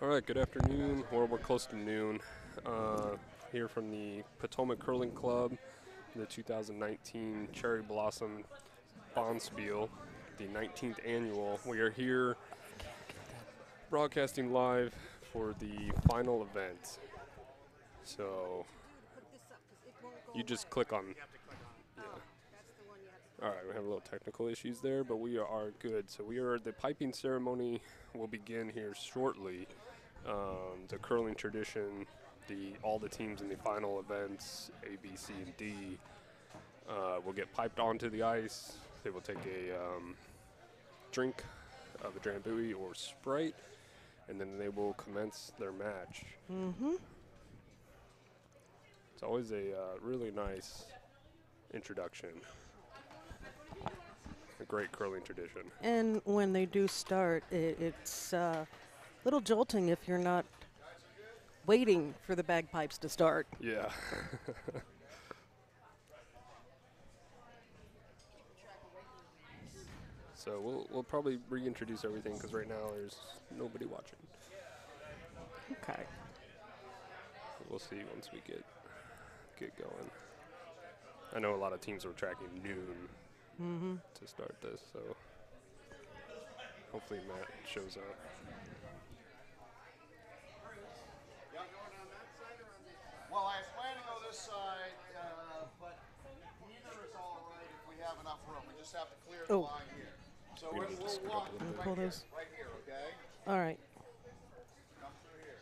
All right, good afternoon, or we're close to noon. Here from the Potomac Curling Club, the 2019 Cherry Blossom Bonspiel, the 19th annual. We are here broadcasting live for the final event. So you just click on. Yeah. All right, we have a little technical issues there, but we are good. So the piping ceremony will begin here shortly. The curling tradition, all the teams in the final events, A, B, C, and D, will get piped onto the ice. They will take a drink of a Drambuie or Sprite, and then they will commence their match. Mm-hmm. It's always a really nice introduction. A great curling tradition. And when they do start, it's a little jolting if you're not waiting for the bagpipes to start. Yeah. So we'll probably reintroduce everything because right now there's nobody watching. Okay. We'll see once we get going. I know a lot of teams are tracking noon to start this, so hopefully Matt shows up. Well, I was planning to go this side, but either is all right if we have enough room. We just have to clear the line here. So we'll walk pull right those. here, okay? All right. Come through here.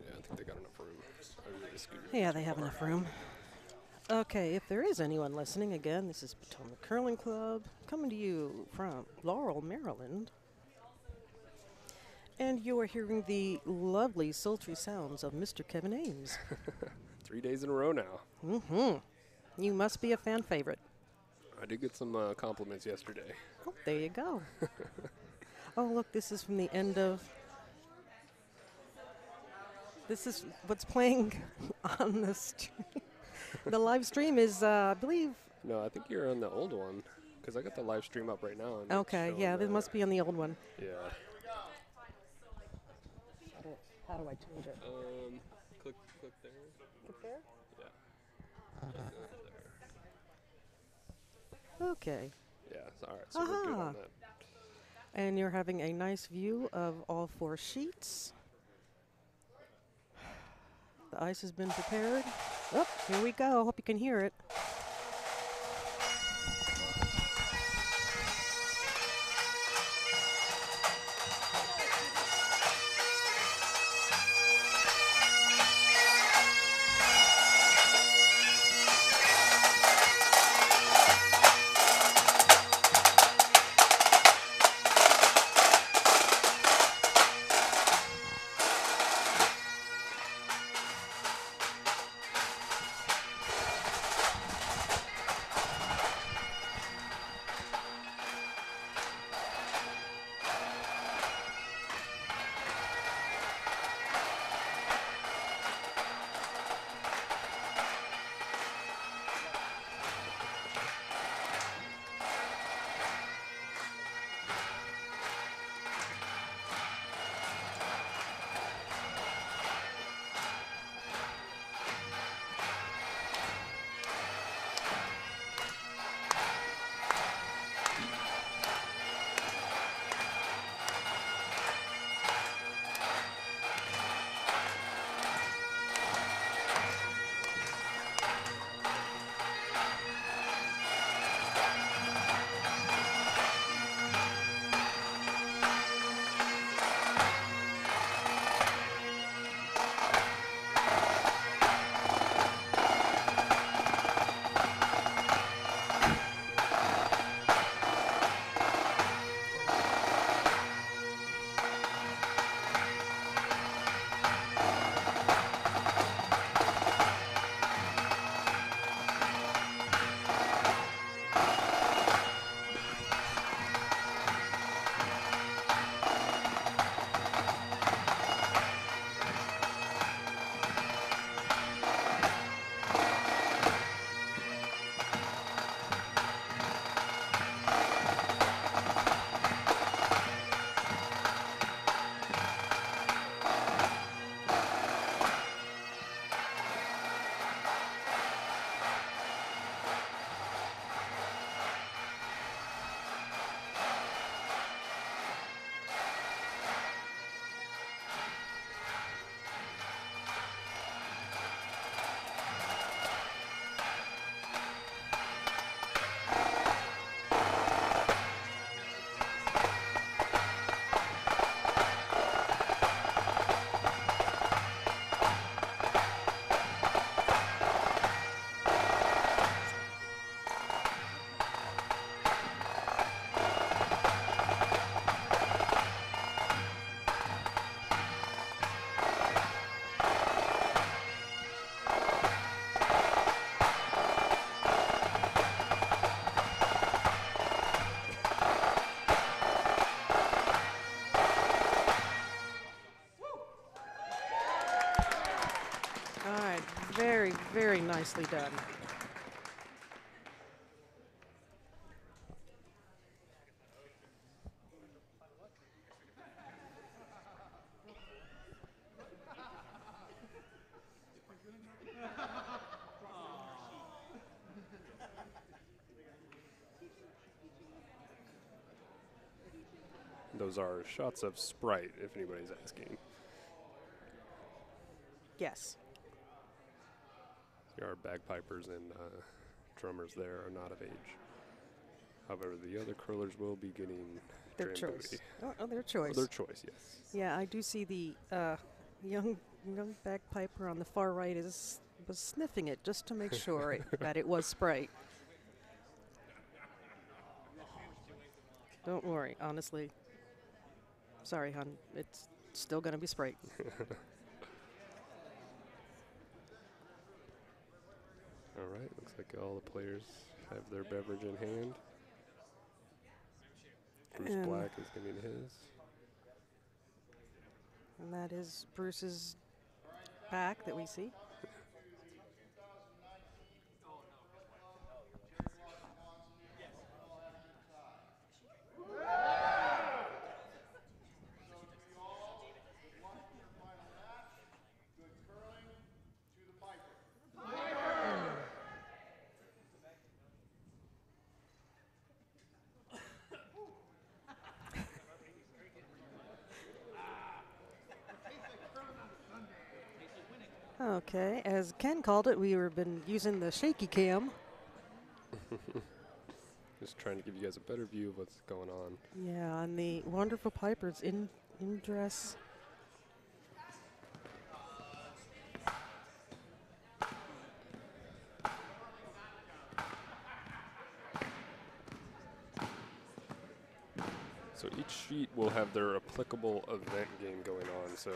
Yeah, I think they got enough room. Yeah, they have enough room. Okay, if there is anyone listening, again, this is Potomac Curling Club coming to you from Laurel, Maryland. And you are hearing the lovely, sultry sounds of Mr. Kevin Ames. 3 days in a row now. Mm-hmm. You must be a fan favorite. I did get some compliments yesterday. Oh, there you go. Oh, look, this is from the end of... This is what's playing on the stream. The live stream is, I believe... No, I think you're on the old one because I got the live stream up right now. And Okay, yeah, this must be on the old one. Yeah. How do I change it? Click there. Click there? Yeah. Okay. Yeah, all right, so we're good on that. And you're having a nice view of all 4 sheets. The ice has been prepared. Oh, here we go. Hope you can hear it. Very nicely done. Those are shots of Sprite, if anybody's asking. Yes. Our bagpipers and drummers there are not of age. However, the other curlers will be getting Their dram choice. duty. Oh, their choice. Their choice, yes. Yeah, I do see the young bagpiper on the far right was sniffing it just to make sure that it was Sprite. Don't worry, honestly. Sorry, hon. It's still going to be Sprite. All right, looks like all the players have their beverage in hand. Bruce Black is getting his. And that is Bruce's back that we see. Okay, as Ken called it, we've been using the shaky cam. Just trying to give you guys a better view of what's going on. Yeah, and the wonderful pipers in dress. So each sheet will have their applicable event game going on. So,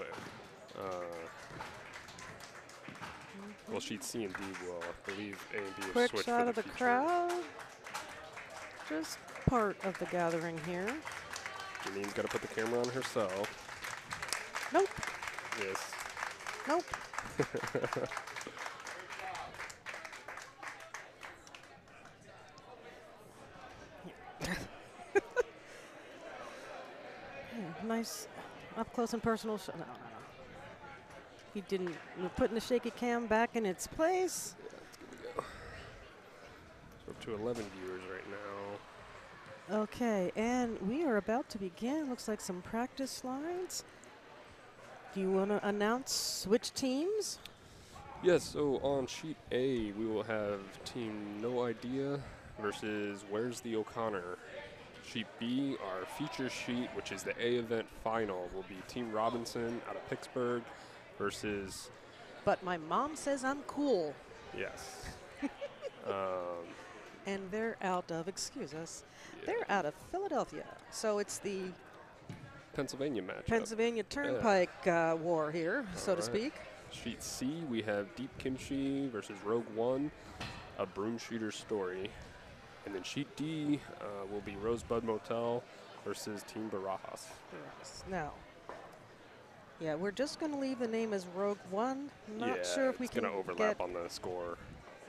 well, sheet C and D will, I believe A and B have Quick switched shot for of the future. crowd. Just part of the gathering here. Janine's got to put the camera on herself. Nope. Yes. Nope. Nice up close and personal shot. No. He didn't. We're putting the shaky cam back in its place. Yeah, it's good to go. So up to 11 viewers right now. Okay, and we are about to begin. Looks like some practice lines. Do you want to announce which teams? Yes, so on sheet A, we will have team No Idea versus Where's the O'Connor. Sheet B, our feature sheet, which is the A event final, will be Team Robinson out of Pittsburgh versus... But my mom says I'm cool. Yes. And they're out of, excuse us, Yeah. they're out of Philadelphia. So it's the Pennsylvania matchup. Pennsylvania Turnpike war here, so to speak. Sheet C, we have Deep Kimchi versus Rogue One, a broom shooter story. And then sheet D will be Rosebud Motel versus Team Barajas. Yes. Now, yeah, we're just going to leave the name as Rogue One. Not sure if we can it's going to overlap on the score.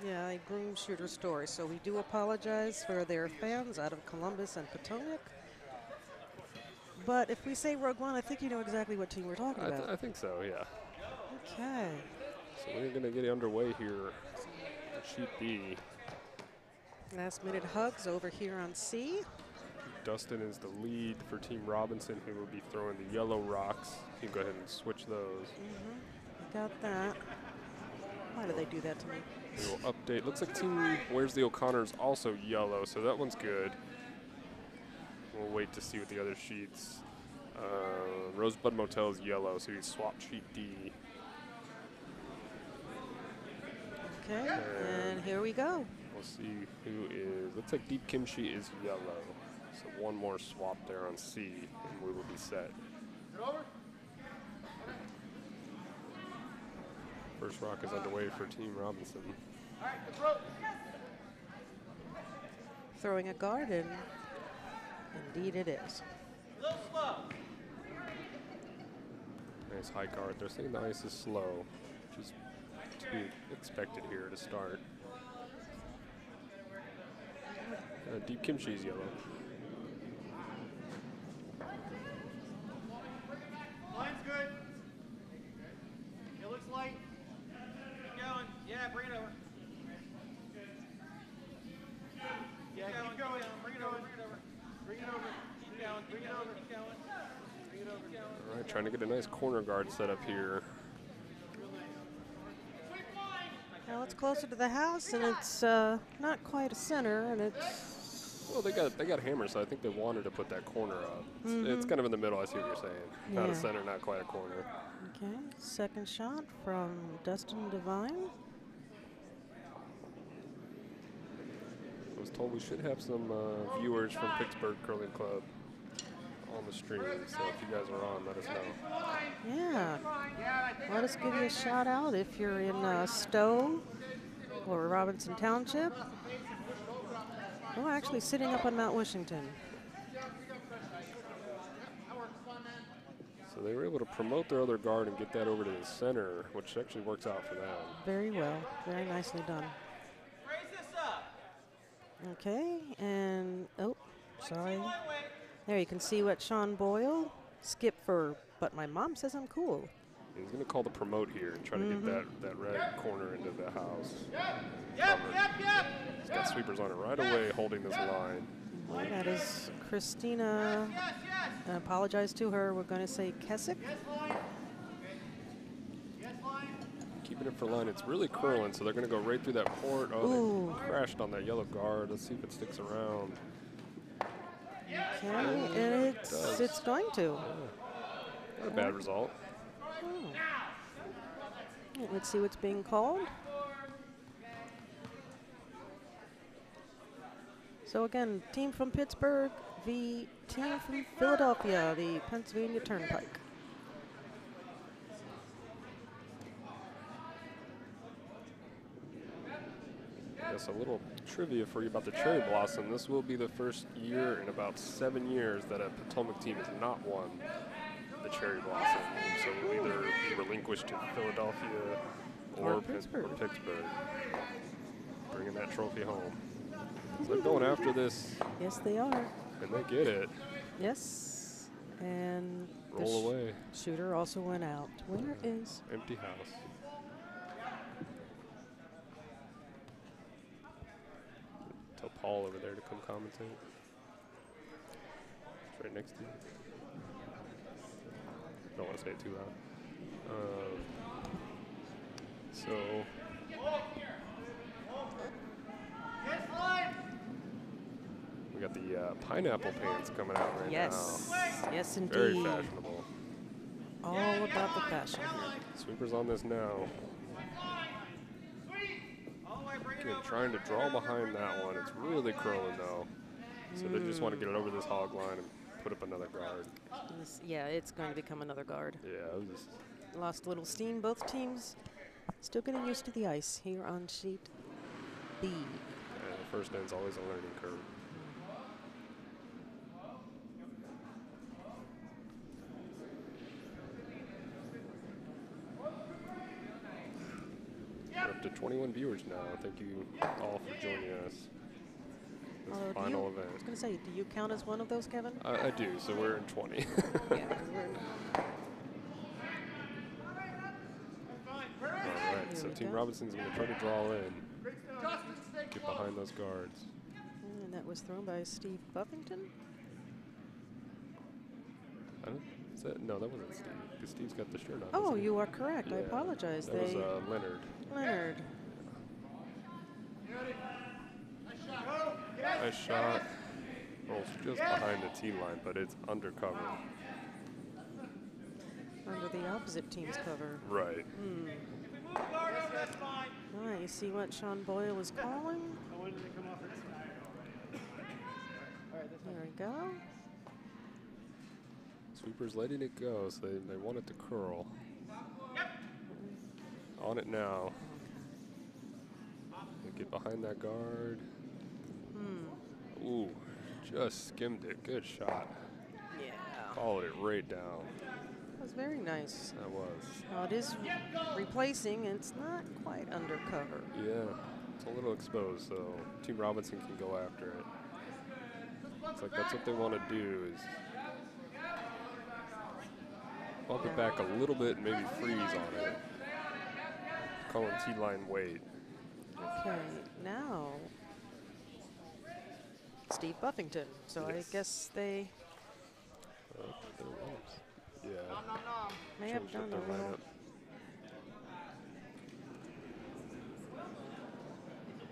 Yeah, a broom shooter story. So we do apologize for their fans out of Columbus and Potomac. But if we say Rogue One, I think you know exactly what team we're talking about. I think so, yeah. Okay. So we're going to get underway here at sheet B. Last minute hugs over here on C. Dustin is the lead for Team Robinson, who will be throwing the yellow rocks. You can go ahead and switch those. Got that. Why do they do that to me? We will update. Looks like Team Where's the O'Connor's also yellow, so that one's good. We'll wait to see what the other sheets. Rosebud Motel is yellow, so he swapped sheet D. Okay, and here we go. We'll see who is. Looks like Deep Kimchi is yellow. So one more swap there on C, and we will be set. First rock is underway for Team Robinson. Throwing a guard, and indeed it is. Nice high guard. They're saying the ice is slow, which is to be expected here to start. Deep kimchi's yellow. Line's good. It looks light. Keep going. Yeah, bring it over. Yeah, keep going. Bring it over. Bring it over. Bring it over. Keep going. Bring it over. Keep going. Bring it over. All right, trying to get a nice corner guard set up here. Well, it's closer to the house, and it's not quite a center, and it's... Well, they got hammer, so I think they wanted to put that corner up. It's kind of in the middle. I see what you're saying. Not a center, not quite a corner. Okay, second shot from Dustin Devine. I was told we should have some viewers from Pittsburgh Curling Club on the stream, so if you guys are on, let us know. Yeah, let us give you a shout out if you're in Stowe or Robinson Township. Oh, actually sitting up on Mount Washington. So they were able to promote their other guard and get that over to the center, which actually works out for them. Very well, very nicely done. Raise this up. Okay, and, oh, sorry. There you can see what Sean Boyle skipped for, but my mom says I'm cool. He's going to call the promote here and try to get that red corner into the house. Yep. He's got sweepers on it right away, holding this line. Well, that is Christina. I apologize to her. We're going to say Kessick. Keeping it for line. It's really curling, so they're going to go right through that port. Oh, they crashed on that yellow guard. Let's see if it sticks around. Okay, and it's going to. Not a bad result. Oh. Let's see what's being called. So again, team from Pittsburgh, the team from Philadelphia, the Pennsylvania Turnpike. Yes, a little trivia for you about the cherry blossom. This will be the first year in about 7 years that a Potomac team has not won the cherry blossom. So we'll either be relinquished to Philadelphia or Pittsburgh. Bringing that trophy home. So they're going after this. Yes, they are. And they get it. Yes. And roll away. Shooter also went out. Winner is empty house. Tell Paul over there to come commentate. It's right next to you. Don't want to say it too loud. So. We got the pineapple pants coming out right now. Yes, indeed. Very fashionable. All about the fashion. Sweepers on this now. Again, trying to draw behind that one. It's really curling though. So they just want to get it over this hog line and put up another guard. Yeah, it's going to become another guard. Yeah, it was just lost a little steam. Both teams still getting used to the ice here on sheet B. Yeah, the first end's always a learning curve. We're up to 21 viewers now. Thank you all for joining us. This final event. I was going to say, do you count as one of those, Kevin? I do, so we're in 20. Yeah, all right, so Team Robinson's going to try to draw in. Get behind those guards. And that was thrown by Steve Buffington. No, that wasn't Steve, because Steve's got the shirt on. Oh, you are correct. Yeah, I apologize. That was Leonard. Leonard. Nice shot. Oh, it's just behind the tee line, but it's undercover. Under the opposite team's cover. Right. All right, you see what Sean Boyle was calling? There we go. Sweeper's letting it go, so they want it to curl. On it now. They get behind that guard. Ooh, just skimmed it. Good shot. Yeah. Followed it right down. was very nice. That was. Now it is replacing, and it's not quite undercover. Yeah, it's a little exposed, so Team Robinson can go after it. It's like that's what they want to do is bump it back a little bit and maybe freeze on it. Calling T-line wait. Okay, now Steve Buffington. So Yes. I guess they There it was. Yeah. may have Changed done up a their little. lineup.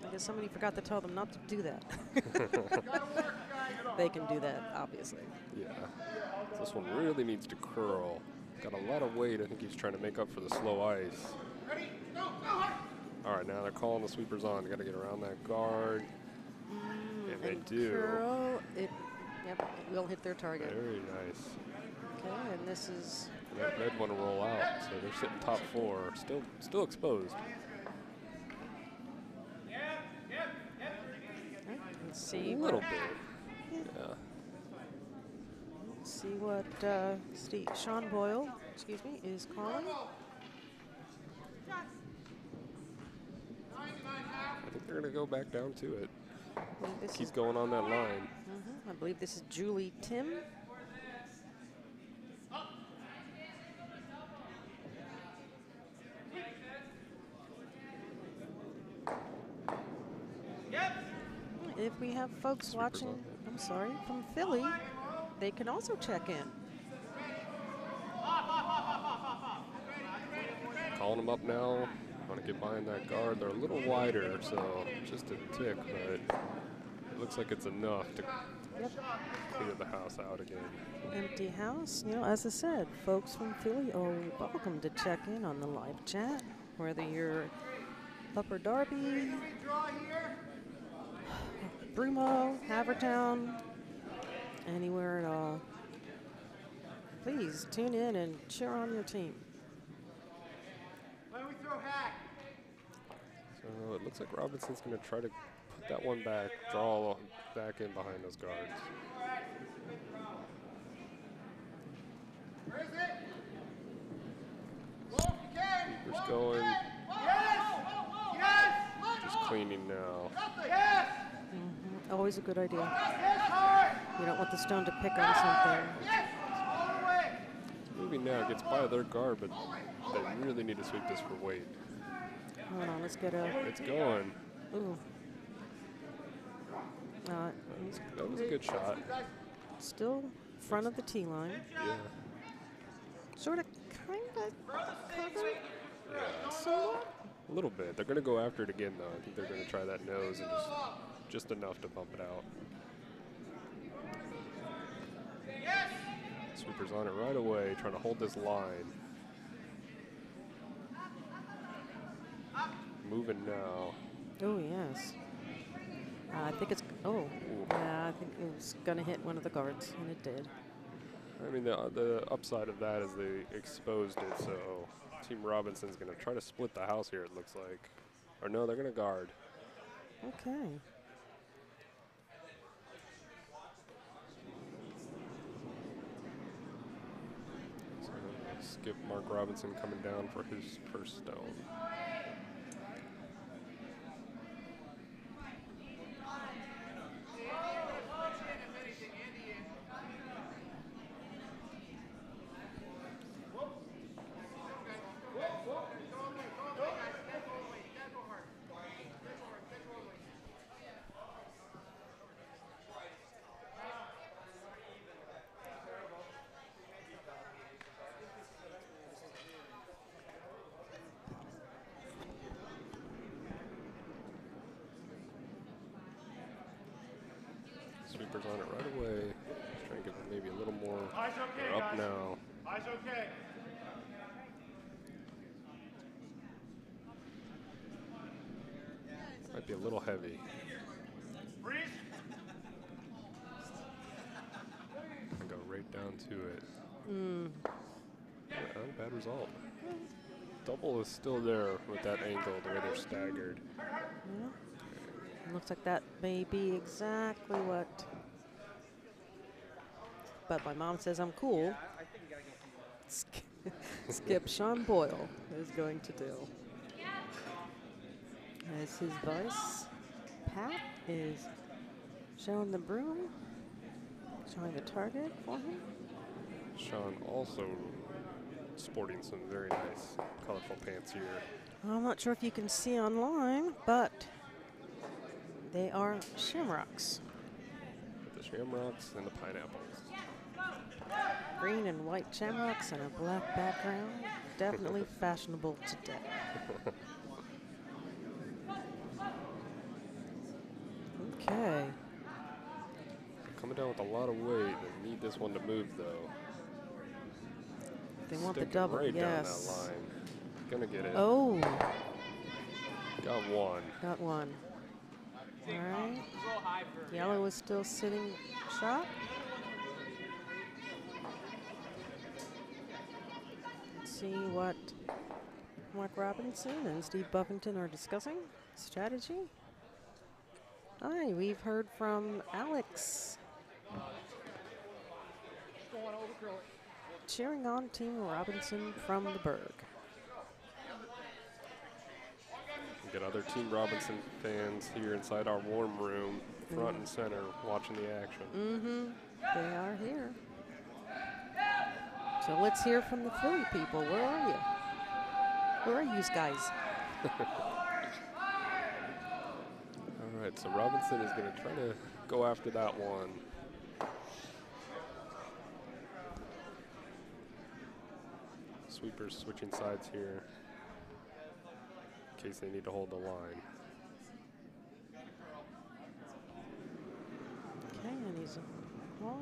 I guess somebody forgot to tell them not to do that. They can do that, obviously. Yeah. This one really needs to curl. Got a lot of weight. I think he's trying to make up for the slow ice. All right, now they're calling the sweepers on. They got to get around that guard. And they do. Curl, yep, it will hit their target. Very nice. Okay, and this is That red one to roll out, so they're sitting top 4. Still exposed. let's see A what, little bit. Yeah. see what Sean Boyle, is calling. I think they're going to go back down to it. I believe this He's is, going on that line. I believe this is Julie Tim. If we have folks Sweepers watching, on. I'm sorry, from Philly, they can also check in. Calling them up now. Want to get behind that guard. They're a little wider, so just a tick, but it looks like it's enough to clear the house out again. Empty house. You know, as I said, folks from Philly are welcome to check in on the live chat, whether you're Upper Darby, Brumo, Havertown, anywhere at all. Please tune in and cheer on your team. When we throw hack. So it looks like Robinson's going to try to put that one back, draw back in behind those guards. Where is it? Well, if you can. Sweepers going. Yes! Yes! Just cleaning now. Yes! Always a good idea. Yes, hard! You don't want the stone to pick on something. Yes! All the way! Moving now, gets by their guard, but they really need to sweep this for weight. Hold on, let's get a. It's going. Ooh. That was a good shot. Still front of the tee line. Yeah. Sort of, kind of covered. Yeah. Somewhat. A little bit. They're going to go after it again, though. I think they're going to try that nose and just enough to bump it out. Sweeper's on it right away, trying to hold this line. Moving now. Oh, yes. I think it's, yeah, I think it was going to hit one of the guards, and it did. I mean, the upside of that is they exposed it, so Team Robinson's going to try to split the house here, it looks like. Or no, they're going to guard. Okay. So skip Mark Robinson coming down for his first stone. Sweeper's on it right away. Just trying to give them maybe a little more. Eyes okay, They're up guys. now. Eyes okay. Might be a little heavy. Freeze. And go right down to it. Not a bad result. Double is still there with that angle, the way they're staggered. Looks like that may be exactly what. But my mom says I'm cool. Skip Sean Boyle is going to do. As his vice, Pat is showing the broom, showing the target for him. Sean also sporting some very nice, colorful pants here. I'm not sure if you can see online, but they are shamrocks. With the shamrocks and the pineapples. Green and white shamrocks and a black background. Definitely fashionable today. Okay. Coming down with a lot of weight. They need this one to move, though. They want the Sticking double, right yes. down that line. Gonna get it. Oh, Got one. got one. All right. Yellow is still sitting shot. Let's see what Mark Robinson and Steve Buffington are discussing. Strategy. Hi, we've heard from Alex. Cheering on Team Robinson from the Berg. We got other Team Robinson fans here inside our warm room, front and center, watching the action. Mm-hmm. They are here. So let's hear from the Philly people. Where are you? Where are you guys? All right, so Robinson is going to try to go after that one. Sweepers switching sides here in case they need to hold the line. Okay, and he's well,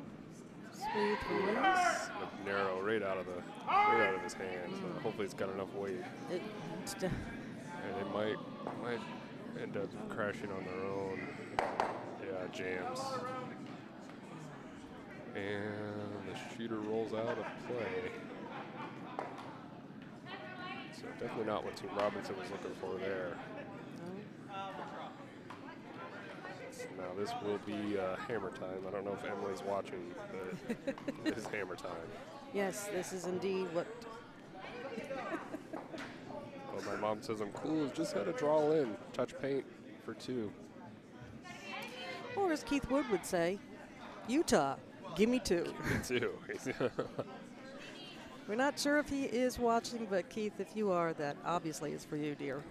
smooth release. Look narrow right out of his hands. So hopefully it's got enough weight. And they might end up crashing on their own. Yeah, jams. And the shooter rolls out of play. So definitely not what Team Robinson was looking for there. So now this will be hammer time. I don't know if Emily's watching, but it is hammer time. Yes, this is indeed what. Well, my mom says I'm cool. Just got to draw in, touch paint for two. Or as Keith Wood would say, Utah, give me two. Two. We're not sure if he is watching, but Keith, if you are, that obviously is for you, dear.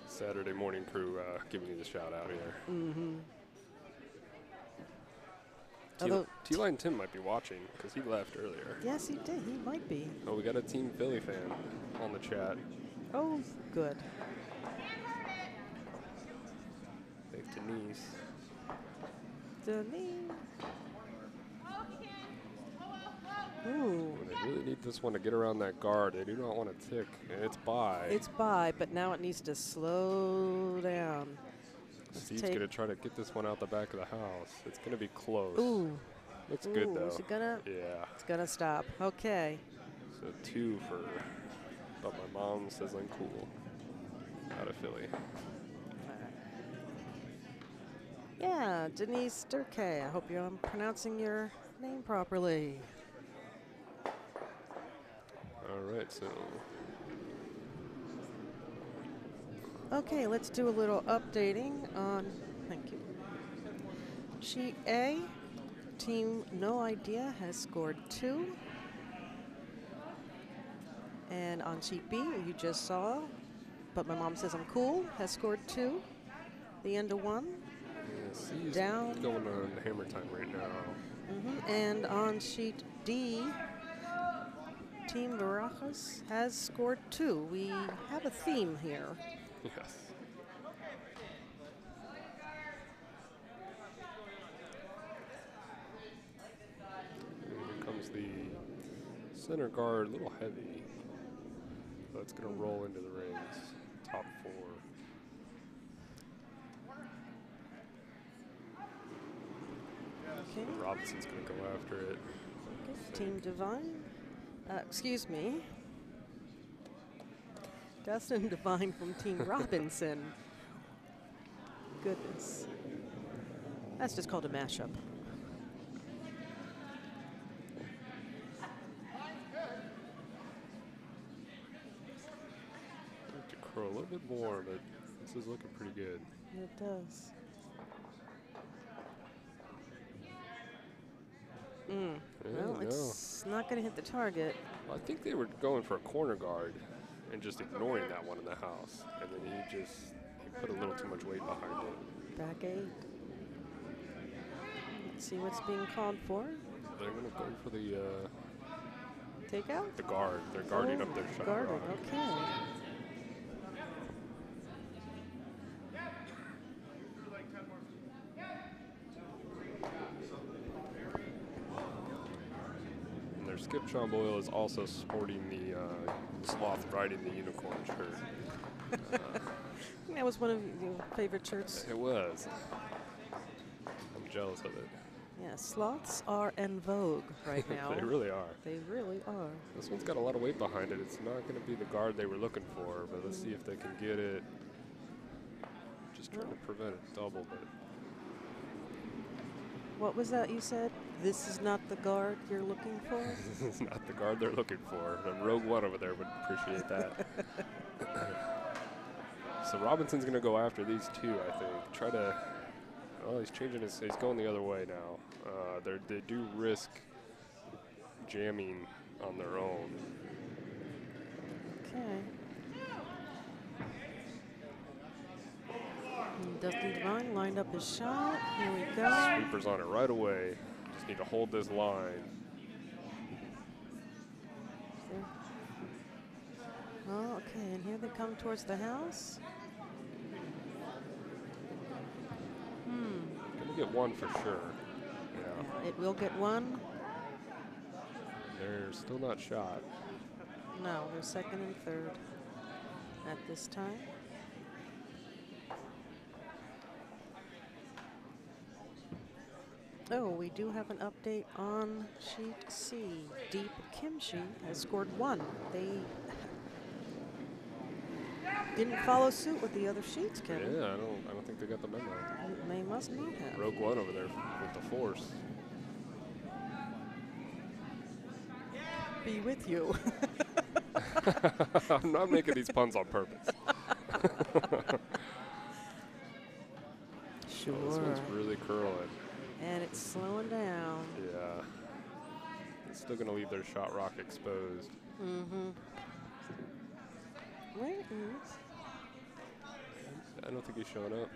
Saturday morning crew giving you the shout out here. Mm-hmm. Although T-Line Tim might be watching because he left earlier. yes, he did. He might be. Oh, we got a Team Philly fan on the chat. Oh, good. Thanks, Denise. Denise. Ooh. They really need this one to get around that guard. They do not want to tick, and it's by. It's by, but now it needs to slow down. Steve's going to try to get this one out the back of the house. It's going to be close. Ooh. Looks good, though. Is it gonna? Yeah. It's gonna stop. Okay. So two for, but my mom says I'm cool. Out of Philly. Yeah, Denise Durkay. I hope I'm pronouncing your name properly. All right, so. Okay, let's do a little updating on, thank you. Sheet A, Team No Idea has scored 2. And on sheet B, you just saw, but my mom says I'm cool, has scored 2. The end of 1. C's Down. going on hammer time right now. And on sheet D, Team Barajas has scored 2. We have a theme here. Yes. Here comes the center guard, a little heavy. So it's going to roll into the rings. Top 4. Okay. Robinson's going to go after it. Okay. Team Divine. Excuse me. Dustin Divine from Team Robinson. Goodness. That's just called a mashup. bit more, but this is looking pretty good. It does. Well, no. it's not going to hit the target. Well, I think they were going for a corner guard and just ignoring that one in the house. And then he put a little too much weight behind it. Back 8. Let's see what's being called for. They're going to go for the Takeout? the guard. They're guarding up their shot. Guarded, rock. okay. And their Skip Chomboyle is also sporting the sloth riding the unicorn shirt. That was one of your favorite shirts. It was. I'm jealous of it. Yeah, sloths are en vogue right now. They really are. They really are. This one's got a lot of weight behind it. It's not going to be the guard they were looking for, but let's see if they can get it. Just trying to prevent a double, but What was that you said? This is not the guard you're looking for? this is not the guard they're looking for. And Rogue One over there would appreciate that. So Robinson's going to go after these two, I think. Try to. Oh, he's changing his. He's going the other way now. They do risk jamming on their own. Okay. And Dustin Devine lined up his shot. Here we go. Sweepers on it right away. Just need to hold this line. Oh, okay, and here they come towards the house. Gonna get one for sure. Yeah. It will get one. They're still not shot. No, they're second and third at this time. Oh, we do have an update on sheet C. Deep Kimchi has scored 1. They didn't follow suit with the other sheets, Kevin. Yeah, I don't think they got the memo. They must not have. Rogue One over there with the force. Be with you. I'm not making these puns on purpose. Sure. Oh, this one's really curling. And it's slowing down. Yeah. It's still gonna leave their shot rock exposed. Mm-hmm. Where is? I don't think he's showing up.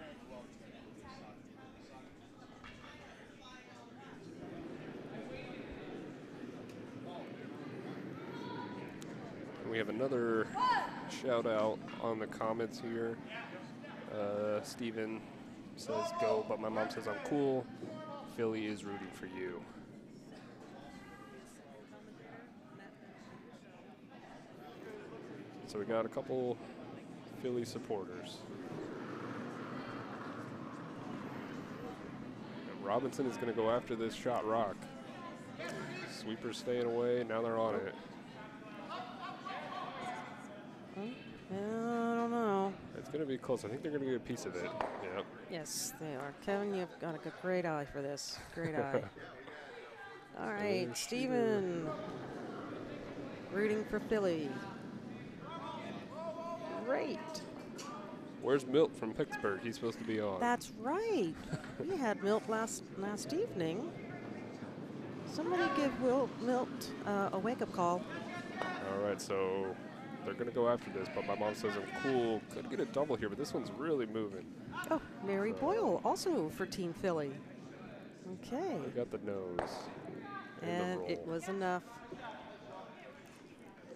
We have another shout out on the comments here. Steven says go, but my mom says I'm cool. Philly is rooting for you. So we got a couple Philly supporters. And Robinson is going to go after this shot rock. Sweeper's staying away. Now they're on it. I don't know. It's going to be close. I think they're going to get a piece of it. Yep. Yes, they are. Kevin, you've got a great eye for this. Great eye. All right, Steven. Rooting for Philly. Great. Where's Milt from Pittsburgh? He's supposed to be on. That's right. We had Milt last evening. Somebody give Milt a wake-up call. All right, so they're going to go after this, but my mom says I'm cool. Could get a double here, but this one's really moving. Oh, Mary Boyle, also for Team Philly. Okay. They got the nose. And the it roll. was enough.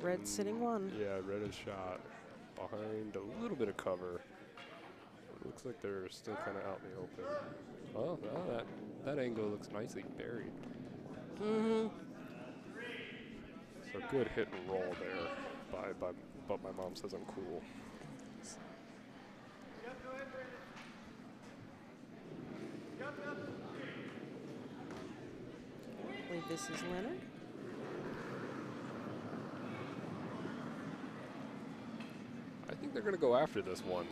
Red sitting 1. Yeah, red is shot behind a little bit of cover. It looks like they're still kind of out in the open. Oh, no, that angle looks nicely buried. Mm-hmm. So good hit and roll there, but my mom says I'm cool. I believe this is Leonard. I think they're going to go after this one,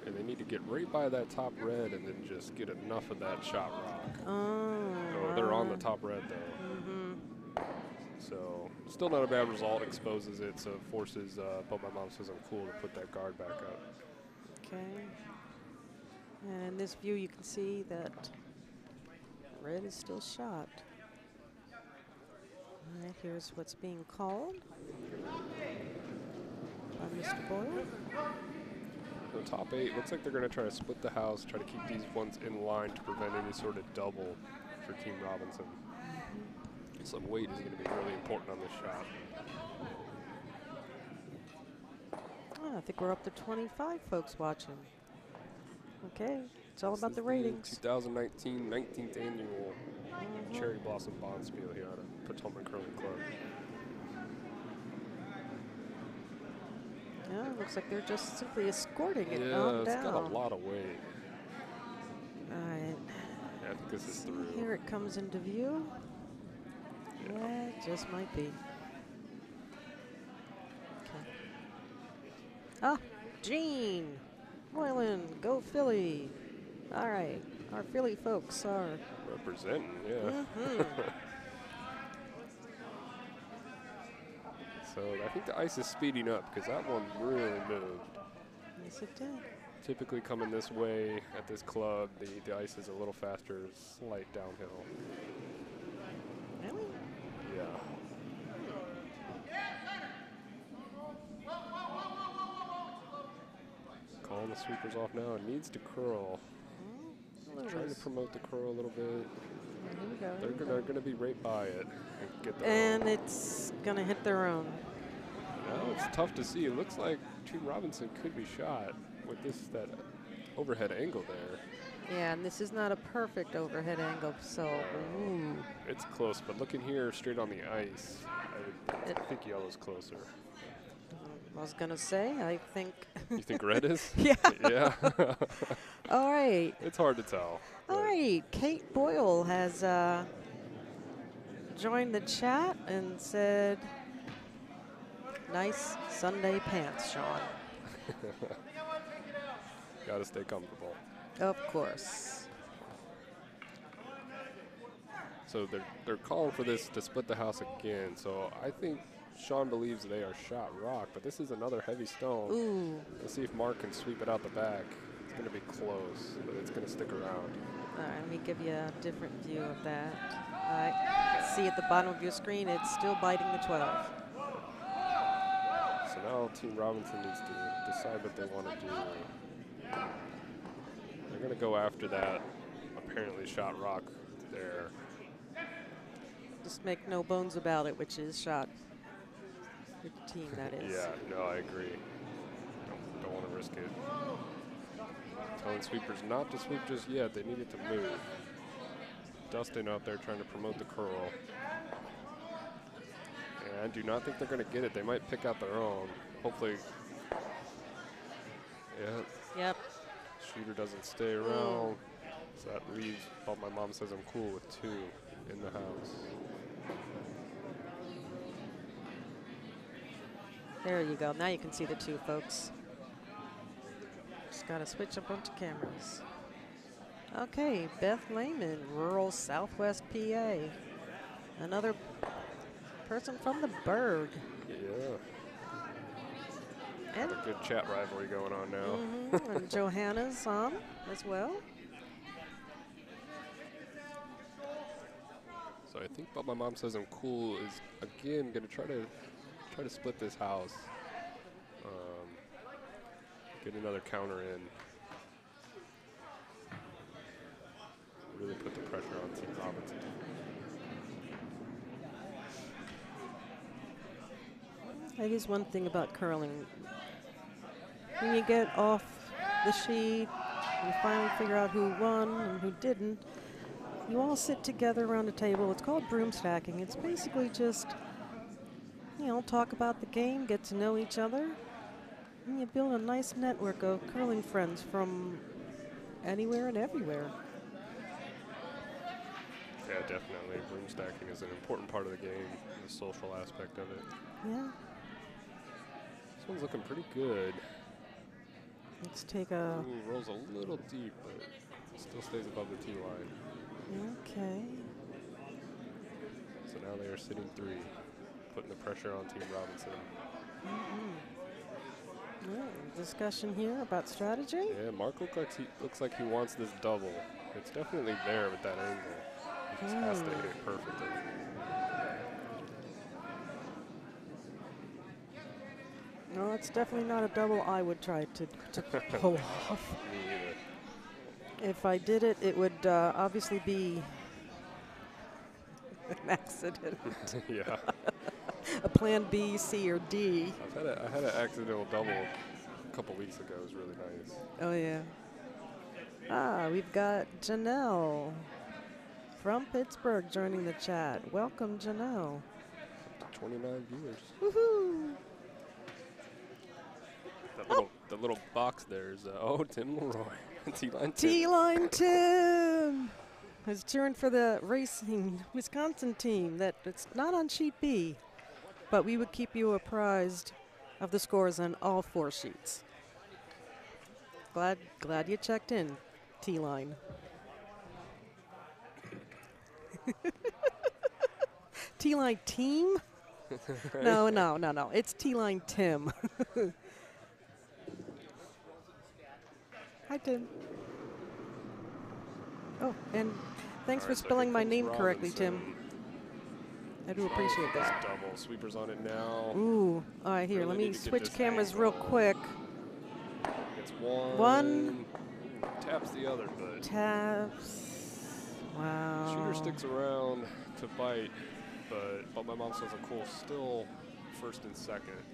and they need to get right by that top red and then just get enough of that shot rock. Oh, They're on the top red, though. Mm-hmm. So still not a bad result. Exposes it, so forces, but my mom says I'm cool to put that guard back up. Okay. And in this view, you can see that red is still shot. All right, here's what's being called by Mr. Boyle. The top 8 looks like they're going to try to split the house, try to keep these ones in line to prevent any sort of double for Team Robinson. Some weight is going to be really important on this shot. Oh, I think we're up to 25 folks watching. Okay, it's all This about is the ratings. 2019 19th annual Cherry Blossom Bonspiel here at a Potomac Curling Club. Yeah, looks like they're just simply escorting it Yeah, on it's down. got a lot of weight. All right. Yeah, I think this is See, through. here it comes into view. Yeah, it just might be. Okay. Ah, Gene Moylan, go Philly. All right, our Philly folks are. Representing, yeah. So I think the ice is speeding up because that one really moved. Yes, it did. Typically coming this way at this club, the ice is a little faster, slight downhill. Really? Yeah. Calling the sweepers off now. It needs to curl. Trying to promote the curl a little bit. Here we go. They're gonna be right by it and get their And own. it's gonna hit their own. Now it's tough to see. It looks like Team Robinson could be shot with that overhead angle there. Yeah, and this is not a perfect overhead angle, so ooh. It's close, but looking here straight on the ice, I think yellow's closer. I was gonna say, I think. You think red is? Yeah. Yeah. All right. It's hard to tell. All right. Kate Boyle has joined the chat and said, "Nice Sunday pants, Sean." Got to stay comfortable. Of course. So they're calling for this to split the house again. So I think Sean believes they are shot rock, but this is another heavy stone. Ooh. Let's see if Mark can sweep it out the back. It's going to be close, but it's going to stick around. All right, let me give you a different view of that. All right, see at the bottom of your screen, it's still biting the 12. So now Team Robinson needs to decide what they want to do. They're going to go after that apparently shot rock there. Just make no bones about it, which is shot 15, that is. Yeah, no, I agree. Don't want to risk it. Telling sweepers not to sweep just yet. They need it to move. Dustin out there trying to promote the curl. And I do not think they're going to get it. They might pick out their own. Hopefully. Yeah. Yep. Shooter doesn't stay around. So that leaves, well, my mom says I'm cool with 2 in the house. There you go. Now you can see the 2 folks. Just got to switch a bunch of cameras. Okay, Beth Lehman, rural Southwest PA. Another person from the Berg. Yeah. And Got a good chat rivalry going on now. and Johanna's on as well. So I think what my mom says I'm cool is again going to try to split this house. Get another counter in. Really put the pressure on Team Robinson. That is one thing about curling. When you get off the sheet, you finally figure out who won and who didn't. You all sit together around a table. It's called broom stacking. It's basically just, talk about the game, get to know each other, and you build a nice network of curling friends from anywhere and everywhere. Yeah, definitely. Broom stacking is an important part of the game, the social aspect of it. Yeah. This one's looking pretty good. Let's take a... Ooh, rolls a little deep, but still stays above the tee line. Okay. So now they are sitting 3, putting the pressure on Team Robinson. Discussion here about strategy. Yeah, Mark looks like he wants this double. It's definitely there with that angle. He just has to hit it perfectly. No, it's definitely not a double I would try to pull off. Me either. If I did it, it would obviously be an accident. Yeah. A plan B, C, or D. I had an accidental double a couple weeks ago. It was really nice. Oh, yeah. We've got Janelle from Pittsburgh joining the chat. Welcome, Janelle. Up to 29 viewers. Woohoo! The little box there is, Tim Leroy. T-Line Tim. T-Line Tim is cheering for the Racing Wisconsin team. That it's not on sheet B, but we would keep you apprised of the scores on all 4 sheets. Glad you checked in, T-Line. T-Line team? No. It's T-Line Tim. Hi, Tim. Oh, and thanks for spelling my name correctly, Tim. I do appreciate that. Double sweepers on it now. Ooh, all right, here, let me switch cameras real quick. It's one. Taps the other, but. Taps. Wow. Shooter sticks around to bite, but my mom says a cool still first and second.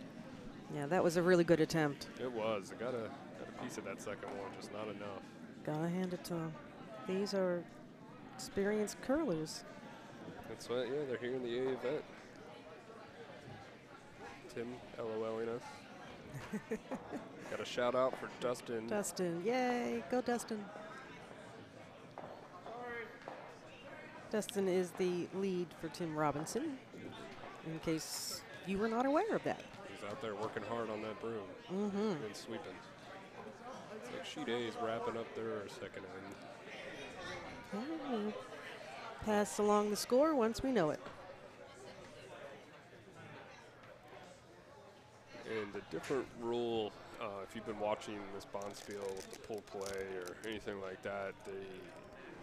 Yeah, that was a really good attempt. It was. I got a piece of that second one, just not enough. Gotta hand it to them. These are experienced curlers. That's what, yeah, they're here in the A event. Tim LOLing us. Got a shout out for Dustin. Dustin, yay, go Dustin. Dustin is the lead for Tim Robinson, in case you were not aware of that. He's out there working hard on that broom and sweeping. It's like sheet A is wrapping up their second end. Pass along the score once we know it. And a different rule, if you've been watching this Bonspiel with the pull play or anything like that,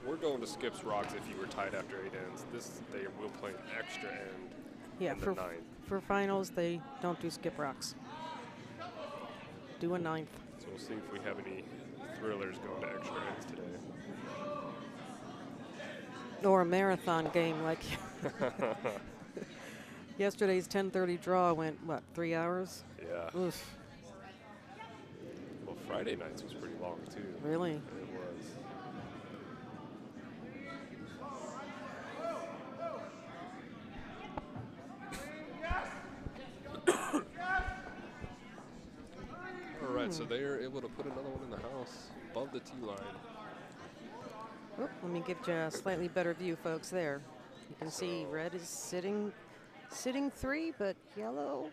we're going to skips rocks if you were tied after 8 ends. They will play an extra end. Yeah, in the ninth. For finals, they don't do skip rocks. Do a 9th. So we'll see if we have any thrillers going to extra ends today. Or a marathon game like yesterday's 10:30 draw went, what, 3 hours? Yeah. Oof. Well, Friday nights was pretty long, too. Really? It was. All right, so they are able to put another one in the house above the tee line. Oop, let me give you a slightly better view, folks, there. You can see red is sitting 3, but yellow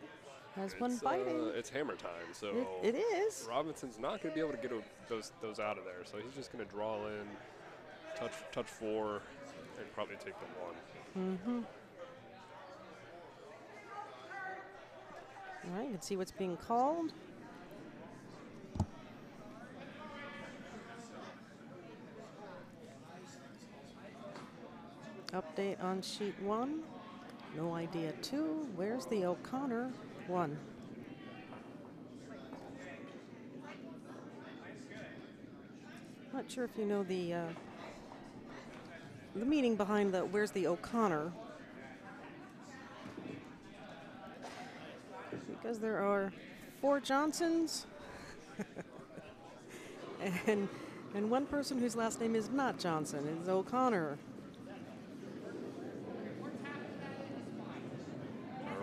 has one biting. It's hammer time, so it is. Robinson's not going to be able to get those out of there, so he's just going to draw in, touch 4, and probably take the 1. Mm-hmm. All right, you can see what's being called. Update on sheet 1. No idea 2. Where's the O'Connor 1? Not sure if you know the meaning behind the where's the O'Connor. Because there are 4 Johnsons and one person whose last name is not Johnson, it's O'Connor.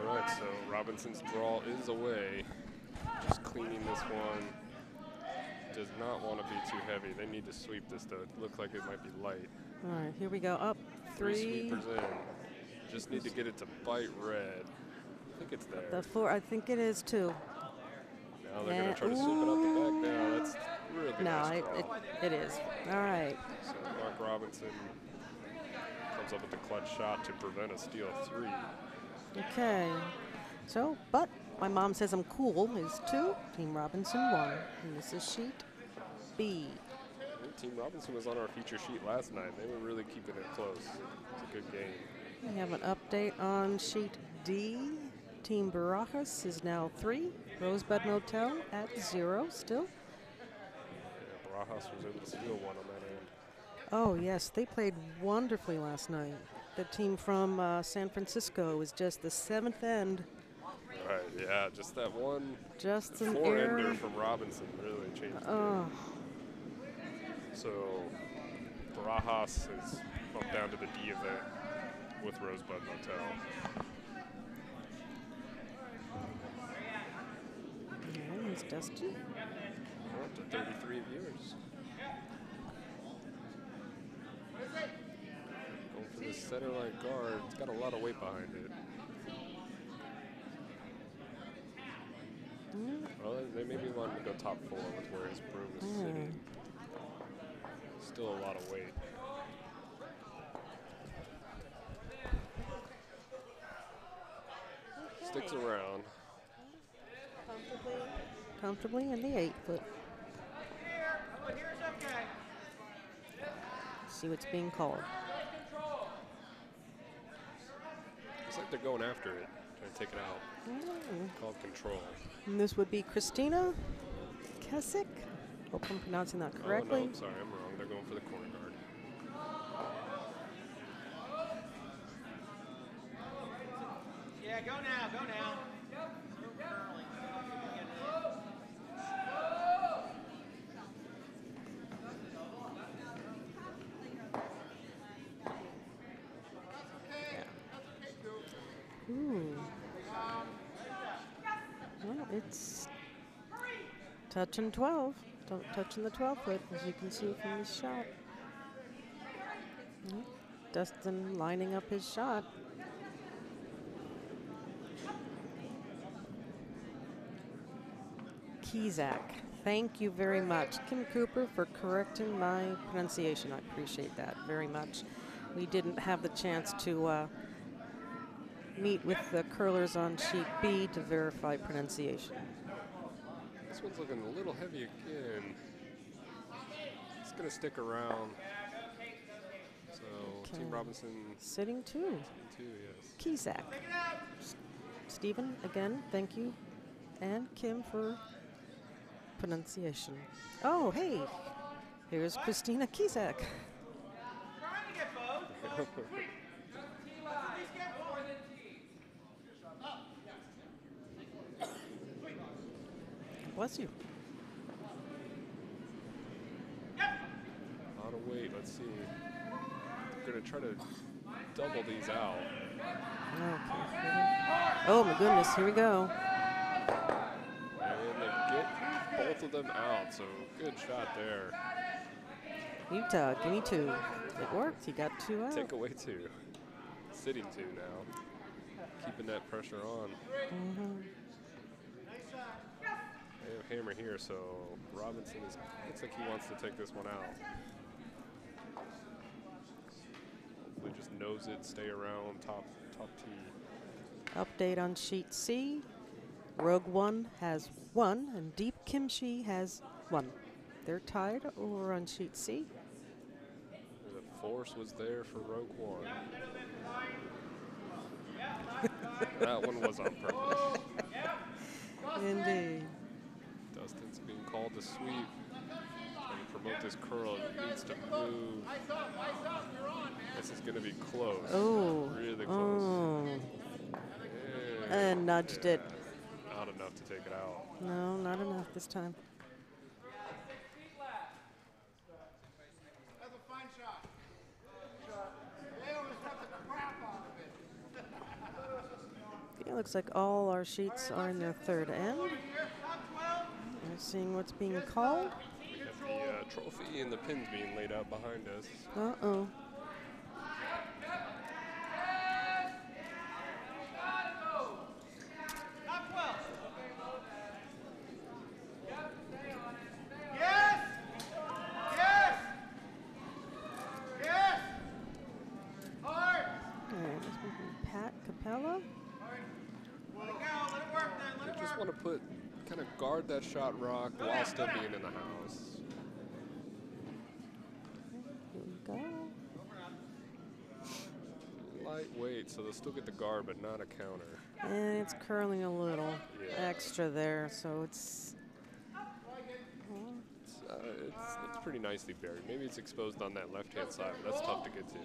All right, so Robinson's draw is away. Just cleaning this one. Does not want to be too heavy. They need to sweep this, though. It looks like it might be light. All right, here we go. Up 3. 3 sweepers in. Just need to get it to bite red. I think it's there. The 4, I think it is too. Now they're going to try to sweep it out the back. No, that's really nice draw. It is. All right. So Mark Robinson comes up with the clutch shot to prevent a steal 3. Okay. So, but My mom says I'm cool is 2. Team Robinson 1. And this is sheet B. Team Robinson was on our feature sheet last night. They were really keeping it close. It's a good game. We have an update on sheet D. Team Barajas is now 3. Rosebud Motel at 0 still. Yeah, Barajas was able to steal one on that end. Oh, yes, they played wonderfully last night. The team from San Francisco was just the 7th end. Right, yeah, just that one Just an 4-ender error. from Robinson really changed the Oh, game. So Barajas has bumped down to the D event with Rosebud Motel. yeah, he's Dusty. We're up to 33 viewers. Going for the center line guard. It's got a lot of weight behind it. Well, they maybe wanted to go top 4 with where his broom is sitting. Still a lot of weight. Sticks around. Comfortably in the 8-foot. See what's being called. Looks like they're going after it, trying to take it out. Called control. And this would be Christina Keswick. Hope I'm pronouncing that correctly. Oh, no, I'm sorry, I'm wrong. They're going for the corner guard. Yeah, go now, go now. Ooh. Well, it's touching 12. Touching the 12-foot, as you can see from this shot. Dustin lining up his shot. Kizak. Thank you very much, Kim Cooper, for correcting my pronunciation. I appreciate that very much. We didn't have the chance to meet with the curlers on sheet B to verify pronunciation. This one's looking a little heavy again. It's going to stick around. So, Team Robinson. Sitting 2. Sitting 2, yes. Kizak. Stephen, again, thank you. And Kim for pronunciation. Oh, hey. Here's Christina Kizak. Trying to get both. Bless you. A lot of weight. Let's see. We're going to try to double these out. Okay. Oh, my goodness. Here we go. And they get both of them out, so good shot there. Utah, give me 2. It worked. He got 2 out. Take away 2. Sitting 2 now. Keeping that pressure on. They have hammer here, so Robinson looks like he wants to take this one out. Hopefully just nose it, stay around top tee. Update on sheet C. Rogue One has 1, and Deep Kimchi has 1. They're tied over on sheet C. The force was there for Rogue One. That one was on purpose. Indeed. Dustin's being called to sweep. Trying to promote this curl. It needs to move. This is going to be close. Oh. Really close. Oh. And nudged it. Not enough to take it out. No, not enough this time. That's a fine shot. They always have the crap out of it. It looks like all our sheets are in their 3rd end. We're seeing what's being called. We have the trophy and the pins being laid out behind us. Uh-oh. want to kind of guard that shot rock while still being in the house. Here we go. Lightweight, so they'll still get the guard, but not a counter. And it's curling a little Yeah. extra there, so it's. It's pretty nicely buried. Maybe it's exposed on that left-hand side, but that's tough to get to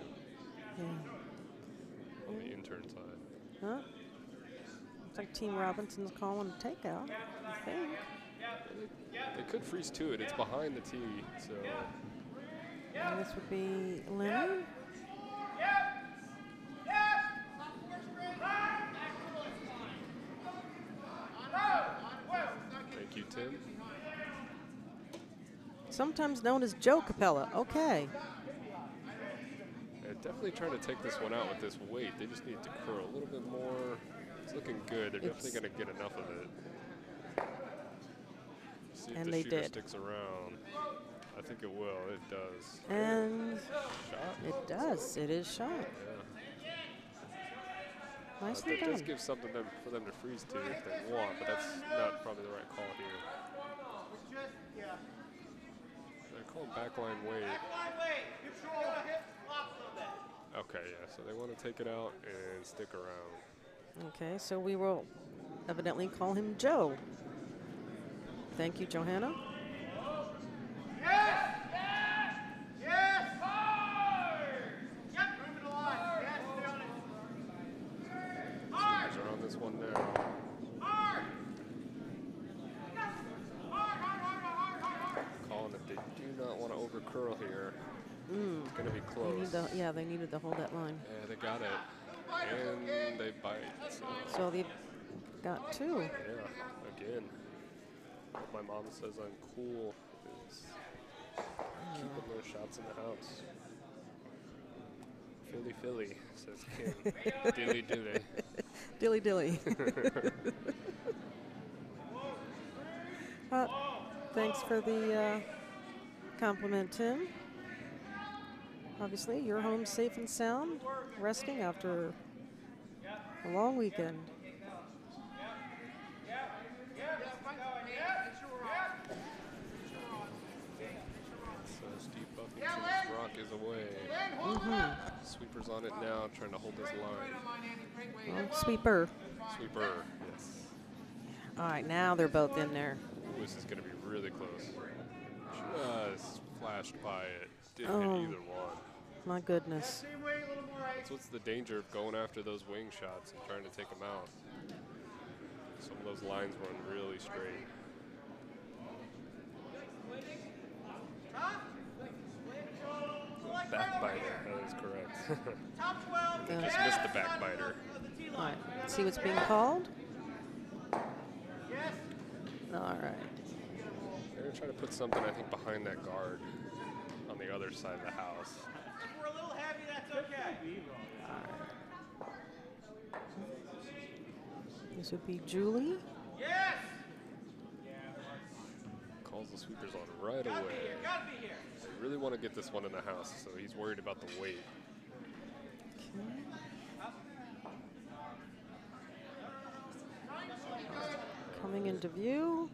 Yeah. on the intern side. Huh? Looks like Team Robinson's calling a takeout, I think. They could freeze to it. It's behind the tee, so And this would be Leonard. thank you, Tim. Sometimes known as Joe Capella. Okay. They're definitely trying to take this one out with this weight. They just need to curl a little bit more. It's looking good. They're definitely going to get enough of it. See if And the they shooter did. sticks around. I think it will. It does. And Shot. it does. It is shot. Yeah. Nicely That does done. give something for them to freeze to if they want, but that's not probably the right call here. They're calling backline weight. Okay, yeah, so they want to take it out and stick around. Okay, so we will evidently call him Joe. Thank you, Johanna. Sweepers are on this one now. Calling that they do not want to over curl here. It's going to be close. They needed to hold that line. Yeah, they got it. And they bite. So they've got two. Yeah, again. What my mom says I'm cool is keeping those shots in the house. Philly, Philly, says Kim. Dilly, dilly. Dilly dilly. Thanks for the compliment, Tim. Obviously, you're home safe and sound, resting after a long weekend. So Steve Buffington's rock is away. Sweeper's on it now, trying to hold his line. Well, sweeper. Sweeper, yes. All right, now they're both in there. Ooh, this is going to be really close. Just flashed by it. Didn't Oh. hit either one. My goodness. That's what's the danger of going after those wing shots and trying to take them out. Some of those lines run really straight. Backbiter, that is correct. They just missed the backbiter. All right, see what's being called? All right. They're going to try to put something, I think, behind that guard on the other side of the house. If we're a little heavy, that's okay. This would be Julie. Yes! Calls the sweepers on right away. They really want to get this one in the house, so he's worried about the weight. Coming into view.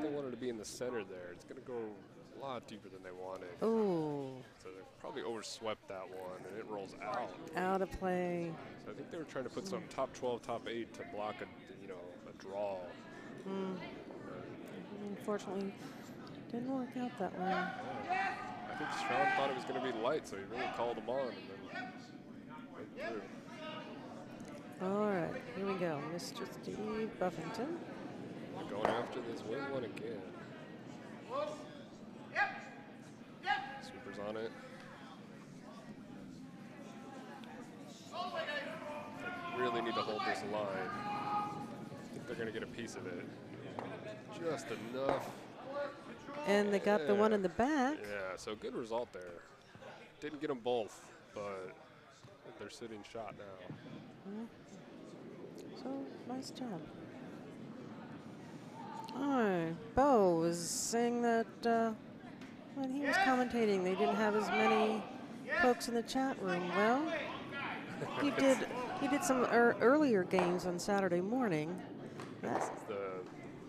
They wanted to be in the center there. It's going to go a lot deeper than they wanted. Oh, So they probably overswept that one, and it rolls out. out of play. So I think they were trying to put some top 12, top 8 to block a draw. Unfortunately, didn't work out that way. I think Sean thought it was going to be light, so he really called them on. And then went through. All right, here we go. Mr. Steve Buffington. They're going after this wing one again. Sweepers on it. They really need to hold this line. I think they're going to get a piece of it. Just enough. And they got the one in the back. Yeah, so good result there. Didn't get them both, but they're sitting shot now. So, nice job. All right, Bo was saying that when he was commentating, they didn't have as many folks in the chat room. Well, he did He did some earlier games on Saturday morning. And this is the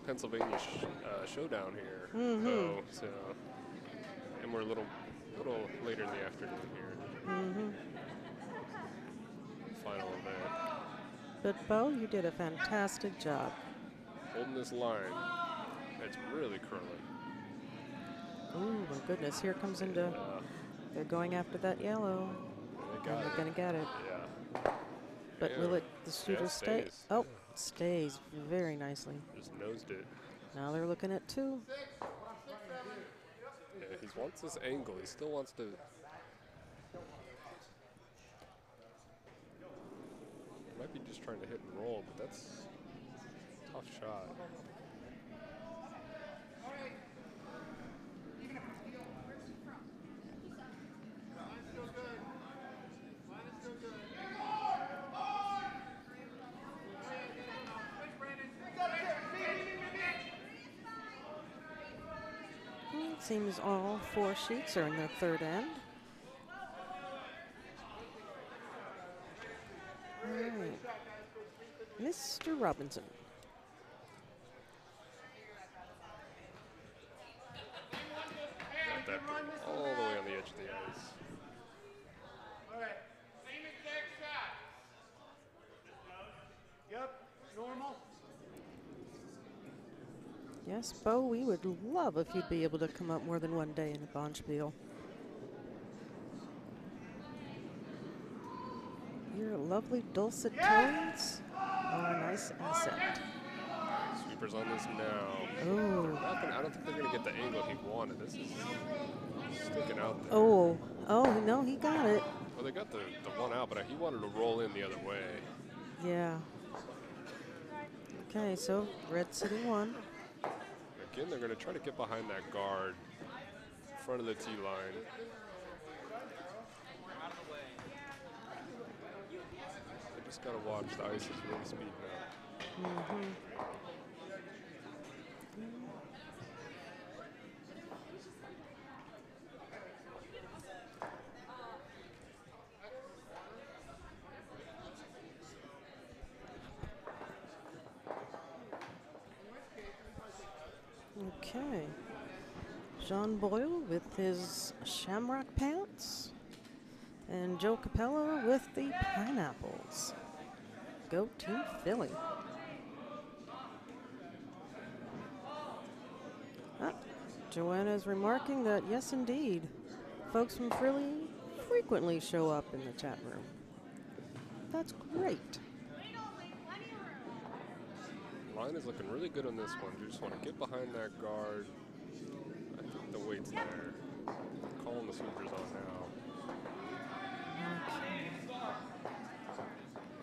Pennsylvania showdown here. Mm-hmm. So, and we're a little later in the afternoon here. Mm-hmm. Final event. But Bo, you did a fantastic job. Holding this line. It's really curling. Oh my goodness! Here comes into. They're going after that yellow. They're gonna get it. Yeah. But Yeah. will it? The shooter stay? Stays. Oh, stays very nicely. Just nosed it. Now they're looking at 2. Yeah, he wants this angle. He still wants to. He might be just trying to hit and roll, but that's a tough shot. It seems all 4 sheets are in the third end. All right. Mr. Robinson. Got that all the way on the edge of the ice. All right. Same exact shot. Yep. Normal. Yes, Bo, we would love if you'd be able to come up more than one day in a Bonspiel. Your lovely dulcet tones are a nice asset. Sweepers on this now. Oh. I don't think they're going to get the angle he wanted. This is sticking out there. Oh, no, he got it. Well, they got the one out, but he wanted to roll in the other way. Yeah. Okay, so red sitting 1. Again, they're going to try to get behind that guard in front of the T line. They just got to watch. The ice is really speeding up. Mm-hmm. Okay. Jean Boyle with his shamrock pants. And Joe Capella with the pineapples. Go Team Philly. Joanna is remarking that, yes, indeed, folks from Philly frequently show up in the chat room. That's great. Line is looking really good on this one. You just want to get behind that guard. I think the weight's there. Calling the sweepers on now.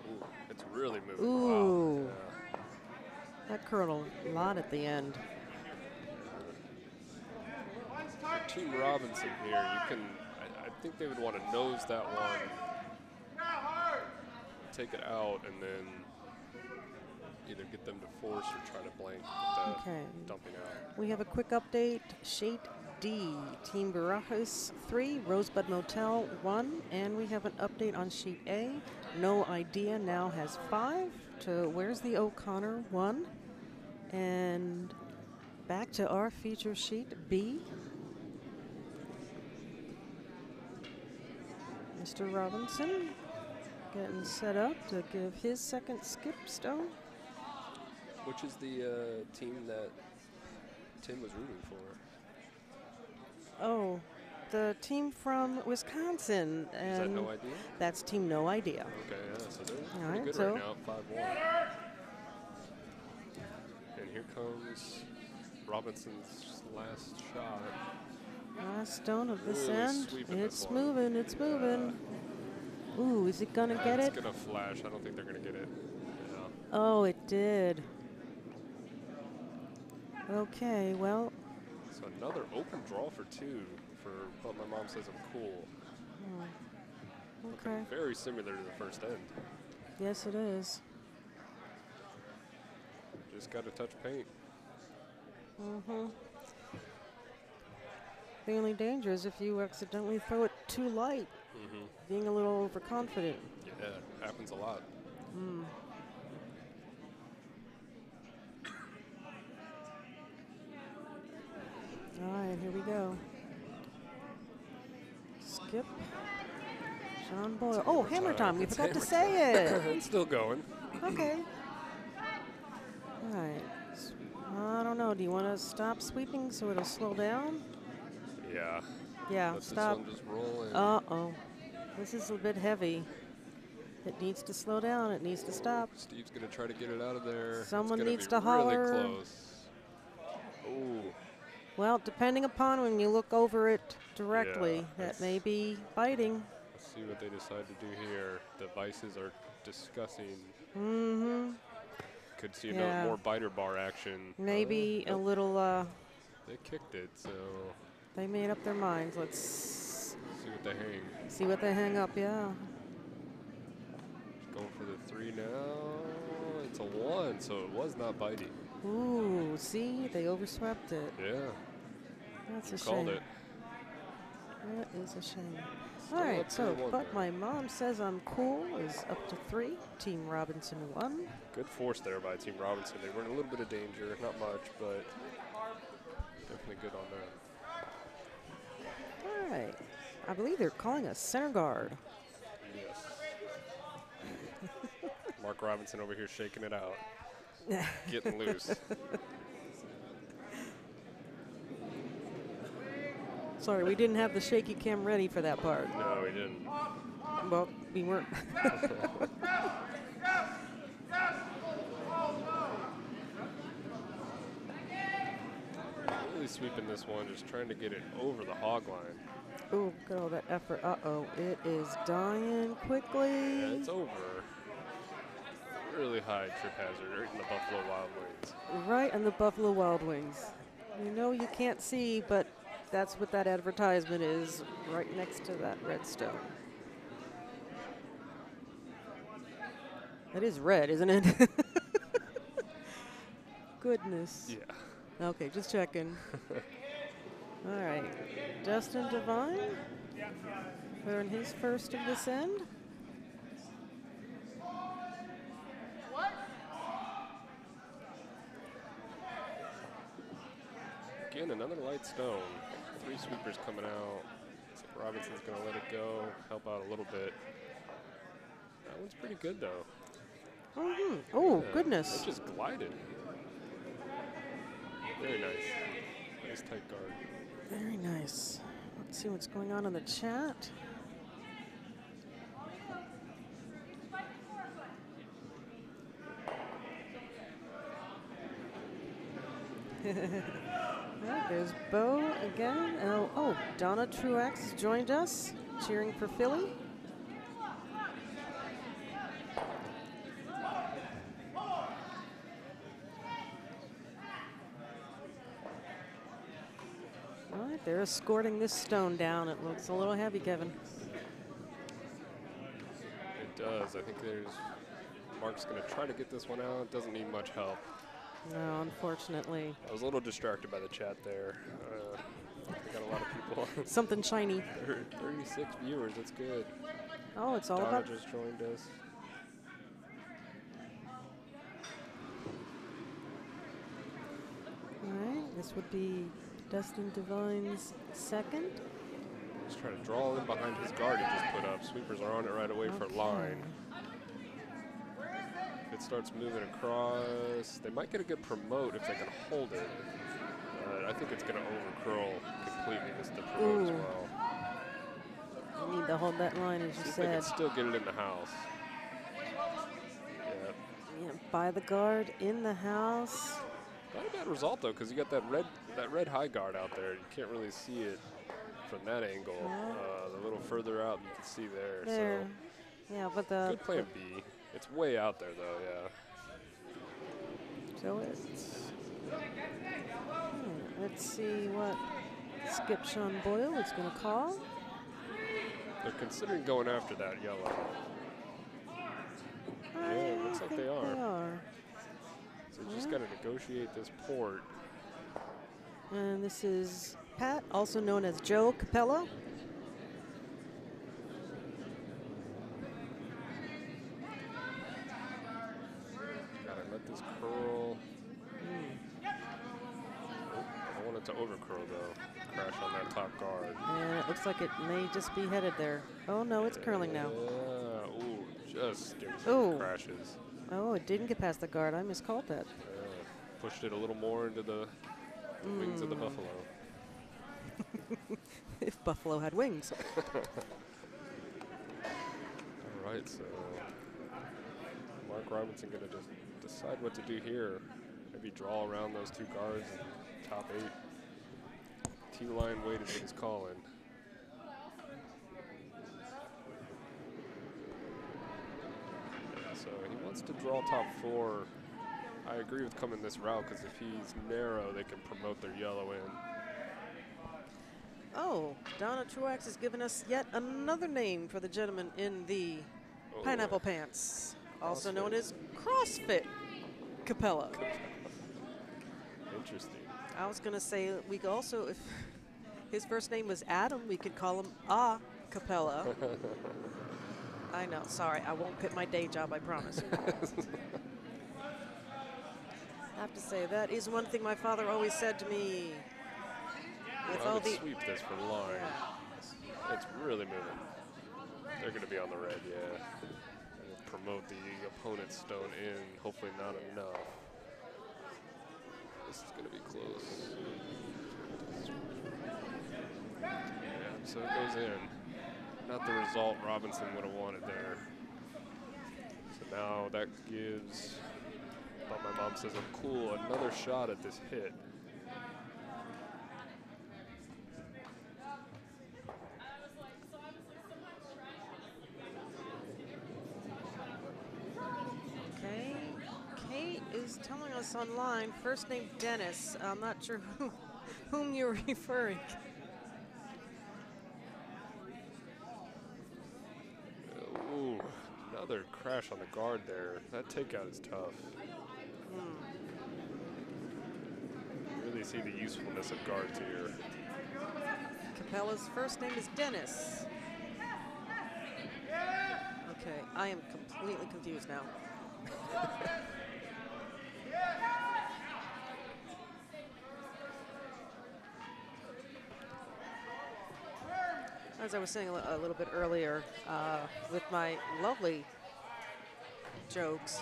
Ooh, it's really moving. Ooh. Wow. Yeah. That curled a lot at the end. Team Robinson here, you can, I think they would want to nose that one, take it out, and then either get them to force or try to blank with that dumping out. We have a quick update. Sheet D, Team Barajas 3, Rosebud Motel 1, and we have an update on Sheet A. No Idea now has 5 to Where's the O'Connor 1, and back to our feature sheet B. Mr. Robinson getting set up to give his second skip stone. Which is the team that Tim was rooting for? Oh, the team from Wisconsin. Is that No Idea? That's Team No Idea. Okay, yeah, so they're All pretty right, good so right now, 5-1. And here comes Robinson's last shot. Last stone of this Really end. sweeping It's this one. moving, it's moving. Ooh, is it gonna get It's it? gonna flash. I don't think they're gonna get it. Yeah. Oh, it did. Okay, well. So another open draw for 2 for what my mom says I'm cool. Okay. Very similar to the first end. Yes, it is. Just got to touch paint. Mm-hmm. The only danger is if you accidentally throw it too light, being a little overconfident. Yeah, happens a lot. Mm. All right, here we go. Skip. Sean Boyle. Oh, hammer time. We It's forgot to hammer say it. It's still going. Okay. All right. I don't know. Do you want to stop sweeping so it'll slow down? Yeah. Yeah, Let stop. this one just roll in. Uh-oh. This is a bit heavy. It needs to slow down. It needs to stop. Steve's going to try to get it out of there. Someone it's needs be to holler. Really close. Ooh. Well, depending upon when you look over it directly, Yeah, that may be biting. Let's see what they decide to do here. The vices are discussing. Mm-hmm. Could see another more biter bar action. Maybe a little, They kicked it, so. They made up their minds. Let's see what they hang. See what they hang up, yeah. Going for the 3 now. It's a 1, so it was not biting. Ooh, see? They overswept it. Yeah. That's a shame. Called it. That is a shame. Still All right, so, but there. my mom says I'm cool is up to 3. Team Robinson 1. Good force there by Team Robinson. They were in a little bit of danger, not much, but definitely good on that. All right. I believe they're calling us center guard. Yes. Mark Robinson over here shaking it out. Getting loose. Sorry, we didn't have the shaky cam ready for that part. No, we didn't. Well, we weren't. Really sweeping this one, just trying to get it over the hog line. Ooh, look at all that effort. Uh-oh, it is dying quickly. Yeah, it's over. Really high trip hazard right in the Buffalo Wild Wings. Right in the Buffalo Wild Wings. You know you can't see, but that's what that advertisement is, right next to that red stone. It is red, isn't it? Goodness. Yeah. Okay, just checking. All right. Justin Devine for his first of this end. Again, another light stone. 3 sweepers coming out. Looks like Robinson's going to let it go, help out a little bit. That one's pretty good, though. Mm-hmm. Oh, Yeah, goodness. It just glided. Very nice. Nice tight guard. Very nice. Let's see what's going on in the chat. Right, there's Bo again. Oh, Donna Truax has joined us, cheering for Philly. All right, they're escorting this stone down. It looks a little heavy, Kevin. It does. I think Mark's going to try to get this one out. Doesn't need much help. No, unfortunately. I was a little distracted by the chat there. We got a lot of people. Something shiny. 36 viewers. That's good. Oh, it's all Donna about. just joined us. All right, this would be Dustin Devine's second. Just trying to draw in behind his guard he just put up. Sweepers are on it right away for line. If it starts moving across, they might get a good promote if they can hold it. I think it's going to overcurl completely the promote as well. You need to hold that line, as you See if said. they can still get it in the house. Yeah. Yeah, by the guard in the house. Not a bad result though, because you got that red high guard out there. You can't really see it from that angle. A little further out, you can see there. There. So Yeah, but the. good plan B. It's way out there though. Yeah. So it's. Let's see what Skip Sean Boyle is going to call. They're considering going after that yellow. Yeah, it looks like they are. So you just got to negotiate this port. And this is Pat, also known as Joe Capella. this curl. Oh, I want it to over curl though. Crash on that top guard. And it looks like it may just be headed there. Oh no, it's curling now. Yeah. Ooh, just giving some crashes. Oh, it didn't get past the guard. I miscalled that. Pushed it a little more into the wings of the buffalo. If buffalo had wings. All right, so Mark Robinson going to just decide what to do here. Maybe draw around those two guards and top 8. T-line weight is what he's calling. Yeah, so he wants to draw top 4. I agree with coming this route because if he's narrow, they can promote their yellow in. Oh, Donna Truax has given us yet another name for the gentleman in the pineapple pants, also known as CrossFit Capella. Interesting. I was going to say we could also, if his first name was Adam, we could call him A Capella. I know, sorry, I won't quit my day job, I promise. I have to say, that is one thing my father always said to me. With all the sweep this for line. Yeah. It's really moving. They're going to be on the red, yeah. And promote the opponent's stone in. Hopefully not enough. This is going to be close. Yeah, so it goes in. Not the result Robinson would have wanted there. So now that gives, but my mom says, oh, cool, another shot at this hit. Telling us online, first name Dennis. I'm not sure whom you're referring. Ooh, another crash on the guard there. That takeout is tough. Really see the usefulness of guards here. Capella's first name is Dennis. Okay, I am completely confused now. As I was saying a little bit earlier, with my lovely jokes,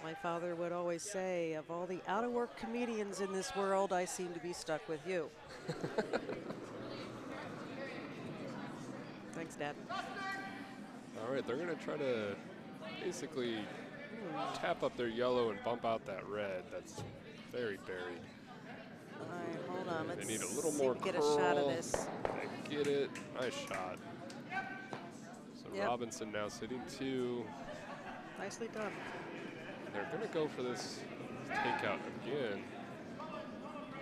my father would always say, of all the out-of-work comedians in this world, I seem to be stuck with you. Thanks, Dad. All right, they're going to try to basically tap up their yellow and bump out that red. That's very buried. All right, hold on. Let's they need a little more get curl. a shot of this. They get it. Nice shot. So Robinson now sitting 2. Nicely done. And they're going to go for this takeout again.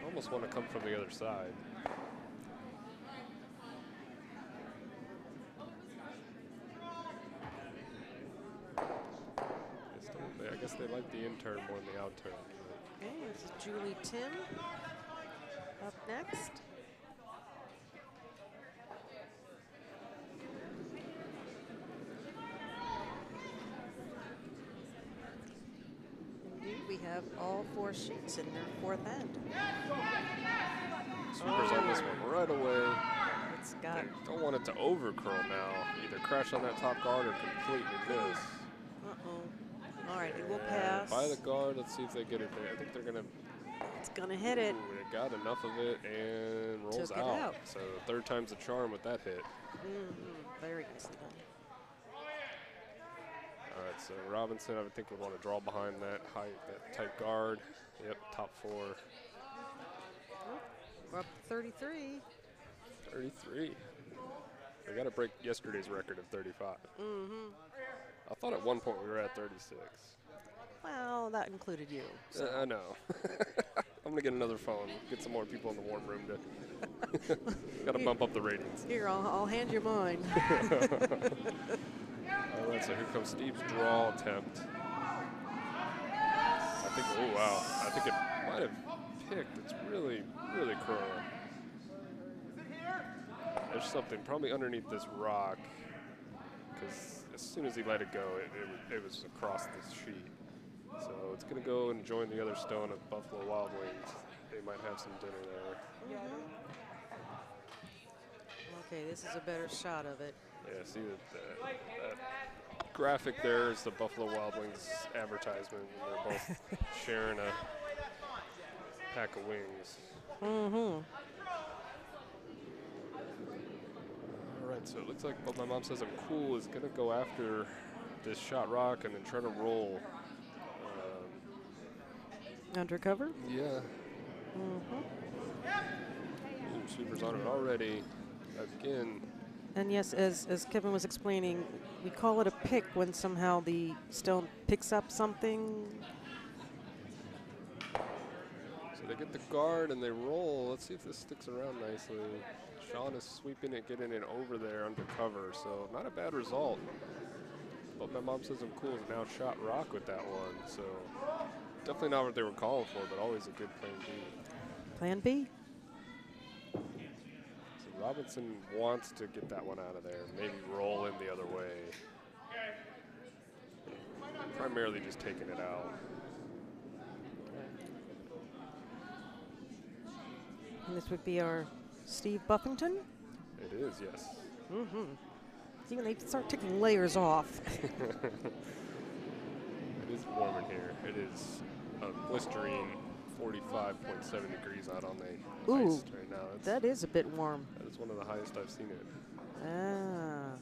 Almost want to come from the other side. I guess they like the in-turn more than the out-turn. Okay, this is Julie Tim up next. Indeed, we have all 4 sheets in their 4th end. Sweepers on this one right away. It's got. They don't want it to over curl now. Either crash on that top guard or completely miss. All right, it will pass. By the guard, let's see if they get it there. I think they're going to. It's going to hit it. Ooh, it got enough of it and rolls Took it out. So 3rd time's the charm with that hit. Very nicely done. All right, so Robinson, I would think would want to draw behind that tight guard. Yep, top 4. We're up to 33. 33. They got to break yesterday's record of 35. I thought at one point we were at 36. Well, that included you. So. I know. I'm going to get another phone, get some more people in the warm room to got to bump up the ratings. Here, I'll hand you mine. All right, so here comes Steve's draw attempt. I think, oh wow, I think it might have picked. It's really, really curling. There's something probably underneath this rock, because as soon as he let it go, it was across this sheet. So it's going to go and join the other stone at Buffalo Wild Wings. They might have some dinner there. Okay, this is a better shot of it. Yeah, see that graphic there is the Buffalo Wild Wings advertisement. And they're both sharing a pack of wings. Mm-hmm. All right, so it looks like what my mom says I'm cool is going to go after this shot rock and then try to roll. Undercover? Yeah. Mm-hmm. Ooh, sweeper's on it already. Again. And yes, as Kevin was explaining, we call it a pick when somehow the stone picks up something. So they get the guard and they roll. Let's see if this sticks around nicely. Sean is sweeping it, getting it over there under cover, so not a bad result. But my mom says I'm cool is now shot rock with that one, so definitely not what they were calling for, but always a good plan B. Plan B? So Robinson wants to get that one out of there, maybe roll in the other way. Primarily just taking it out. And this would be our Steve Buffington? It is, yes. Mm-hmm. See, when they start taking layers off. It is warm in here. It is a blistering 45.7 degrees out on the ice right now. That is a bit warm. That is one of the highest I've seen it. Ah.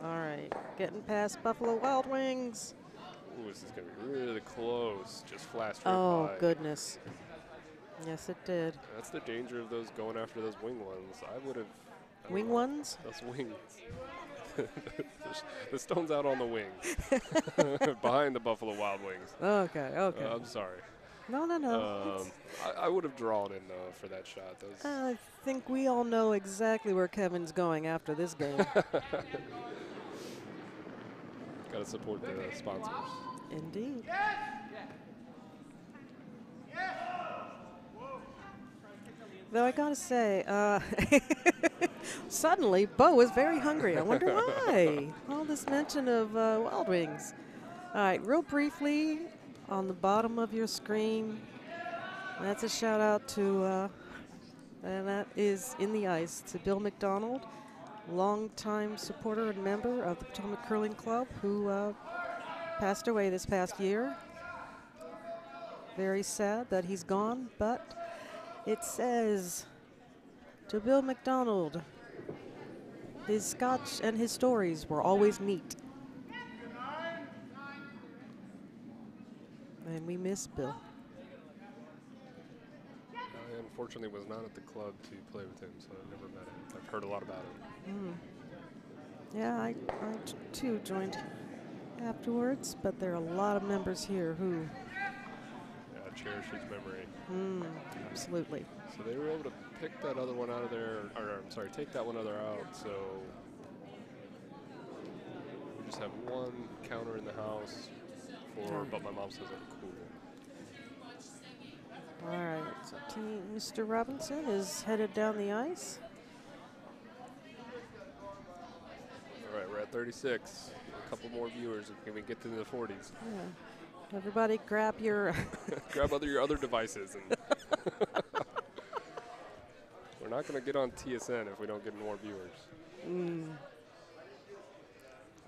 All right, getting past Buffalo Wild Wings. Ooh, this is going to be really close. Just flashed right Oh, by. goodness. Yes, it did. That's the danger of those going after those wing ones. I would have. Wing ones? Those wings. The stone's out on the wing. Behind the Buffalo Wild Wings. Okay, okay. I'm sorry. No. I would have drawn in, though, for that shot. I think we all know exactly where Kevin's going after this game. Got to support the sponsors. Indeed. Though I gotta say, suddenly Bo is very hungry. I wonder why. All this mention of Wild Wings. All right, real briefly, on the bottom of your screen, that's a shout out to, and that is in the ice, to Bill McDonald, longtime supporter and member of the Potomac Curling Club, who passed away this past year. Very sad that he's gone, but it says, to Bill McDonald, his scotch and his stories were always neat. And we miss Bill. I unfortunately was not at the club to play with him, so I've never met him. I've heard a lot about him. Yeah, I too joined afterwards, but there are a lot of members here who Cherish his memory. absolutely. So they were able to pick that other one out of there, or I'm sorry, take that one other out. So we just have one counter in the house for, but my mom says I'm cool. All right, so Mr. Robinson is headed down the ice. All right, we're at 36. A couple more viewers if we get to the 40s. Yeah. Everybody grab your Grab your other devices. And we're not going to get on TSN if we don't get more viewers.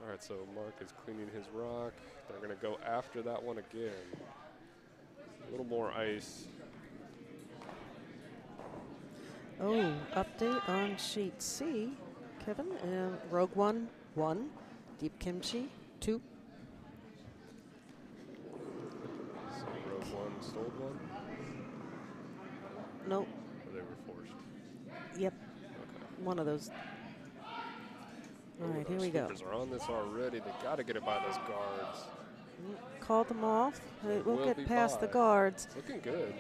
All right, so Mark is cleaning his rock. They're going to go after that one again. A little more ice. Oh, update on sheet C, Kevin. Rogue One, 1. Deep Kimchi, 2. So Rogue One stole one? Nope. Or they were forced? Yep. Okay. One of those. All right, here we go. Sweepers are on this already. They got to get it by those guards. Called them off. It We'll will get be past the by. guards. It's looking good.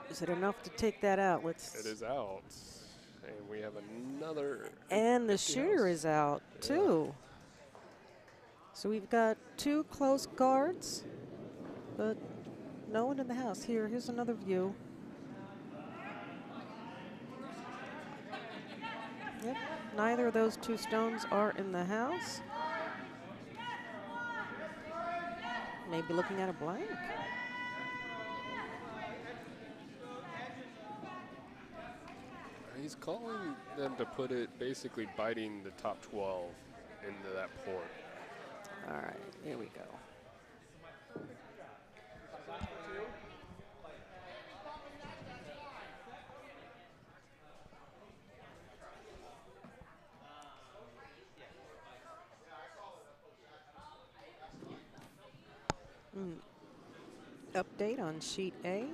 Is it enough to take that out? Let's. It is out. And we have another. And the empty shooter house. is out, Yeah. too. So we've got 2 close guards, but no one in the house. Here's another view. Yep, neither of those 2 stones are in the house. Maybe looking at a blank. He's calling them to put it basically biting the top 12 into that port. All right, here we go. Update on sheet A.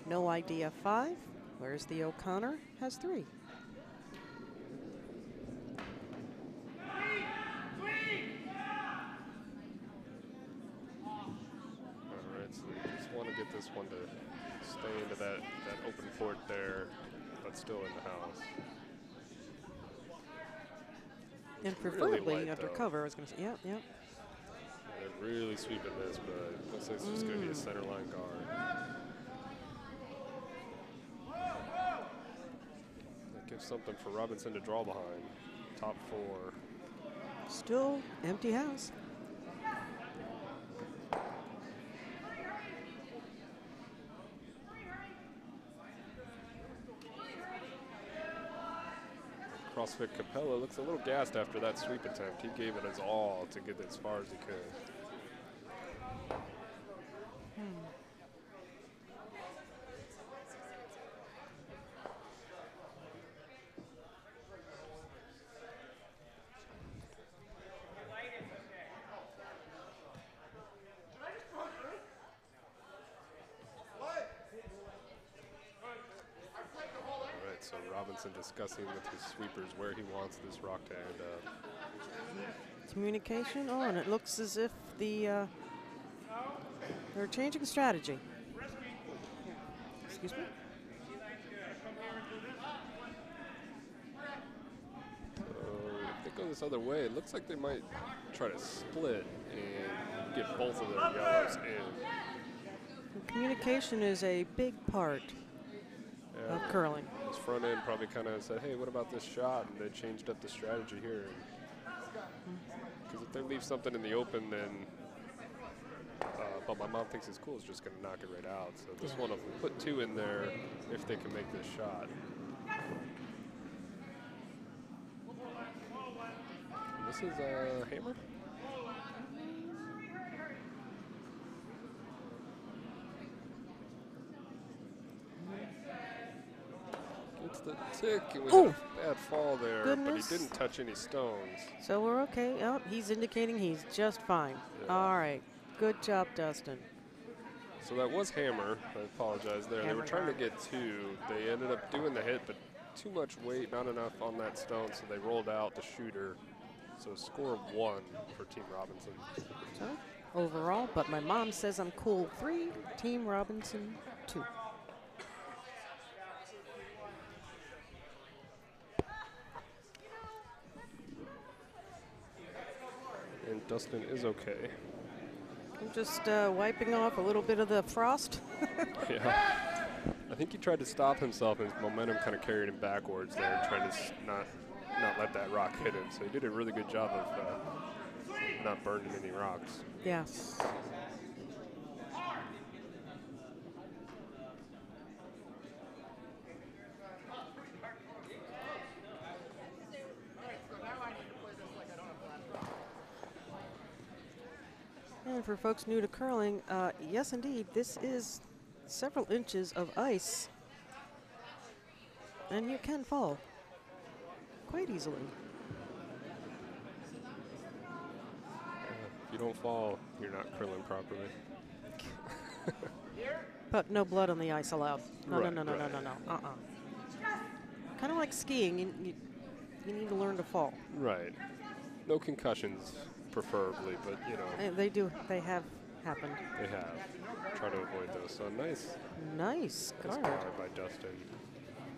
No idea 5. Where's the O'Connor? Has 3. Alright, so you just want to get this one to stay into that open port there, but still in the house. And Really preferably light, under though. cover, I was going to say. Yep, yep. They're really sweeping this, but it looks like it's just going to be a center line guard. That gives something for Robinson to draw behind. Top 4. Still empty house. CrossFit Capella looks a little gassed after that sweep attempt. He gave it his all to get as far as he could. So Robinson discussing with his sweepers where he wants this rock to end up. Communication on. It looks as if they're changing strategy. Excuse me? If they go this other way, it looks like they might try to split and get both of their yellows in. Communication is a big part of curling. His front end probably kind of said, hey, what about this shot? And they changed up the strategy here. Because if they leave something in the open, then but my mom thinks it's cool, it's just going to knock it right out. So this one will put 2 in there if they can make this shot. And this is a hammer? Gets the tick, and we had a bad fall there, Goodness. but he didn't touch any stones. So we're okay. Oh, he's indicating he's just fine. Yeah. All right. Good job, Dustin. So that was hammer. I apologize there. They Hammer were trying to guard. get 2. They ended up doing the hit, but too much weight, not enough on that stone, so they rolled out the shooter. So score of 1 for Team Robinson. So overall, but my mom says I'm cool. 3, Team Robinson 2. And Dustin is okay. I'm just wiping off a little bit of the frost. Yeah. I think he tried to stop himself, and his momentum kind of carried him backwards there, trying to not let that rock hit him. So he did a really good job of not burning any rocks. Yes. And for folks new to curling, yes, indeed, this is several inches of ice, and you can fall quite easily. If you don't fall, you're not curling properly. But no blood on the ice allowed. No, Right, no, no, no, right. no, no, no. Kind of like skiing, you need to learn to fall. Right. No concussions, preferably, but you know. They have happened. They have. Try to avoid those. So nice Nice guard. guard by Dustin.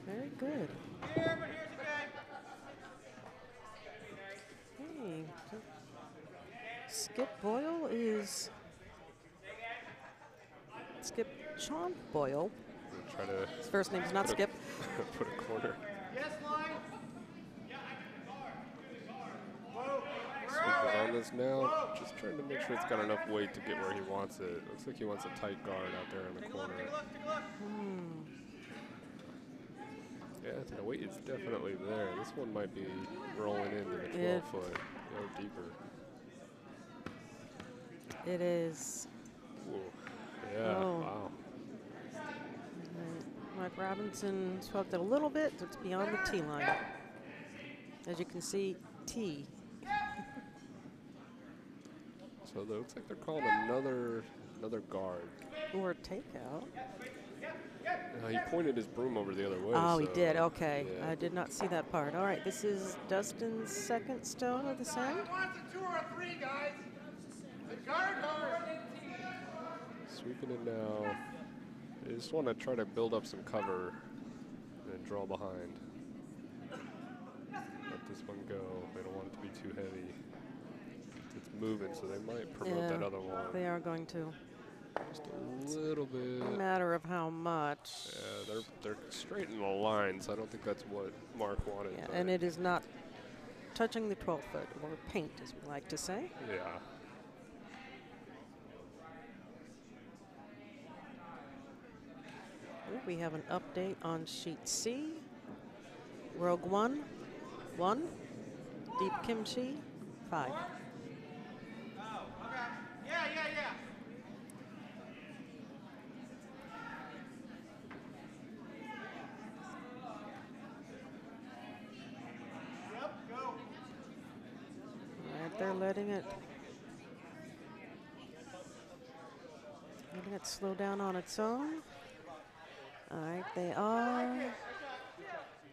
Very good. Hey, Skip Boyle is Skip Sean Boyle. We'll try to His first name's not Skip. put a corner. Yes, line. Sweep is on is now just trying to make sure it's got enough weight to get where he wants it. Looks like he wants a tight guard out there in the corner. Yeah, the weight is definitely there. This one might be rolling into the 12-foot or deeper. It is. Ooh. Yeah, wow. Mark Robinson swept it a little bit. It's beyond the tee line. As you can see, tee. So it looks like they're calling another guard. Or takeout. He pointed his broom over the other way. Oh, so he did. Okay. yeah. I did not see that part. All right. This is Dustin's second stone of the sand. Wants a 2 or a 3, guys. The guard. Sweeping it now. They just want to try to build up some cover and draw behind. Let this one go. They don't want it to be too heavy. It's moving, so they might promote that other one. They are going to. Just a little bit. A matter of how much. Yeah, they're straight in the line, so I don't think that's what Mark wanted. Yeah, and it is not touching the 12-foot, or paint, as we like to say. Yeah. We have an update on sheet C. Rogue 1, 1. Deep Kimchi, 5. Oh, okay. Yeah. Yep, go. Right, they're letting it slow down on its own. All right, they are.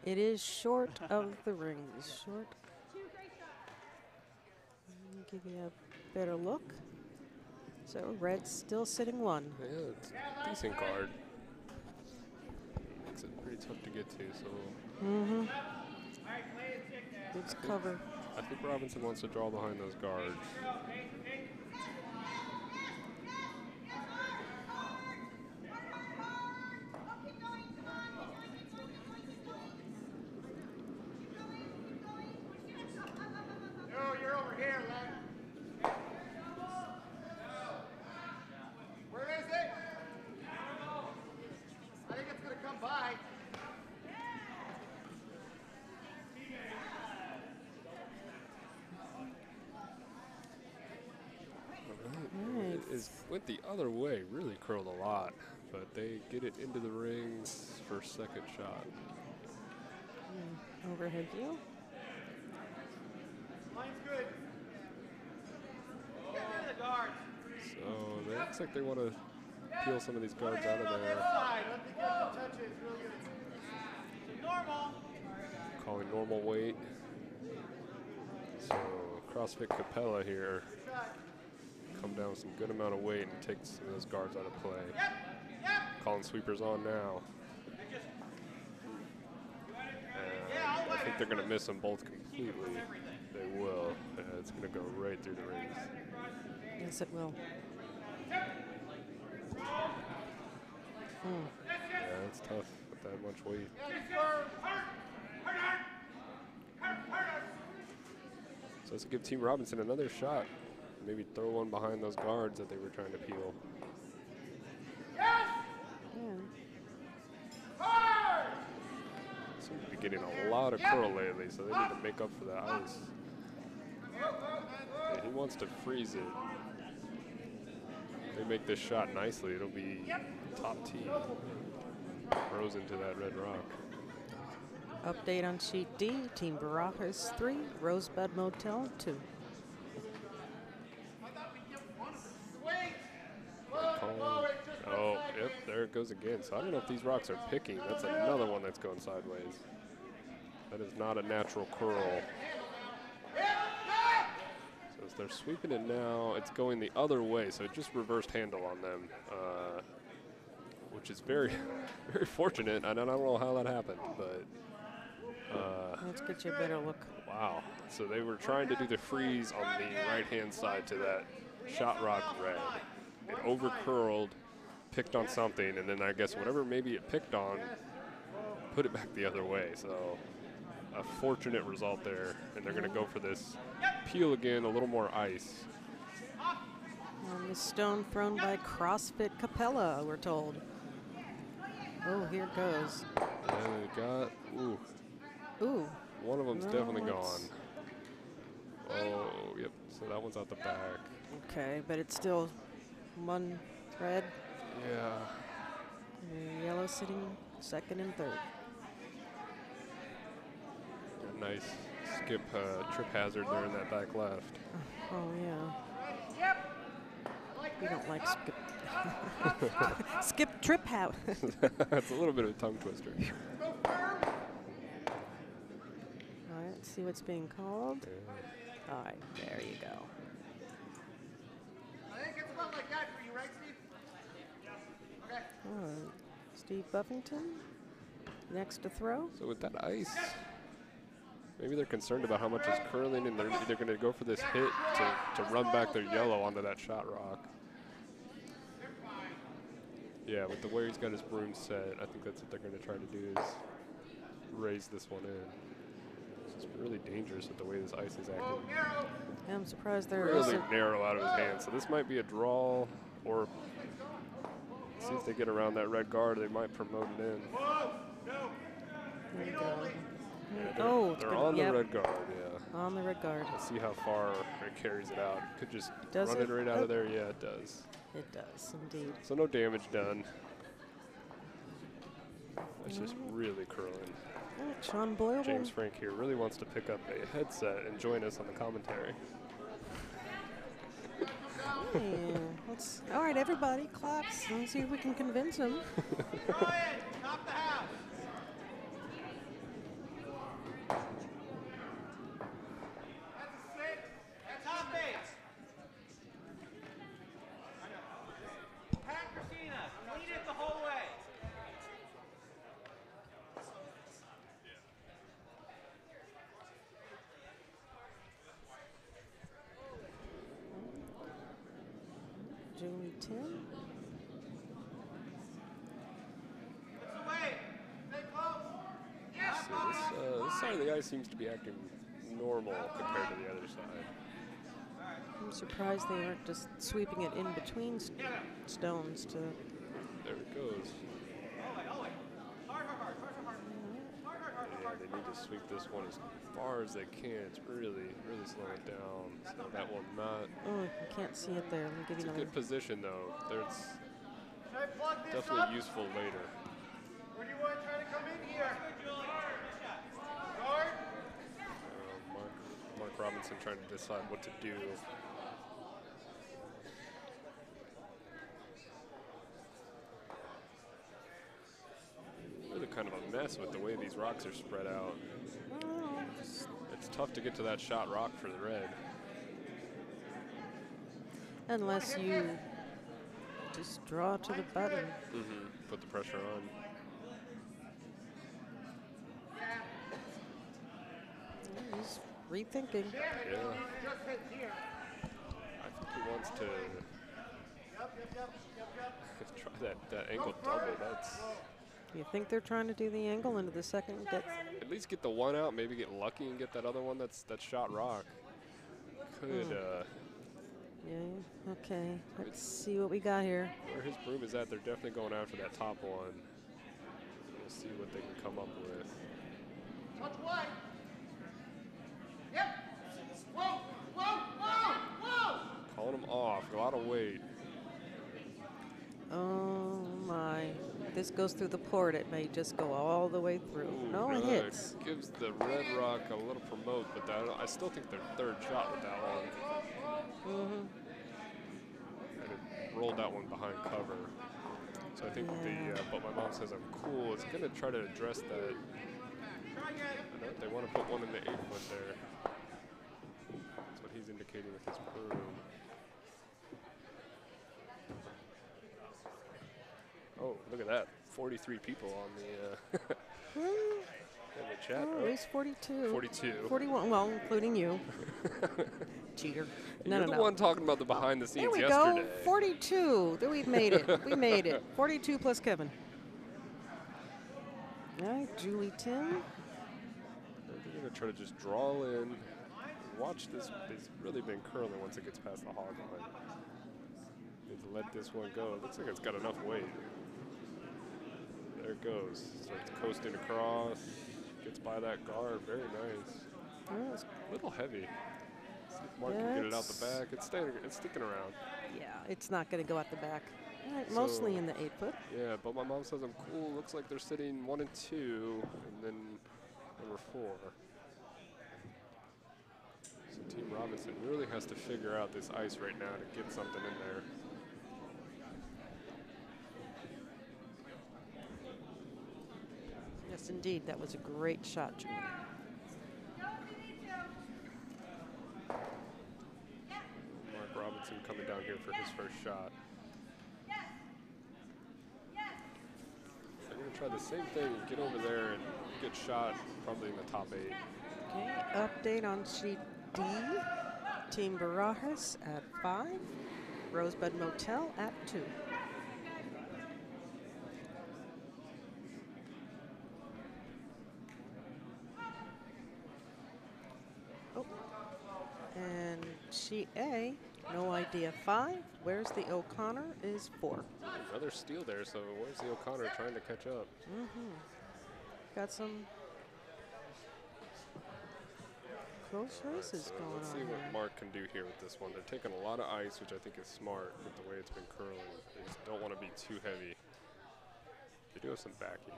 It is short of the rings. Short. Let me give you a better look. So red's still sitting 1. Yeah, it's a decent card. Makes it pretty tough to get to, so. Mm-hmm. Gives cover. I think Robinson wants to draw behind those guards. You're over here, Len. Where is it? I think it's going to come by. It went the other way, really curled a lot, but they get it into the rings for second shot. Overhead view. Line's good. Get rid of the guards. So it looks like they want to peel some of these guards out of there. Side. Let the guard touch it. It's really good. Normal. Calling normal weight. So CrossFit Capella here. Come down with some good amount of weight and take some of those guards out of play. Calling sweepers on now. And I think they're going to miss them both completely. They will. It's going to go right through the rings. Yes, it will. Yeah, it's tough with that much weight. So let's give Team Robinson another shot. Maybe throw one behind those guards that they were trying to peel. Yeah. Seem to be getting a lot of curl lately, so they need to make up for the ice. Yeah, he wants to freeze it. If they make this shot nicely, it'll be top tee. Frozen to that red rock. Update on sheet D. Team Barajas 3, Rosebud Motel 2. Oh, yep, there it goes again. So I don't know if these rocks are picking. That's another one that's going sideways. That is not a natural curl. So as they're sweeping it now, it's going the other way. So it just reversed handle on them, which is very, very fortunate. I don't know how that happened, but. Let's get you a better look. Wow. So they were trying to do the freeze on the right-hand side to that shot rock red. It over-curled, picked on something, and then I guess whatever maybe it picked on, put it back the other way. So a fortunate result there, and they're going to go for this peel again, a little more ice. And the stone thrown by CrossFit Capella, we're told. Oh, here it goes. And they got, Ooh. one of them's No, definitely it's- gone. Oh, yep, so that one's out the back. Okay, but it's still one red. Yeah. And yellow sitting second and third. Nice skip trip hazard there in that back left. Oh, yeah. We don't like skip. Skip trip house. That's a little bit of a tongue twister. All right, let's see what's being called. Yeah. All right, there you go. I think it's about like that for you, right, Steve? Okay. Oh, Steve Buffington, next to throw. So with that ice, maybe they're concerned about how much is curling, and they're either going to go for this hit to run back their yellow onto that shot rock. Yeah, with the way he's got his broom set, I think that's what they're going to try to do is raise this one in. It's really dangerous with the way this ice is acting. Yeah, I'm surprised there Really isn't. narrow out of his hand. So this might be a draw, or see if they get around that red guard. They might promote it in. There you go. Yeah, Oh, it's they're good. on the Yep. red guard. Yeah. On the red guard. Let's see how far it carries it out. Could just Does run it it? right out Oh. of there. Yeah, it does. It does, indeed. So no damage done. It's just really curling. Oh, Sean Boyle. James Frank here really wants to pick up a headset and join us on the commentary. Hey, all right, everybody, claps. Let's see if we can convince him. Go ahead, top the house. That's a 6. That's top base. Pat Christina, lead it the whole way. Julie Tim. It's away. Stay close. So this side of the ice seems to be acting normal compared to the other side. I'm surprised they aren't just sweeping it in between stones to. There it goes. Yeah, they need to sweep this one as far as they can. It's really slowing down. So that will not. Oh, you can't see it there. Let me give It's you a another. good position though. There's Should I plug this up? definitely useful later. Or do you want to try to come in here? Guard. Mark Robinson trying to decide what to do. Really kind of a mess with the way these rocks are spread out. It's tough to get to that shot rock for the red. Unless you just draw to the button. Put the pressure on. He's rethinking. Yeah. I think he wants to try that ankle double. That's You think they're trying to do the angle into the second? Get at least get the one out, maybe get lucky and get that other one that's shot rock. Could yeah. Okay. Let's see what we got here. where his broom is at, they're definitely going after that top one. We'll see what they can come up with. Touch wide. Yep. Whoa, whoa, whoa, whoa. Calling him off, a lot of weight. Oh my! If this goes through the port, it may just go all the way through. Ooh, No, it no, hits. Gives the red rock a little promote, but I still think their third shot with that one. And it rolled that one behind cover. So I think but my mom says I'm cool. It's going to try to address that. I know they want to put one in the 8-foot there. That's what he's indicating with his broom. Oh, look at that. 43 people on the in the chat. Oh, it was 42. 42. 41, well, including you. Cheater. You're the one talking about the behind the scenes There we yesterday. go. 42. Then we've made it. We made it. 42 plus Kevin. All right, Julie Tim. I'm going to try to just draw in. Watch this. It's really been curling once it gets past the hog line. Need to let this one go. It looks like it's got enough weight. There it goes. Starts coasting across. Gets by that guard. Very nice. Oh, It's a little heavy. See if Mark can get it out the back. It's sticking around. yeah, it's not going to go out the back. All right, So- mostly in the 8-foot. Yeah, but my mom says I'm cool. Looks like they're sitting 1 and 2, and then number 4. So Team Robinson really has to figure out this ice right now to get something in there. Yes, indeed. That was a great shot, Julie. Mark Robinson coming down here for his first shot. They're going to try the same thing, get over there and get shot probably in the top 8. Okay, update on sheet D. Team Barajas at 5. Rosebud Motel at 2. Oh. And sheet A, no idea 5. Where's the O'Connor is 4. Another steal there, so where's the O'Connor trying to catch up? Got some close races So going let's see on what here. Mark can do here with this one. They're taking a lot of ice, which I think is smart with the way it's been curling. They just don't want to be too heavy. They do have some backing.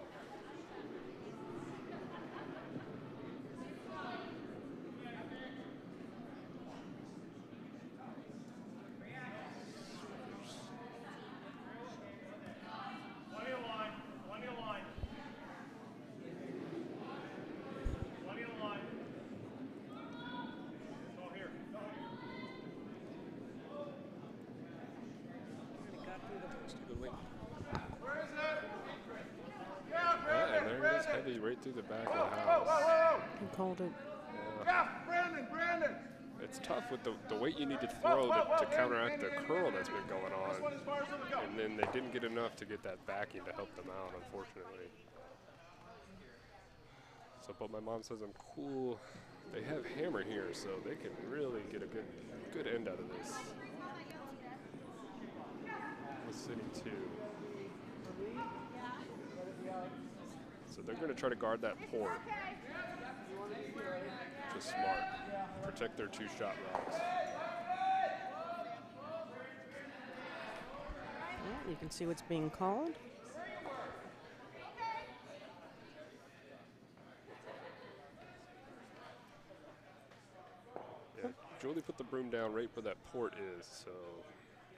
Plenty of line. Plenty of line. Plenty of line. Go here. Go here. Good link. Where is it? Yeah, and there it is, heavy right through the back of the Whoa, whoa, house. whoa! He called it. Yeah, Brandon! It's tough with the weight you need to throw to counteract the curl that's been going This one on. as far as it'll go. And then they didn't get enough to get that backing to help them out, unfortunately. So, but my mom says I'm cool. They have hammer here, so they can really get a good end out of this. The city 2. So they're going to try to guard that port. Just smart. Protect their 2-shot routes. Yeah, you can see what's being called. Yeah, Julie put the broom down right where that port is, so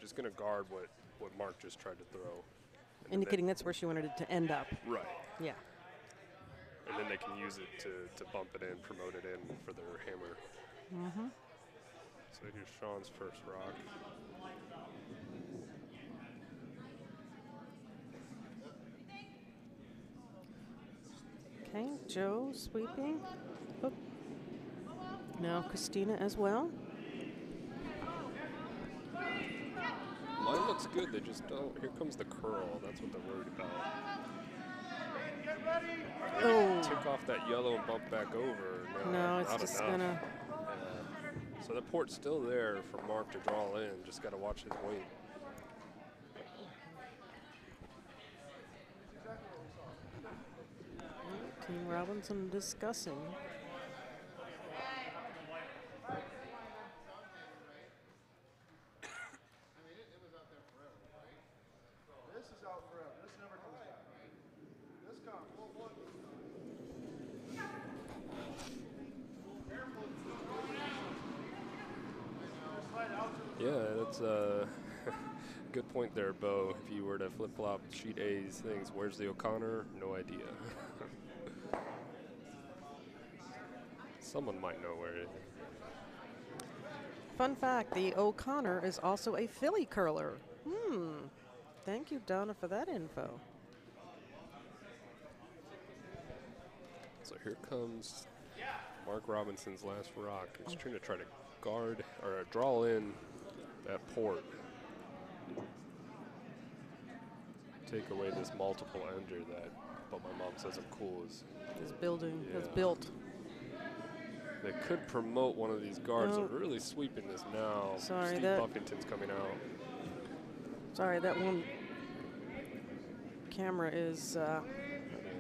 just going to guard what Mark just tried to throw. And then Indicating that's where she wanted it to end up. Right. Yeah. And then they can use it to bump it in, promote it in for their hammer. So here's Sean's first rock. Okay, Joe sweeping. Oop. Now Christina as well. Line looks good, they just don't. Here comes the curl. That's what they're worried about. Get ready! Oh. Tick off that yellow and bump back over. No, it's not just enough. gonna. So the port's still there for Mark to draw in. Just got to watch his weight. Team Robinson discussing. This is out forever. This never comes back. This comes. Yeah, that's a good point there, Bo. If you were to flip-flop sheet A's things, where's the O'Connor? No idea. Someone might know where it is. Fun fact, the O'Connor is also a Philly curler. Thank you, Donna, for that info. So here comes Mark Robinson's last rock. He's trying to guard or draw in that port. Take away this multiple ender that, but my mom says I'm cool is. This building has Yeah. built. They could promote one of these guards. No. They're really sweeping this now. Sorry, Steve that- Buffington's coming out. Sorry, that one camera is Yeah,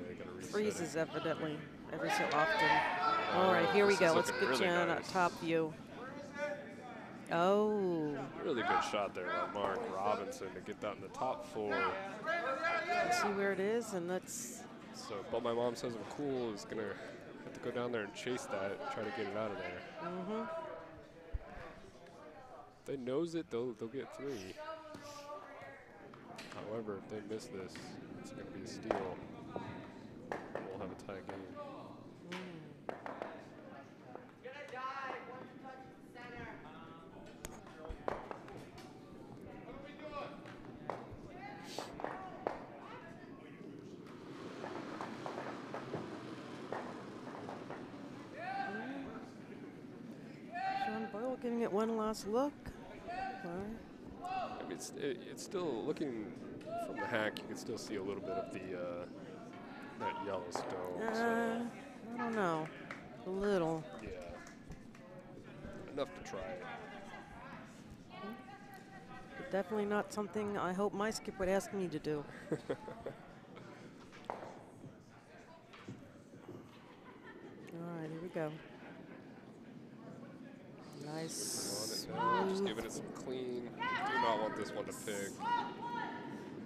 they gotta reset freezes it. evidently every so often. All right, here we This go. is Let's looking get really you on a nice. top view. Oh, Really good shot there by Mark Robinson to get that in the top 4. let's see where it is, and let's. So, but my mom says I'm cool is gonna have to go down there and chase that, try to get it out of there. Mm-hmm. If they nose it, they'll get 3. However, if they miss this, it's gonna be a steal. We'll have a tie game. Sean Boyle giving it one last look. All right. I mean, it's still looking from the hack. You can still see a little bit of the that yellow stone. So, I don't know. A little. yeah, enough to try it. But definitely not something I hope my skip would ask me to do. All right, here we go. Nice. On it now, just smooth- giving it some clean. Do not want this one to pick.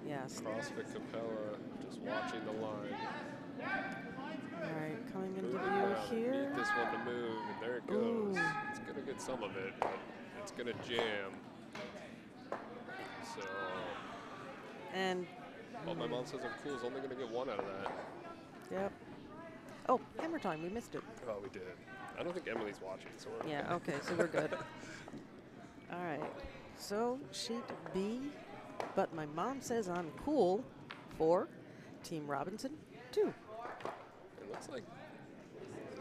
Yes. CrossFit Capella, just watching the line. All right, coming into Moving view down, here. Need this one to move, and there it goes. Ooh. It's gonna get some of it, but it's gonna jam. So, And, well, my mom says I'm cool. Is only gonna get 1 out of that. yep. Oh, hammer time. We missed it. Oh, we did. I don't think Emily's watching, so we're Yeah, okay, so we're good. All right, so sheet B, but my mom says I'm cool for Team Robinson 2. It looks like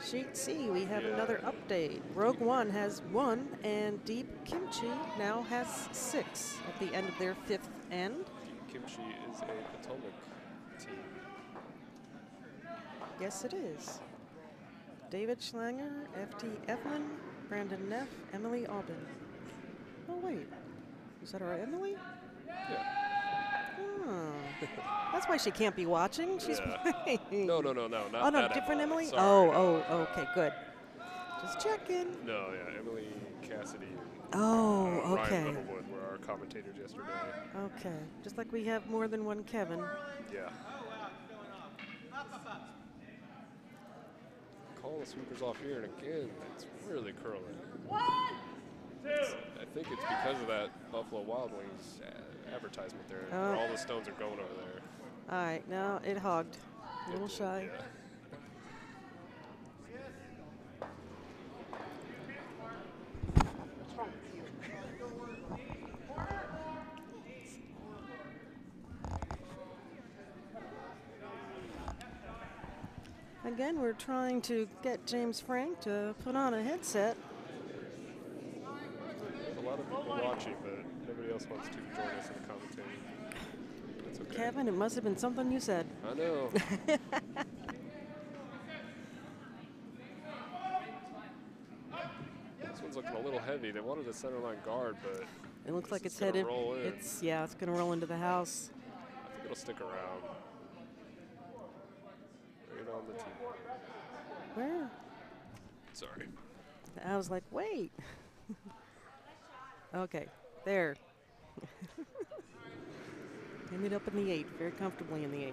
Sheet C, we have Yeah. another update. Rogue One has 1, and Deep Kimchi now has 6 at the end of their 5th end. Kimchi is a Potomac team. Yes, it is. David Schlanger, F.T. Eflin, Brandon Neff, Emily Aubin. Oh, wait. Is that our Emily? Yeah. Oh. That's why she can't be watching. She's Yeah. playing. No, not Oh, no, that different Emily? Sorry. Oh, okay, good. Just checking. No, yeah, Emily Cassidy and Oh, Ryan okay. Littlewood were our commentators yesterday. Okay. Just like we have more than one Kevin. Yeah. Calling the sweepers off here, and again, it's really curling. I think it's because of that Buffalo Wild Wings advertisement there. Oh. Where all the stones are going over there. All right, now it hogged. A little shy. Yeah. Again, we're trying to get James Frank to put on a headset. There's a lot of people watching, but nobody else wants to join us in the commentating. That's okay. Kevin, it must have been something you said. I know. This one's looking a little heavy. They wanted a center line guard, but It looks like This it's is gonna headed. roll in. It's going to roll into the house. I think it'll stick around. Right on the team. Where? Sorry. I was like, wait. Okay, there. Ended up in the 8th, very comfortably in the 8th.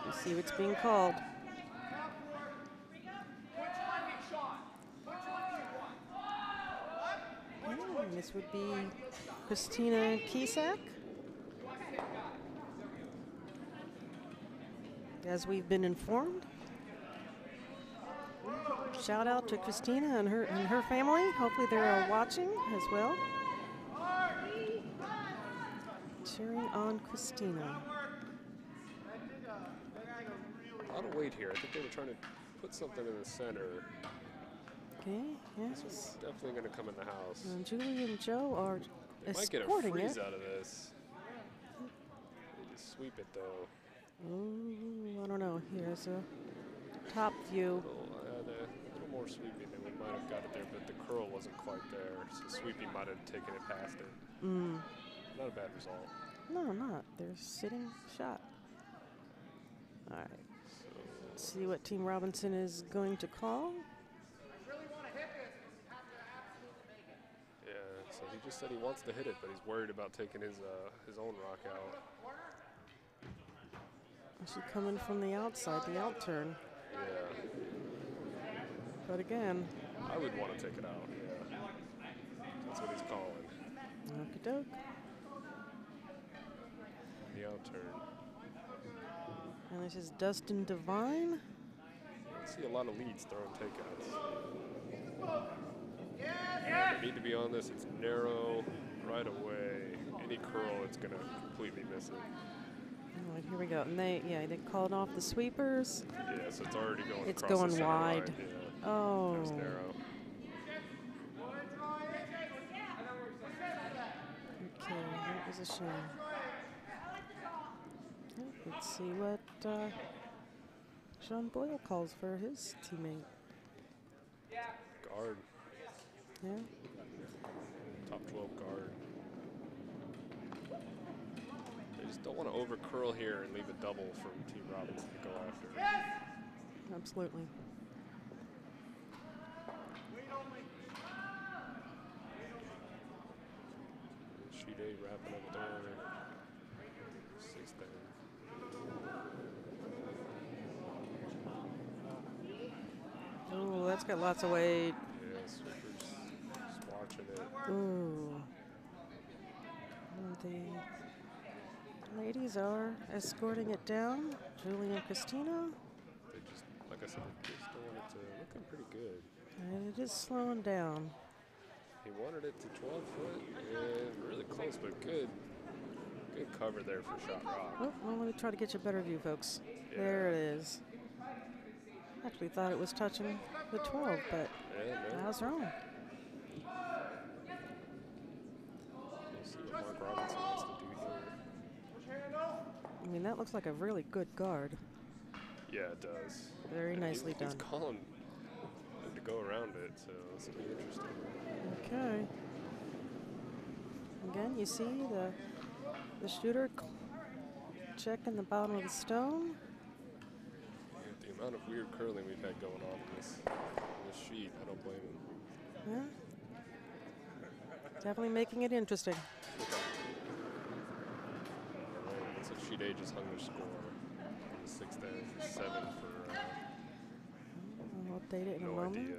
We'll see what's being called. And this would be Christina Kisak. As we've been informed. Shout out to Christina and her family. Hopefully they're watching as well. Cheering on Christina. A lot of weight here. I think they were trying to put something in the center. Okay, This one's yes. definitely going to come in the house. And Julie and Joe are They might get a escorting freeze it. out of this. They just sweep it though. Ooh, I don't know. Here's a top view. A little more sweeping than we might have got it there, but the curl wasn't quite there. So sweeping might have taken it past it. Not a bad result. No, not. They're sitting shot. All right. So Let's see what Team Robinson is going to call. yeah, so he just said he wants to hit it, but he's worried about taking his own rock out. She's coming from the outside, the out turn. Yeah. But again, I would want to take it out, yeah. That's what he's calling. okie doke. The out turn. And this is Dustin Devine. I see a lot of leads throwing takeouts. They need to be on this. It's narrow right away. Any curl, it's going to completely miss it. All right, here we go. And they called off the sweepers. Yeah, so it's already going It's across going the center wide. line. Yeah. Oh. That was narrow. Okay, that was a shame. Okay, let's see what Sean Boyle calls for his teammate. Guard. Yeah. Top 12 guard. They just don't want to over curl here and leave a double from Team Robinson to go after. Absolutely. Sheet 8 wrapping up there. 6th down. Oh, that's got lots of weight. Yeah, Sweeper's just watching it. Ooh. And the ladies are escorting it down. Julie and Christina. They just, like I said, they just don't want it to looking pretty good. And it is slowing down. He wanted it to 12 foot and really close, but good cover there for shot rock. Oh, well, let me try to get you a better view, folks. Yeah. There it is. Actually thought it was touching the 12, but Yeah, I no. was wrong. We'll see what Mark Robinson wants to do here. I mean, that looks like a really good guard. Yeah, it does. Very And nicely he's done. calling him to go around it, so this will be interesting. Okay. Again, you see the shooter checking the bottom of the stone. The amount of weird curling we've had going on in this sheet, I don't blame him. Yeah. Definitely making it interesting. Looks like sheet A just hung their score. The 6th down, 7 for I'll update it in a no moment. idea.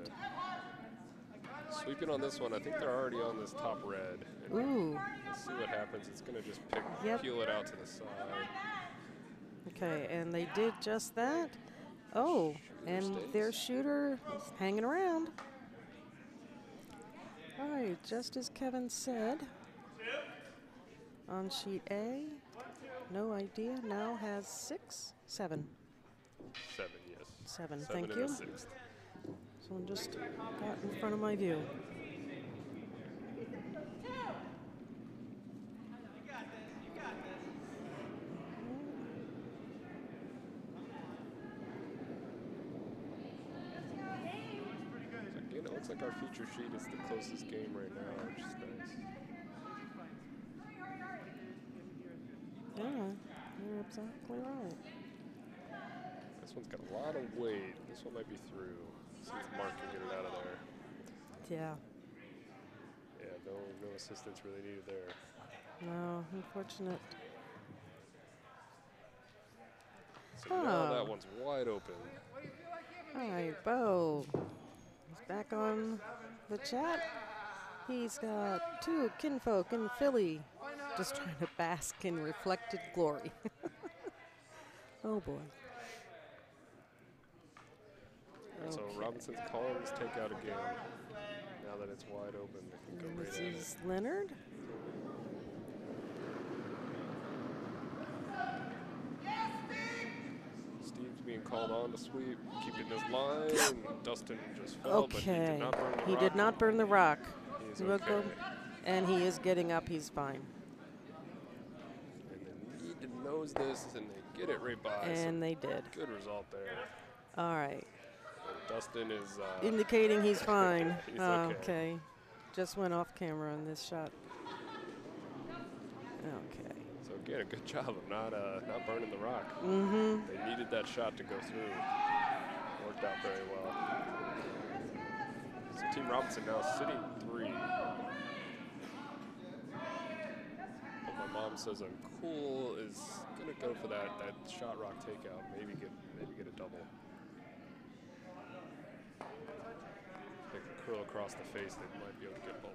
Sweeping on this one, I think they're already on this top red. And Ooh. let's see what happens. It's going to just Yep. peel it out to the side. Okay, and they did just that. Oh, and their shooter is hanging around. All right, just as Kevin said, on sheet A, no idea, now has 6, 7. 7, yes. 7, 7 thank and you. a 6th. Someone just got in front of my view. Again, it looks like our feature sheet is the closest game right now, which is nice. Yeah, you're exactly right. This one's got a lot of weight. This one might be through. See if Mark can get it out of there. Yeah, Yeah, no assistance really needed there. no, unfortunate. So now Oh. that one's wide open. All right, Bo. He's back on the chat. He's got 2 kinfolk in Philly just trying to bask in reflected glory. Oh, boy. So Okay. Robinson's calling this takeout again. Now that it's wide open, they can go right This at it. is Leonard. Steve's being called on to sweep, keeping his line. And Dustin just fell, but he Okay. did not burn the He rock. did not burn the rock. He's He will go- okay. And he is getting up. He's fine. And they need to nose this, and they get it right by. And So they did. good result there. All right. Dustin is indicating he's fine. he's Okay. Just went off camera on this shot. Okay. So again, a good job of not burning the rock. Mm-hmm. They needed that shot to go through. Worked out very well. So Team Robinson now sitting 3. But my mom says I'm cool is gonna go for that shot rock takeout. Maybe get a double. They can curl across the face. They might be able to get both.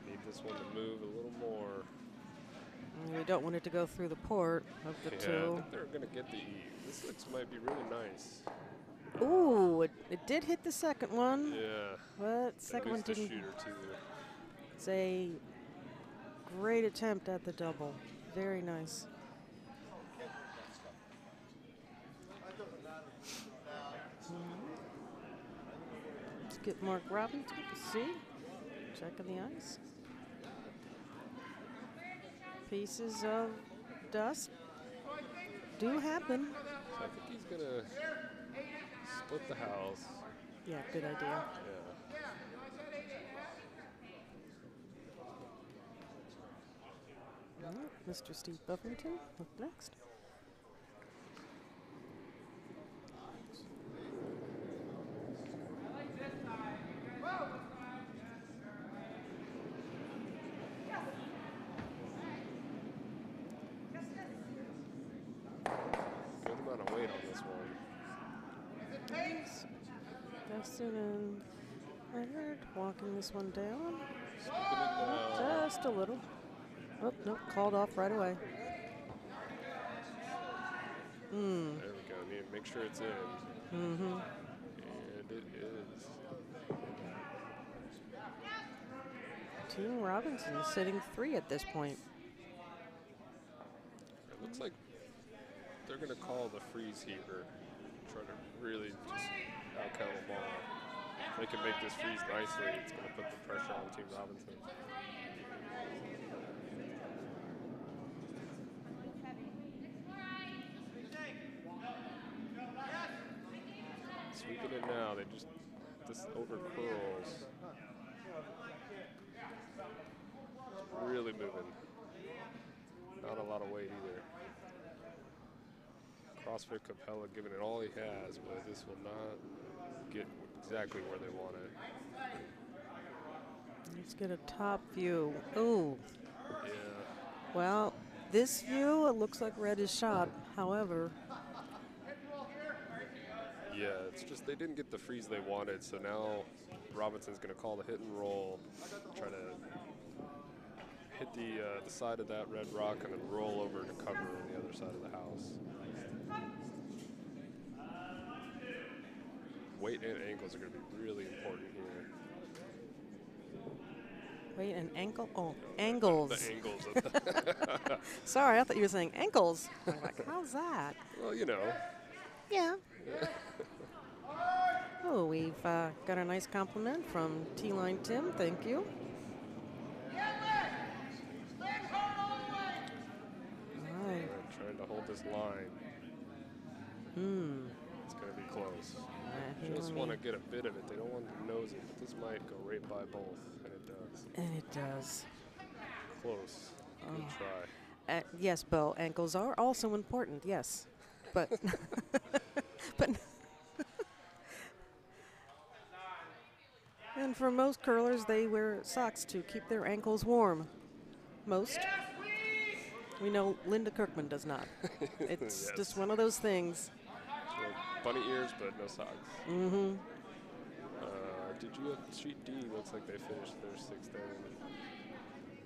Need this one to move a little more. We don't want it to go through the port of the I two. think they're gonna get the E. This might be really nice. Ooh, it did hit the second one. Yeah. But second one the didn't. shooter too. It's a great attempt at the double. Very nice. Let's get Mark Robinson to see. Checking the ice. Pieces of dust do happen. So I think he's gonna split the house. Yeah, good idea. Yeah. All right, Mr. Steve Buffington up next. Good amount of weight on this one. Dustin and Leonard walking this one down. Scooping it down. Just a little. Oh, nope, called off right away. There we go. Need to make sure it's in. Mm-hmm. And it is. Team Robinson is sitting 3 at this point. It looks like they're going to call the freeze heater. Try to really just out-count them all. If they can make this freeze nicely, it's going to put the pressure on Team Robinson. Sweeping it now. They just, this over curls. Really moving. Not a lot of weight either. CrossFit Capella giving it all he has, but this will not get exactly where they want it. Let's get a top view. Ooh. Yeah. Well, this view, it looks like red is shot. However, Yeah, it's just they didn't get the freeze they wanted, so now Robinson's going to call the hit and roll, try to hit the side of that red rock and then roll over to cover on the other side of the house. Weight and ankles are going to be really important here. wait, an ankle? Oh, angles. The angles of the Sorry, I thought you were saying ankles. I'm like, how's that? well, you know. Yeah. Oh, we've got a nice compliment from T-Line Tim. Thank you. All right. Trying to hold this line. It's going to be close. Just want to get a bit of it. They don't want to nose it, but this might go right by both, and it does. And it does. Close. Good try. Yes, Bo, ankles are also important, yes. But, but and for most curlers, they wear socks to keep their ankles warm. Most. We know Linda Kirkman does not. It's Yes. just one of those things. Bunny ears, but no socks. Mm-hmm. Did you have sheet D? Looks like they finished their 6th inning.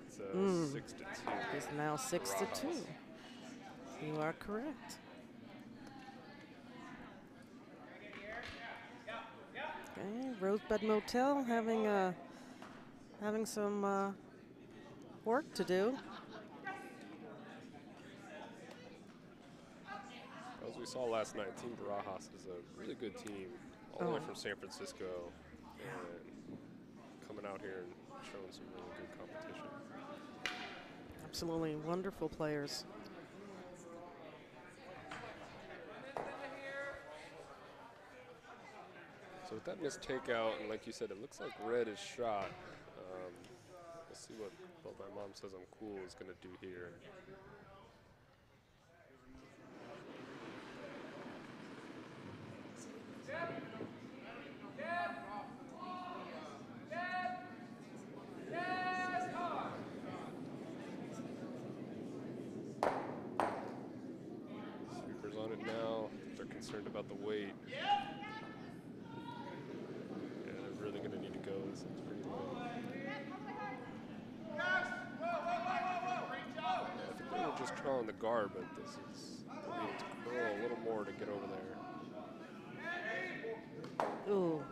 It's 6-2. It's now 6-2. You are correct. Okay, Rosebud Motel having some work to do. As we saw last night, Team Barajas is a really good team, all the way from San Francisco, and coming out here and showing some really good competition. Absolutely wonderful players. So with that missed takeout, and like you said, it looks like red is shot. Let's see what my mom says I'm cool is going to do here. Sweeper's on it now. They're concerned about the weight. Yeah, they're really going to need to go. This is pretty low. I think they were just curling the guard, but this is they need to curl a little more to get over there. Ooh.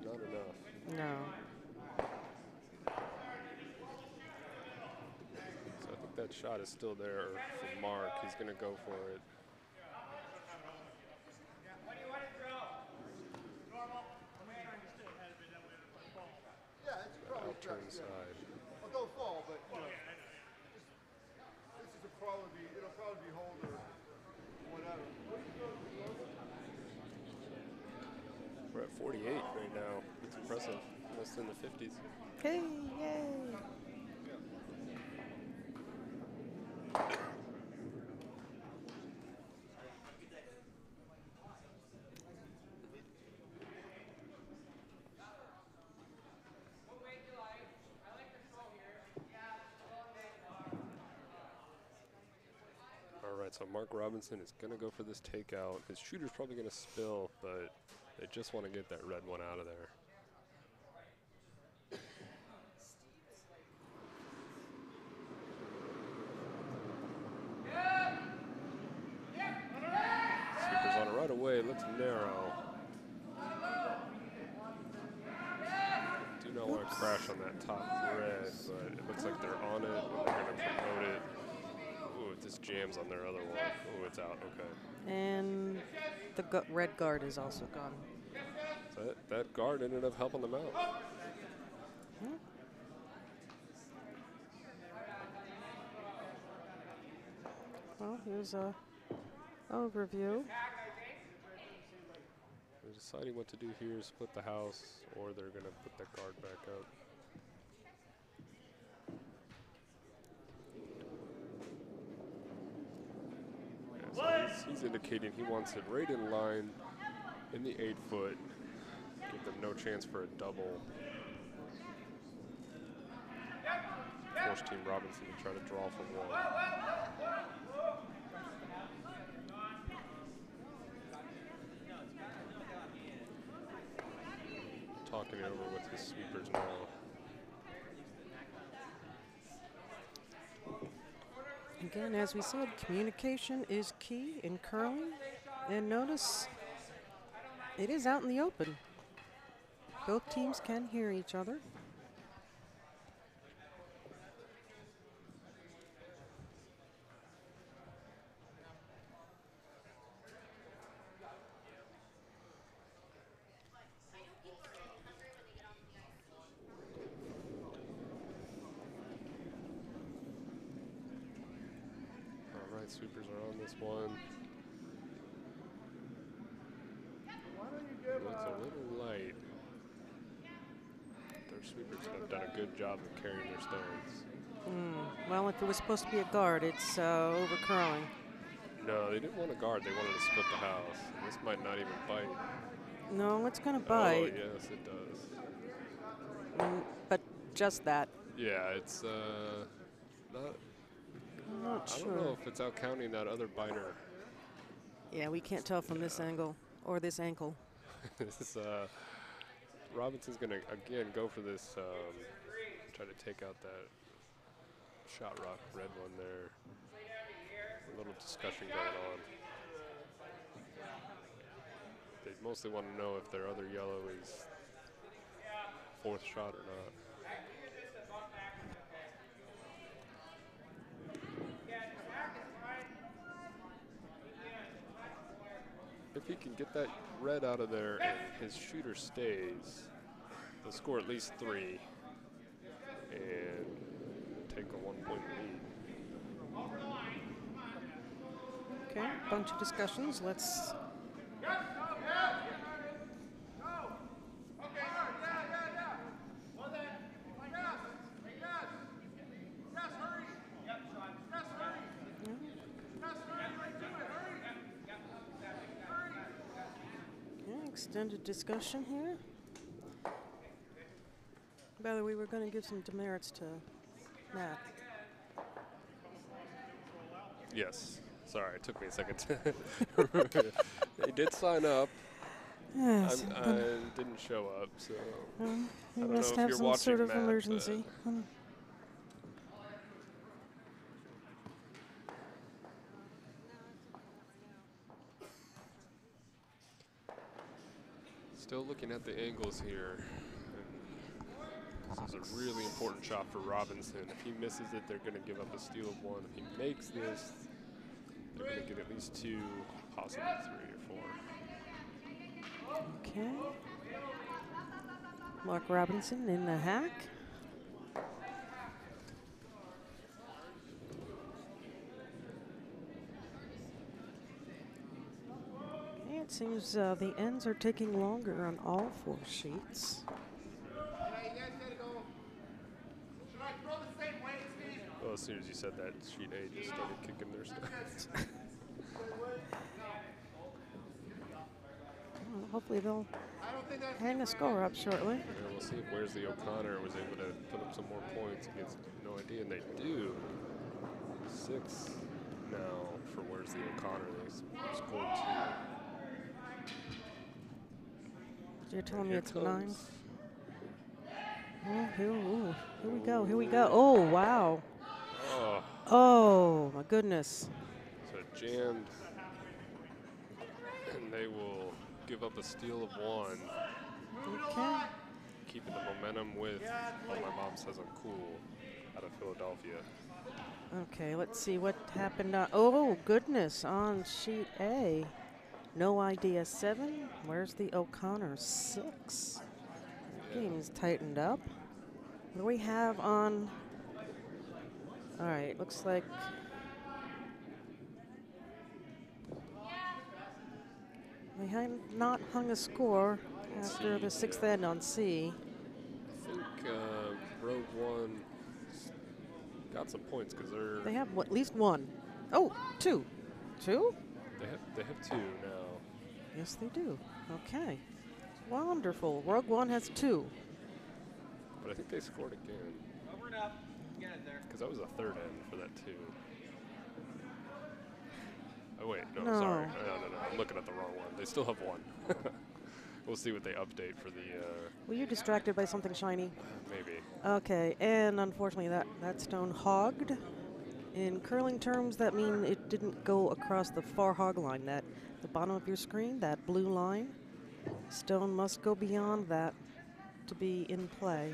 Not enough. No. So I think that shot is still there for Mark. He's going to go for it. Turn side. Well, don't fall, but you know, this is it'll probably be hold or whatever. We're at 48 right now. It's impressive. Almost in the 50s. Hey, yay. So Mark Robinson is going to go for this takeout. His shooter's probably going to spill, but they just want to get that red one out of there. Sweeper's on it right away. Looks narrow. Do not want to crash on that top red, but it looks like they're on it and they're going to promote it. Ooh, it just jams on their other one. Ooh, it's out. Okay. And the red guard is also gone. So that guard ended up helping them out. Well, here's a overview. They're deciding what to do here, split the house, or they're going to put that guard back up. He's indicating he wants it right in line in the 8-foot. Give them no chance for a double. Force Team Robinson to try to draw from one. Talking it over with his sweepers now. Again, as we said, communication is key in curling. And notice it is out in the open. Both teams can hear each other. Sweepers are on this one. Looks a little light. Their sweepers have done a good job of carrying their stones. Well, if it was supposed to be a guard, it's over curling. No, they didn't want a guard. They wanted to split the house. And this might not even bite. No, it's going to Oh, bite. yes, it does. But just that. Yeah, it's not. I'm not I sure. don't know if it's out counting that other biter. Yeah, we can't tell from this angle or this ankle. This is, Robinson's going to, again, go for this, try to take out that shot rock red one there. A little discussion going on. They mostly want to know if their other yellow is fourth shot or not. if he can get that red out of there and his shooter stays, they'll score at least 3 and take a 1-point lead. Okay, bunch of discussions. Let's. Extended discussion here. By the way, we're going to give some demerits to Matt. Yes. Sorry, it took me a second. He did sign up. Yes, I didn't show up, so he I don't must know have if you're some watching sort of Matt, emergency. Still looking at the angles here. This is a really important shot for Robinson. If he misses it, they're going to give up a steal of 1. If he makes this, they're going to get at least 2, possibly 3 or 4. Okay. Mark Robinson in the hack. Okay, it seems the ends are taking longer on all 4 sheets. Well, as soon as you said that, sheet A just started kicking their stuff. Well, hopefully they'll hang a score up shortly. Yeah, we'll see if Where's the O'Connor was able to put up some more points against No Idea, and they do. 6 now for Where's the O'Connor. They scored 2. You're telling me Here it's comes 9? Oh, here we go, here we go. Oh, wow. Oh, Oh, my goodness. so jammed, and they will give up a steal of 1. Okay. Keeping the momentum with what my mom says I'm cool out of Philadelphia. Okay, let's see what happened. Oh, goodness, on sheet A. No Idea 7. Where's the O'Connor 6? Game's tightened up. What do we have on? All right, looks like they have not hung a score after the 6th end on C. I think Rogue One got some points because They have at least 1. Oh, 2. 2? they have 2 now. Yes, they do. Okay. Wonderful. Rogue One has 2. But I think they scored again. Over and up. Get it there. Because that was a 3rd end for that 2. Oh, wait. No, No. sorry. No. I'm looking at the wrong one. They still have 1. We'll see what they update for the... Were you distracted by something shiny? maybe. Okay, and unfortunately that stone hogged. In curling terms, that means it didn't go across the far hog line. That the bottom of your screen, that blue line, stone must go beyond that to be in play.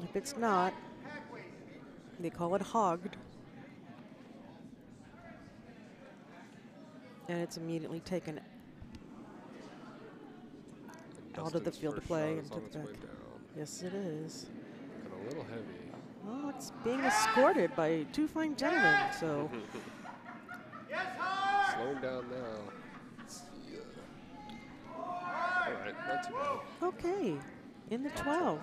If it's not, they call it hogged. And it's immediately taken out of the Dustin's field to first play shot and is on took its it way back. down. Yes, it is. And a little heavy. Well, it's being escorted by 2 fine gentlemen, so. Slowing down now. Yeah. All right, not too bad. Okay, in the 12.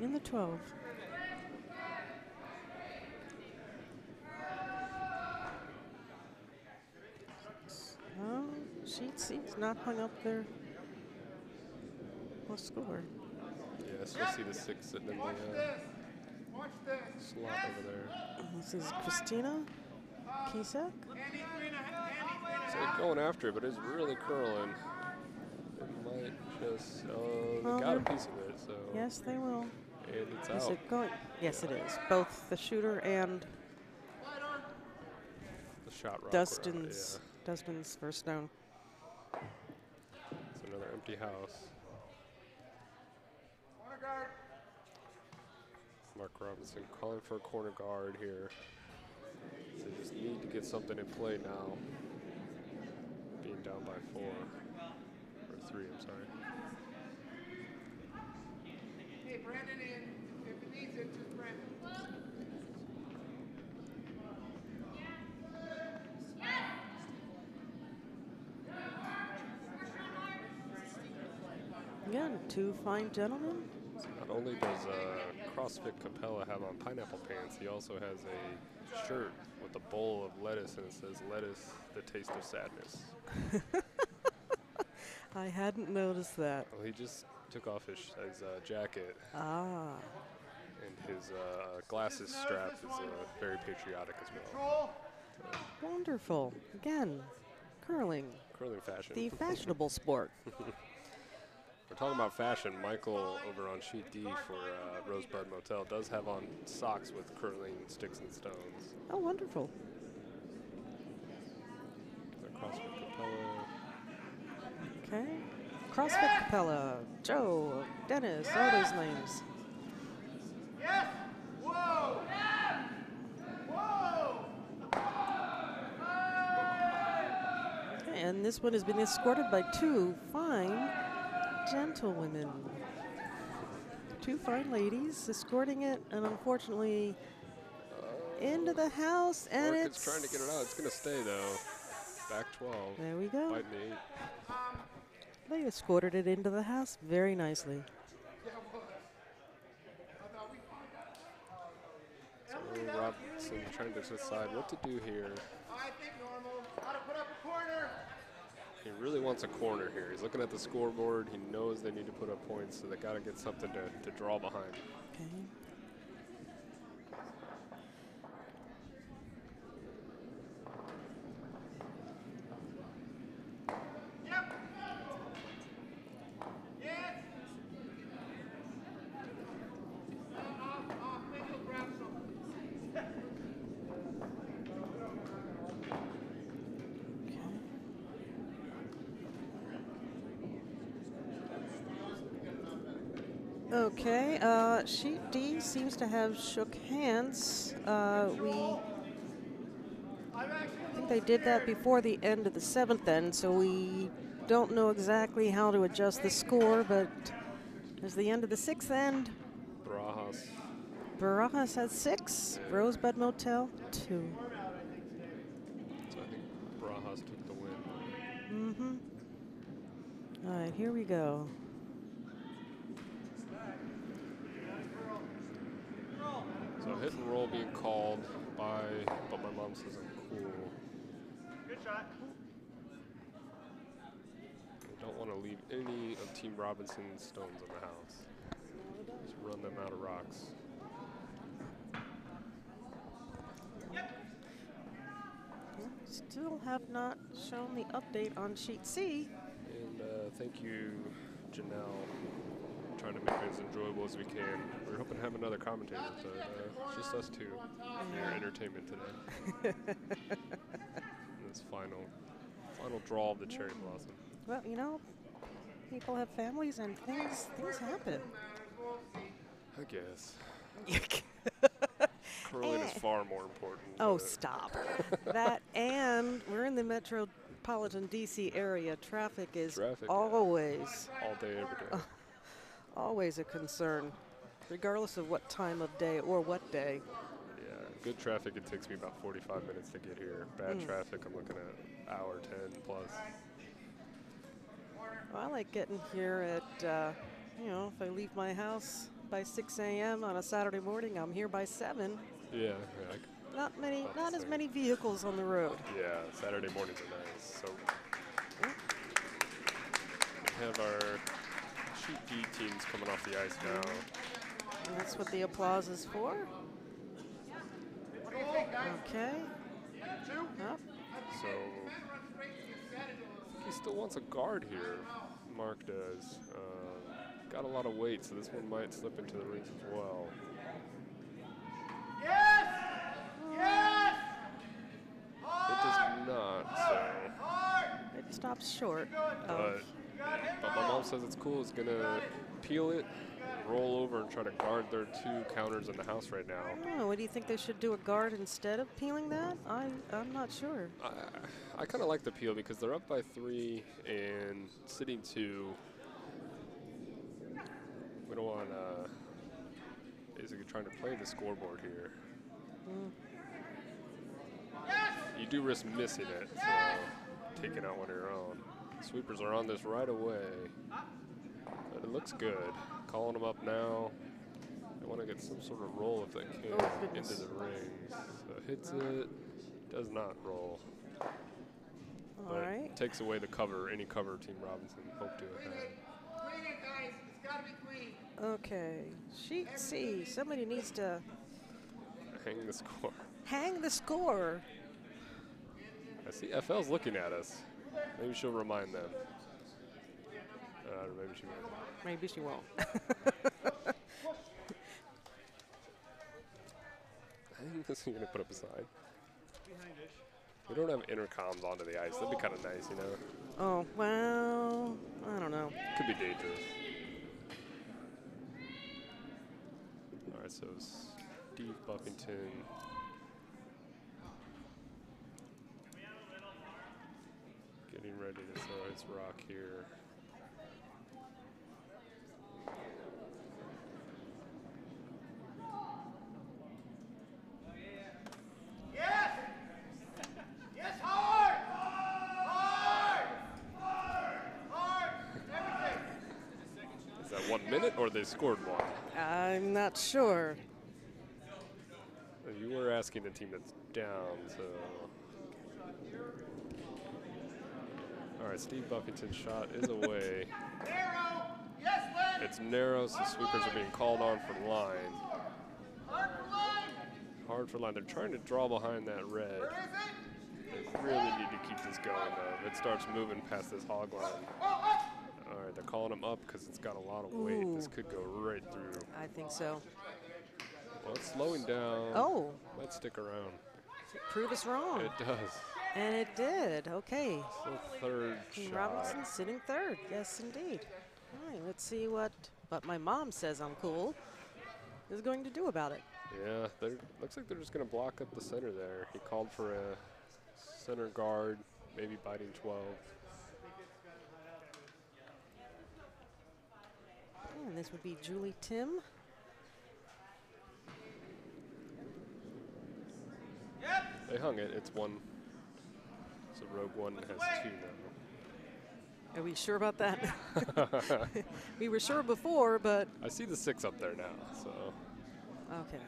In the 12. Sheet C's not hung up their score. Yes, you'll see the 6 sitting in the slot over there. This is Christina Kisak. So they're going after it, but it's really curling. It might just, they got a piece of it, so. Yes, they will. And it's Is out. it going? Yes, it is. Both the shooter and The shot rock. Dustin's first down. It's another empty house. Mark Robinson calling for a corner guard here. So they just need to get something in play now. being down by 4. Or 3, I'm sorry. Hey, Brandon in. If it needs it, just Brandon. Again, 2 fine gentlemen. So not only does CrossFit Capella have on pineapple pants, he also has a shirt with a bowl of lettuce, and it says "Lettuce, the taste of sadness." I hadn't noticed that. Well, he just took off his jacket, Ah. and his glasses strap is very patriotic as well. Wonderful. Again, curling, Curling fashion. the fashionable sport. We're talking about fashion. Michael over on sheet D for Rosebud Motel does have on socks with curling sticks and stones. Oh, wonderful. CrossFit Capella. Okay. CrossFit Capella, Joe, Dennis, all those names. Yes! Whoa! Whoa! Okay, and this one has been escorted by 2 fine gentlewomen. 2 fine ladies escorting it, and unfortunately into the house, and It's trying to get it out. It's going to stay, though. Back 12. There we go. Biting 8. They escorted it into the house very nicely. So Robinson trying to decide what to do here. I think normal. How to put up a corner. He really wants a corner here. He's looking at the scoreboard. He knows they need to put up points, so they got to get something to draw behind. Okay. Yep. Yes. Off. Maybe you'll grab some. Okay, sheet D seems to have shook hands. I think they did that before the end of the 7th end, so we don't know exactly how to adjust the score, but there's the end of the 6th end. Barajas has 6, Rosebud Motel 2. So I think Barajas took the win. Mm-hmm. All right, here we go. So hit and roll being called by, but my mom says I'm cool. Good shot. I don't want to leave any of Team Robinson's stones in the house. Just run them out of rocks. Still have not shown the update on sheet C. And thank you, Janelle, trying to make it as enjoyable as we can. We're hoping to have another commentator, but it's just us 2 for your entertainment today. This final draw of the cherry blossom. Well, you know, people have families and things happen. I guess. Curling is far more important. Oh, stop. That, and we're in the metropolitan D.C. area. Traffic is always, all day, every day. Always a concern, regardless of what time of day or what day. Yeah, good traffic, it takes me about 45 minutes to get here. Bad traffic, I'm looking at hour 10 plus. Well, I like getting here at, if I leave my house by 6 a.m. on a Saturday morning, I'm here by 7. Yeah. Not as many vehicles on the road. Yeah, Saturday mornings are nice. So we have our sheet D teams coming off the ice now. And that's what the applause is for. Okay. Up. So he still wants a guard here. Mark does. Got a lot of weight, so this one might slip into the rings as well. Yes! Yes! It does not, so. It stops short. But my mom says it's cool. It's gonna peel it, roll over and try to guard their 2 counters in the house right now. Oh, what do you think they should do, a guard instead of peeling that? I'm not sure. I kind of like the peel because they're up by 3 and sitting 2. We don't want basically trying to play the scoreboard here. You do risk missing it, so taking out one of your own. Sweepers are on this right away, but it looks good. Calling them up now. They want to get some sort of roll if they can into the rings. So hits it, does not roll. All right. Takes away the cover, any cover Team Robinson hoped to have had. Clean it, guys. It's got to be clean. Okay, sheet C. Somebody needs to Hang the score. hang the score. I see FL's looking at us. Maybe she'll remind them. Maybe she won't. Maybe she won't. I think this is going to put up a sign. We don't have intercoms onto the ice. That'd be kind of nice, you know? Oh, well, I don't know. Could be dangerous. All right, so Steve Buffington. Getting ready to throw his rock here. Yes! Yes, hard! Hard! Hard! Everything! Is that 1 minute or they scored 1? I'm not sure. You were asking the team that's down, so. All right, Steve Buffington's shot is away. Narrow! Yes, Len! It's narrow, so sweepers are being called on for line. Hard for line! Hard for line. They're trying to draw behind that red. Where is it? They really need to keep this going, though. If it starts moving past this hog line. Oh, up! All right, they're calling him up because it's got a lot of weight. Ooh. This could go right through. I think so. Well, it's slowing down. Oh, Might stick around. prove us wrong. It does. And it did. Okay. So third Team shot. Robinson sitting third. Yes, indeed. All right, let's see what my mom says I'm cool is going to do about it. Yeah, looks like they're just going to block up the center there. He called for a center guard, maybe biting 12. And this would be Julie Tim. They hung it. It's 1. So Rogue One has 2 now. Are we sure about that? We were sure before, but I see the 6 up there now, so. okay.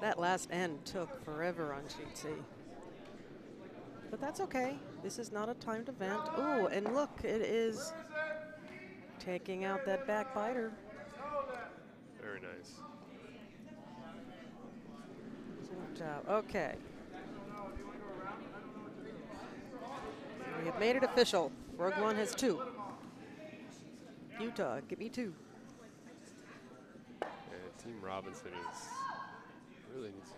That last end took forever on sheet C. But that's okay. This is not a timed event. Oh, and look, it is taking out that backbiter. Very nice. Good job. Okay. We have made it official. Rogue One has 2. Utah, give me 2. And Team Robinson really needs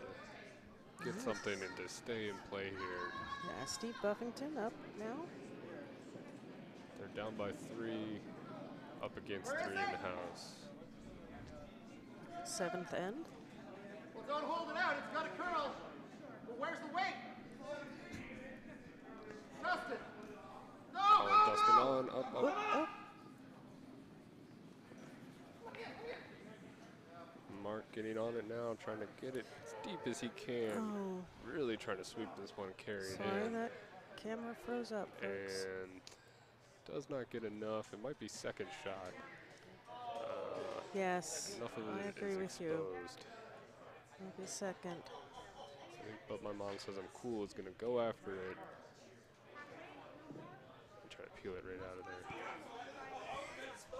to get something and to stay in play here. Yeah, Steve Buffington up now. They're down by 3, up against 3 in the house. 7th end. Well, don't hold it out. It's got a curl. Well, where's the weight? Dustin! No, Oh, Dustin no, no! on, up. Oh, Mark getting on it now, trying to get it as deep as he can. oh. Really trying to sweep this one, carry it Sorry, in. that camera froze up, folks. And does not get enough. It might be second shot. Yes, Enough of I it agree is with you. exposed. Maybe second. But my mom says I'm cool. Is going to go after it. And try to peel it right out of there.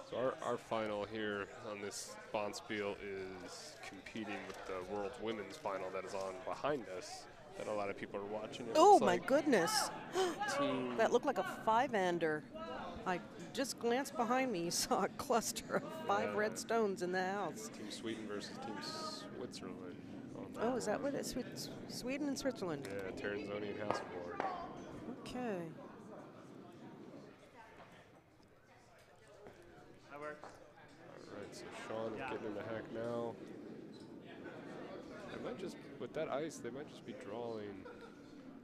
So our final here on this Bonspiel is competing with the World Women's Final that is on behind us. That a lot of people are watching. It Oh looks my like goodness. Team That looked like a 5-ender. I just glanced behind me, saw a cluster of 5 Yeah. red stones in the house. Team Sweden versus Team Switzerland. On that Oh, is that one. what it is? Sweden and Switzerland. Yeah, Terenzoni and Hasselborg. Okay. on is getting in the hack now. They might just, with that ice, they might just be drawing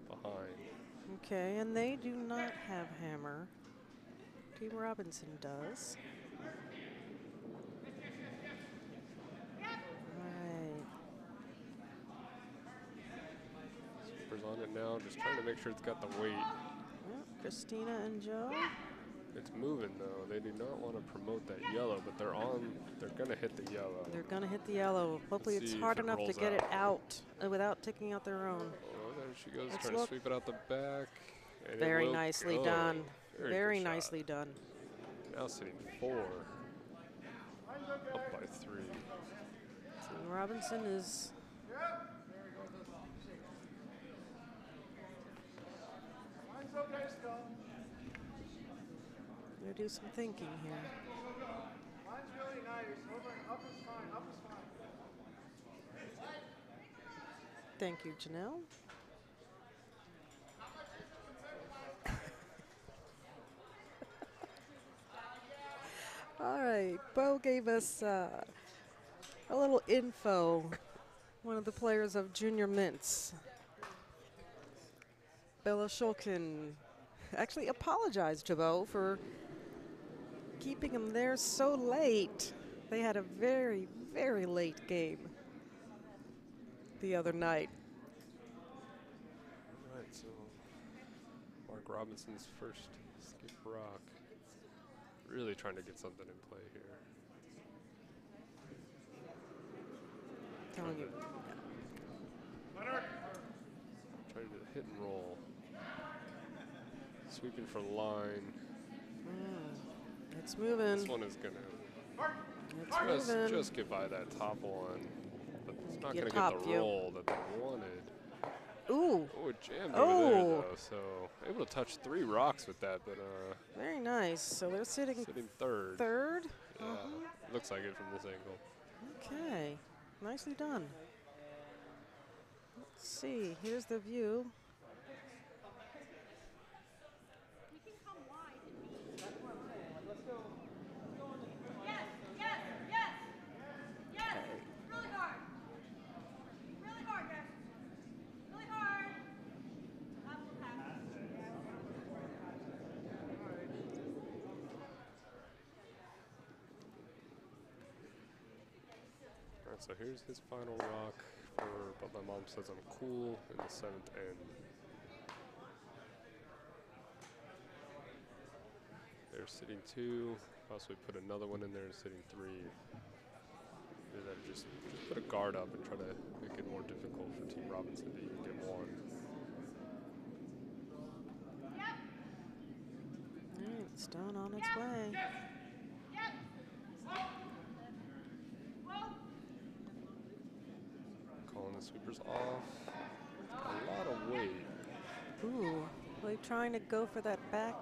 behind. Okay, and they do not have hammer. Team Robinson does. Right. Sweeper's on it now, just trying to make sure it's got the weight. Well, Christina and Joe. It's moving though. They do not want to promote that yellow, but they're gonna hit the yellow. They're gonna hit the yellow. Hopefully Let's it's see hard if it enough to rolls get it out. out without taking out their own. Oh, there she goes, Let's trying to look. sweep it out the back. And it Very will nicely go. done. Very good shot. nicely done. Now sitting 4. Up by 3. Team Robinson is gonna do some thinking here. Mine's really nice. Over and up is fine. Up is fine. Thank you, Janelle. All right, Bo gave us a little info. One of the players of Junior Mints, Bella Shulkin, actually apologized to Bo for keeping him there so late. They had a very, very late game the other night. All right, so Mark Robinson's first skip rock. Really trying to get something in play here. Telling you. Trying to hit and roll. Sweeping for line. It's moving. This one is gonna It's moving. just get by that top one. But it's not Get gonna top get the view. roll that they wanted. Ooh, Oh, it jammed over there Oh. though. So able to touch 3 rocks with that, but very nice. So they're sitting sitting third. third. Yeah, looks like it from this angle. Okay, nicely done. Let's see, here's the view. All right, so here's his final rock but my mom says I'm cool in the 7th end. They're sitting 2, possibly put another one in there and sitting 3. And then just put a guard up and try to make it more difficult for Team Robinson to even get 1. All right, it's done on its way. Calling the sweepers off. A lot of weight. Ooh, are they trying to go for that back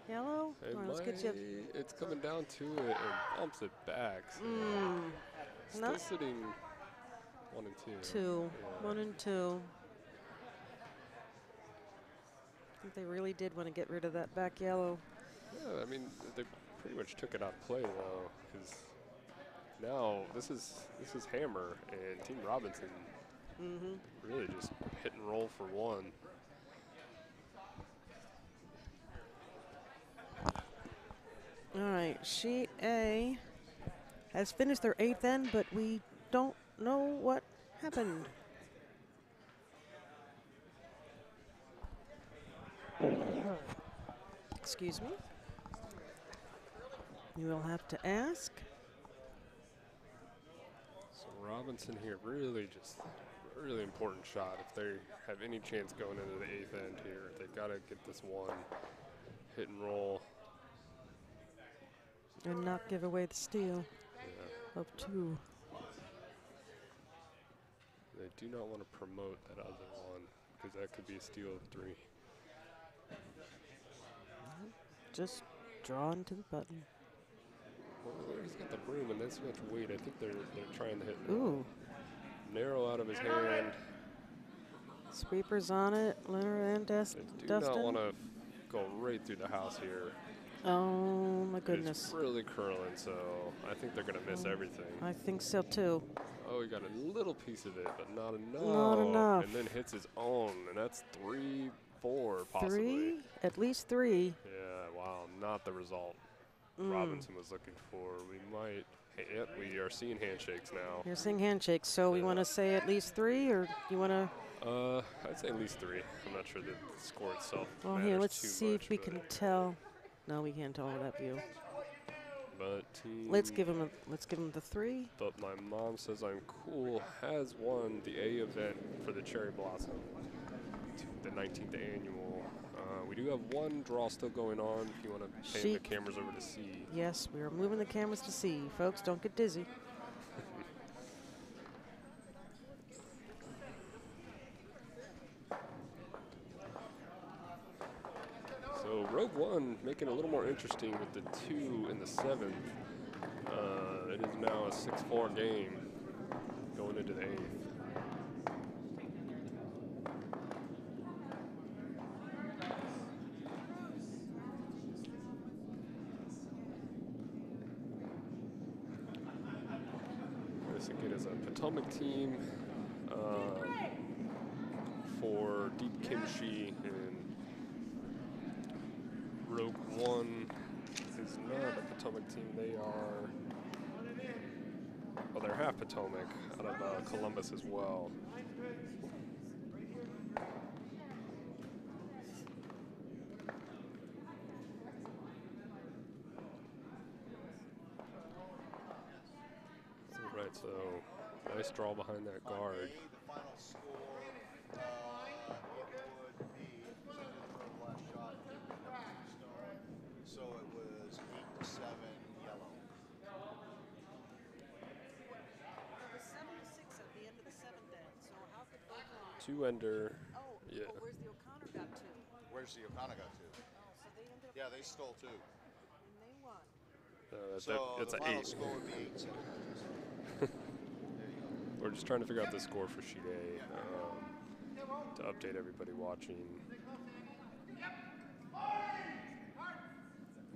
yellow? It Or let's might, get you. it's coming down to it and bumps it back. So still Not sitting 1 and 2. 2, Yeah. 1 and 2. I think they really did want to get rid of that back yellow. Yeah, I mean, they pretty much took it out of play though, because now this is Hammer and Team Robinson really just hit and roll for 1. All right, Sheet A has finished their 8th end, but we don't know what happened. Excuse me. You will have to ask. So Robinson here really important shot if they have any chance going into the 8th end here. They got to get this 1 hit and roll. And not give away the steal of 2. They do not want to promote that other one because that could be a steal of 3. Just draw into the button. Well, he's got the broom and that's much weight. I think they're trying to hit Ooh. narrow out of his hand. Sweepers on it, Leonard and They do Dustin. not want to go right through the house here. Oh, my It's goodness. really curling, so I think they're going to miss everything. I think so, too. Oh, he got a little piece of it, but not enough. Not enough. And then hits his own, and that's 3, 4 possibly. 3? At least 3. Yeah, wow, not the result Robinson was looking for. We might, yep, we are seeing handshakes now. You're seeing handshakes, so we want to say at least 3, or you want to? I'd say at least 3. I'm not sure that the score itself Well, matters here, let's too see much, if we but- can tell. No, we can't tell with that view. But team, Let's give him the 3. But my mom says I'm cool has won the A event for the Cherry Blossom, the 19th annual. We do have one draw still going on. If you want to pan the cameras over to see. Yes, we are moving the cameras to see. Folks, don't get dizzy. So Rogue One making it a little more interesting with the 2 and the 7th. It is now a 6-4 game going into the 8th. This again is a Potomac team for Deep Kimchi, and Rogue One is not a Potomac team. They are, well, they're half Potomac out of Columbus as well. All right, so nice draw behind that guard. The final score, it would be, because I didn't throw the last shot, it didn't end up being stone, so it was 8-7 yellow. It was 7-6 at the end of the 7th then. So how could Oakland? 2-ender. Yeah. Oh, where's the O'Connor got to? Where's the O'Connor got to? Oh, so they ended up. Yeah, they stole 2. And they won. So That's the an final 8. score would be 8-7. We're just trying to figure out the score for sheet A to update everybody watching.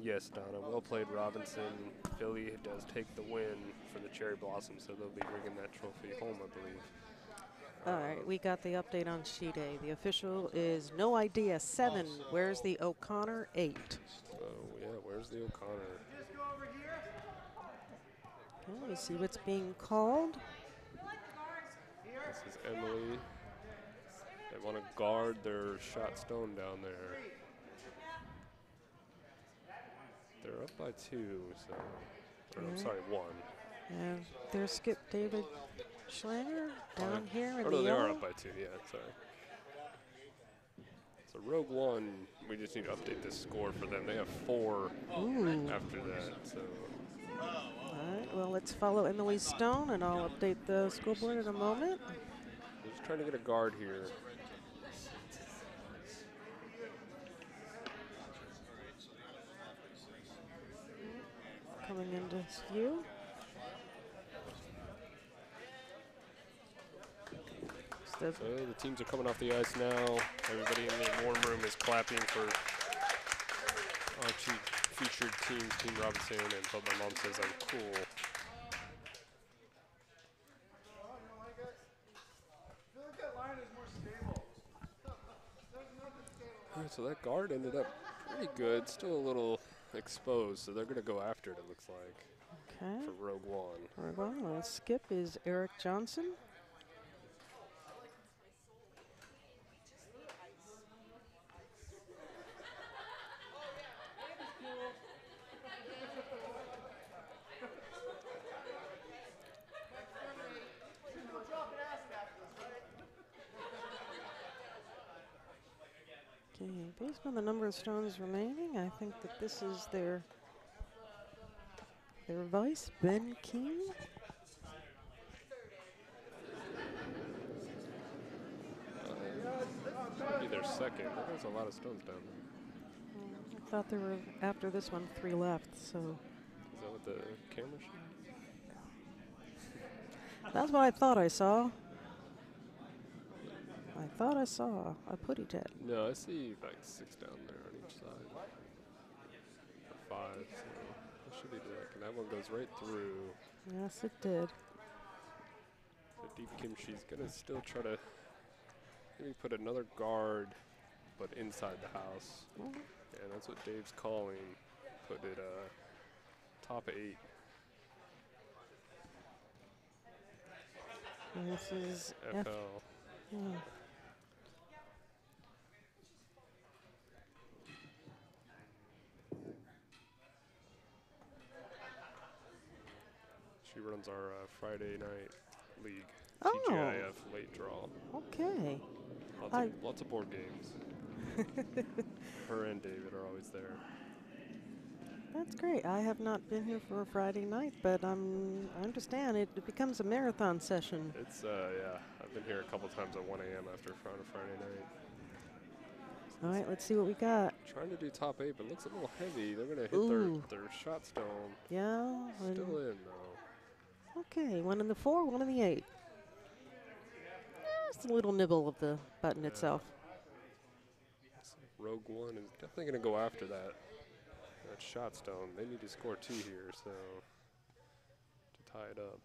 Yes, Donna, well played, Robinson. Philly does take the win for the Cherry Blossom, so they'll be bringing that trophy home, I believe. All right, we got the update on sheet A. The official is no idea 7. Where's the O'Connor 8? Oh, yeah, where's the O'Connor? Okay, we see what's being called. This is Emily. They want to guard their shot stone down there. They're up by 2, so, or I'm sorry, 1. And there's Skip David Schlanger down here in Oh, the no, they yellow. are up by 2, yeah, sorry. So Rogue One, we just need to update this score for them. They have 4 after that, so. All right, well, let's follow Emily Stone, and I'll update the scoreboard in a moment. They're just trying to get a guard here. Coming into view. So the teams are coming off the ice now. Everybody in the warm room is clapping for our two featured teams, Team Robinson, and but my mom says I'm cool. All right, so that guard ended up pretty good, still a little exposed, so they're going to go after it, it looks like, Okay. for Rogue One. Well, Skip is Eric Johnson. Okay, based on the number of stones remaining, I think that this is their vice, Ben King. Might be their second, but there's a lot of stones down there. I thought there were, after this one, 3 left, so. Is that what the camera showed? That's what I thought I saw. I thought I saw a putty tat. No, I see like 6 down there on each side. So that should be good. And that one goes right through. Yes, it did. So Deep Kim, she's going to still try to maybe put another guard, but inside the house. And that's what Dave's calling. Put it top 8. And this is FL. Yeah. She runs our Friday night league, Oh. TGIF late draw. Okay. Lots of board games. Her and David are always there. That's great. I have not been here for a Friday night, but I understand it becomes a marathon session. It's, yeah, I've been here a couple times at 1 a.m. after on a Friday night. All right, let's see what we got. Trying to do top 8, but it looks a little heavy. They're going to hit their shot stone. Yeah. Still in, though. Okay, 1 in the 4, 1 in the 8. Just a little nibble of the button itself. Rogue One is definitely going to go after that shot stone. They need to score 2 here, so to tie it up.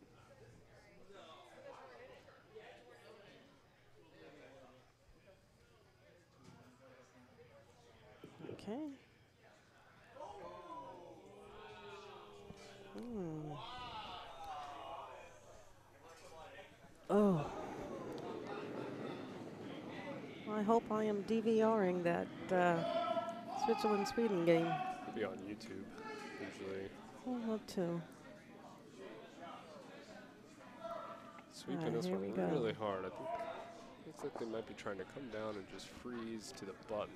Okay. Oh. I hope I am DVRing that Switzerland-Sweden game. It'll be on YouTube, usually. I'd love to. Sweeping this one really hard. I think looks like they might be trying to come down and just freeze to the button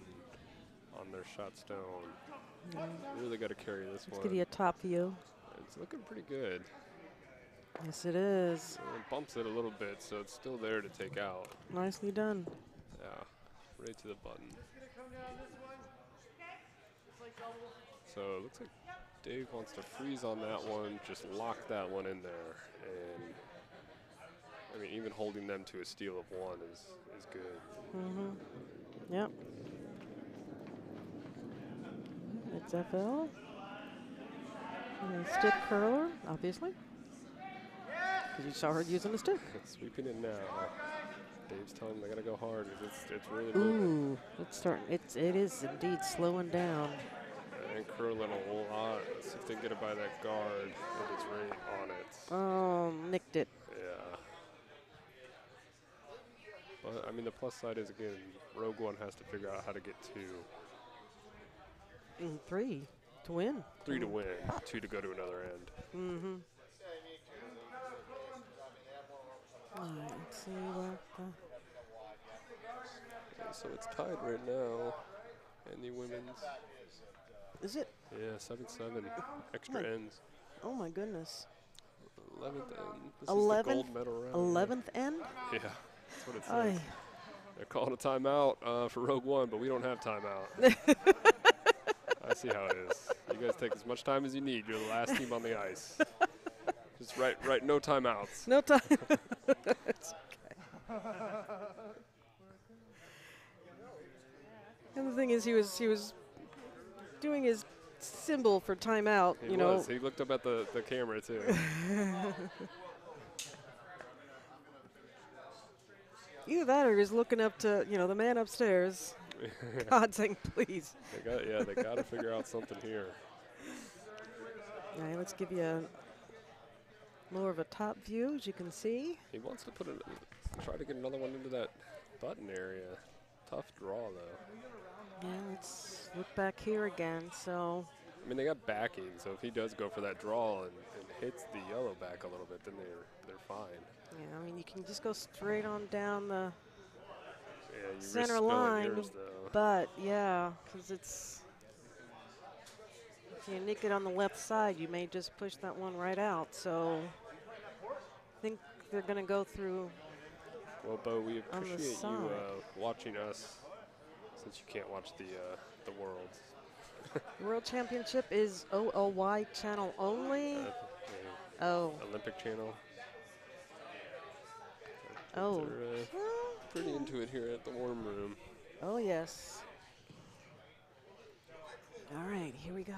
on their shot stone. Really got to carry this one. Let's give you a top view. It's looking pretty good. Yes, it is. It bumps it a little bit, so it's still there to take out. Nicely done. Yeah, right to the button. So it looks like Dave wants to freeze on that one, just lock that one in there. And I mean, even holding them to a steal of 1 is good. Yep. It's FL. And a stick curler, obviously. Because you saw her using the stick. Sweeping it now. Dave's telling them they gotta go hard. It's really Ooh, moving. it's starting. It is indeed slowing down. And curling a lot. Let's see if they can get it by that guard. And it's right on it. Oh, nicked it. Yeah. But I mean, the plus side is again, Rogue One has to figure out how to get 2. 3 to win. 3 to win, 2 to go to another end. All right, let's see what. So it's tied right now in the women's. Is it? Yeah, 7-7. Extra ends. Oh my goodness. 11th end. This 11th, is the gold medal round. 11th end? Yeah, that's what it says. They're calling a timeout for Rogue One, but we don't have timeout. I see how it is. You guys take as much time as you need. You're the last team on the ice. Just write no timeouts. No time. It's okay. And the thing is, he was doing his symbol for timeout. He was. He looked up at the camera too. Either that, or he's looking up to the man upstairs. God saying, please. They got to figure out something here. All right, let's give you more of a top view, as you can see. He wants to try to get another one into that button area. Tough draw, though. Yeah, let's look back here again. So, I mean, they got backing, so if he does go for that draw and hits the yellow back a little bit, then they're fine. Yeah, I mean, you can just go straight on down the you center risk line, yours, but yeah, because if you nick it on the left side, you may just push that one right out. So I think they're going to go through. Well, Bo, we appreciate you watching us, since you can't watch the Worlds. The World Championship is OOY channel only. Olympic channel. They're pretty into it here at the warm room. Oh, yes. All right, here we go.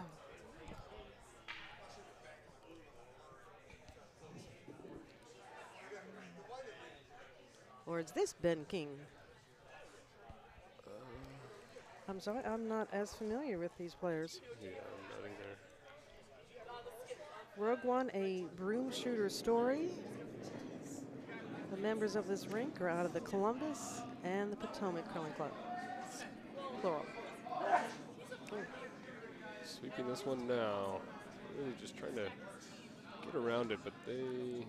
Or is this Ben King? I'm sorry, I'm not as familiar with these players. Yeah, I'm not either. Rogue One, a broom shooter story. The members of this rink are out of the Columbus and the Potomac Curling Club. Plural. Sweeping this one now. Really just trying to get around it, but they...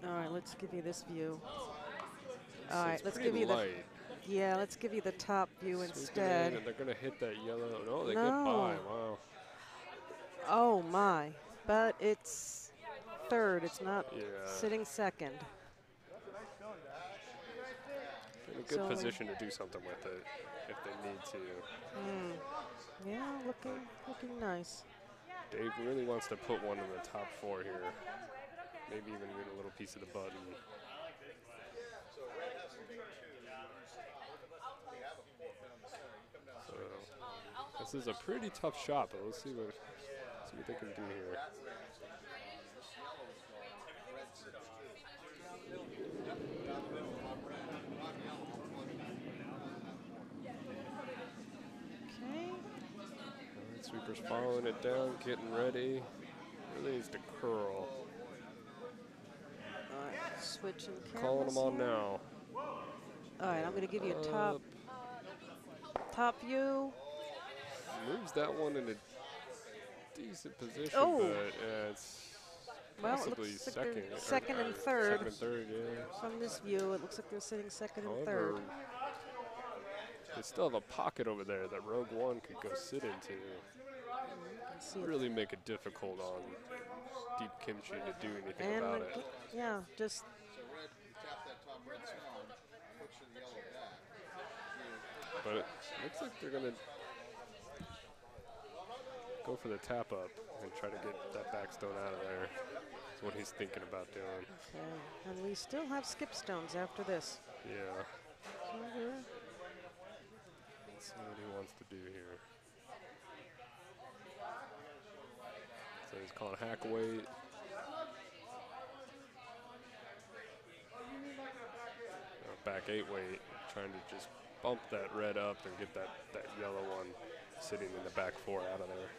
All right, let's give you this view. So All right, it's let's pretty give you light. let's give you the top view Sweeping instead. in, and they're going to hit that yellow. No, they get No. by. Wow. Oh my, but it's third, it's not sitting second. In a good position to do something with it if they need to. Yeah, looking nice. Dave really wants to put one in the top 4 here. Maybe even get a little piece of the button. So this is a pretty tough shot, but let's see what they can do here. Okay. Sweeper's following it down, getting ready. Really needs to curl. All right, switching cameras. Calling them on here. now. All right, I'm going to give you a top view. Moves that one in a decent position, but it's possibly it looks second. like second and third. Second and third, yeah. From this view, it looks like they're sitting second and However, third. they still have a pocket over there that Rogue One could go sit into. Really make it difficult on Deep Kimchi to do anything about it. Yeah, just. So red, you tap that top red stone, puts your yellow back. But it looks like they're going to go for the tap up and try to get that back stone out of there. That's what he's thinking about doing. Okay, and we still have skip stones after this. Yeah. Let's see what he wants to do here. So he's calling hack weight. Back 8 weight, trying to just bump that red up and get that yellow one sitting in the back 4 out of there.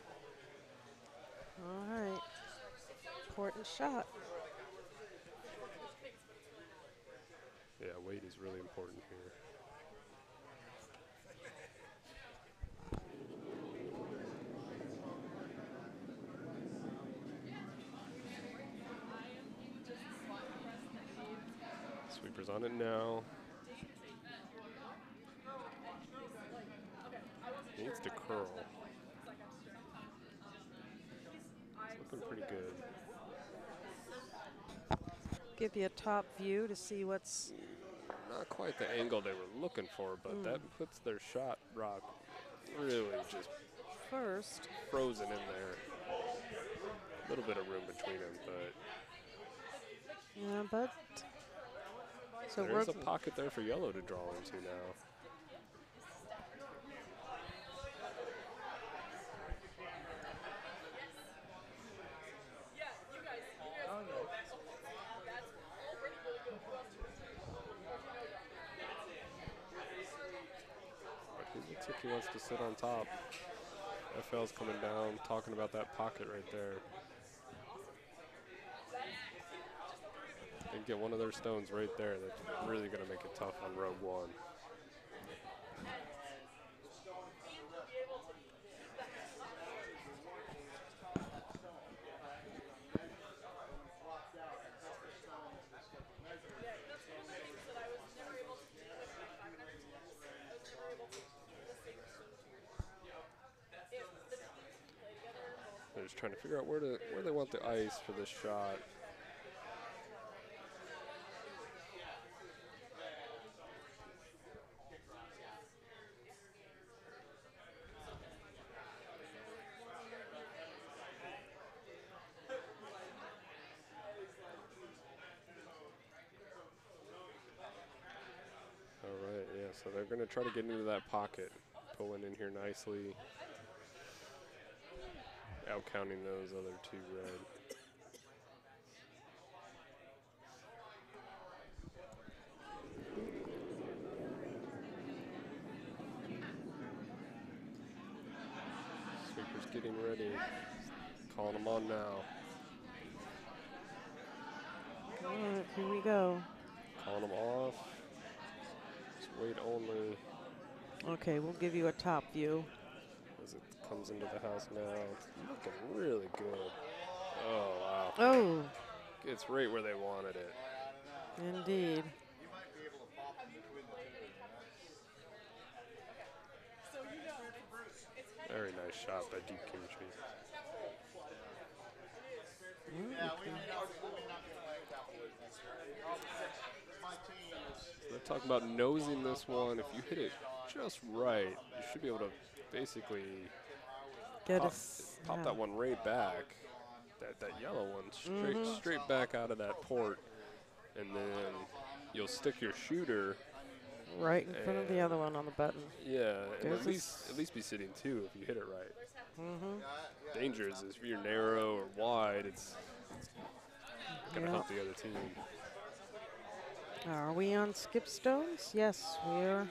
All right. Important shot. Yeah, weight is really important here. Sweeper's on it now. Needs to curl. It's looking pretty good. Give you a top view to see what's. Not quite the angle they were looking for, but that puts their shot rock really just first frozen in there. A little bit of room between them, but yeah, but so there's a pocket there for yellow to draw into now. Looks like he wants to sit on top. FL's coming down, talking about that pocket right there. And get one of their stones right there. That's really going to make it tough on Rogue One. They're just trying to figure out where they want the ice for this shot. All right, yeah, so they're going to try to get into that pocket, pulling in here nicely. Out counting those other 2 red. getting ready. Calling them on now. All right, here we go. Calling them off. Just wait only. Okay, we'll give you a top view. As it comes into the house now. It's looking really good. Oh, wow. Oh, It's right where they wanted it. indeed. Very nice shot by Deep Kimchi. So they're talking about nosing this one. If you hit it just right, you should be able to basically Get pop that one right back. That yellow one straight back out of that port, and then you'll stick your shooter right in front of the other one on the button. Yeah, and There's at least be sitting two if you hit it right. Danger is if you're narrow or wide, it's gonna help the other team. Are we on skip stones? Yes, we are.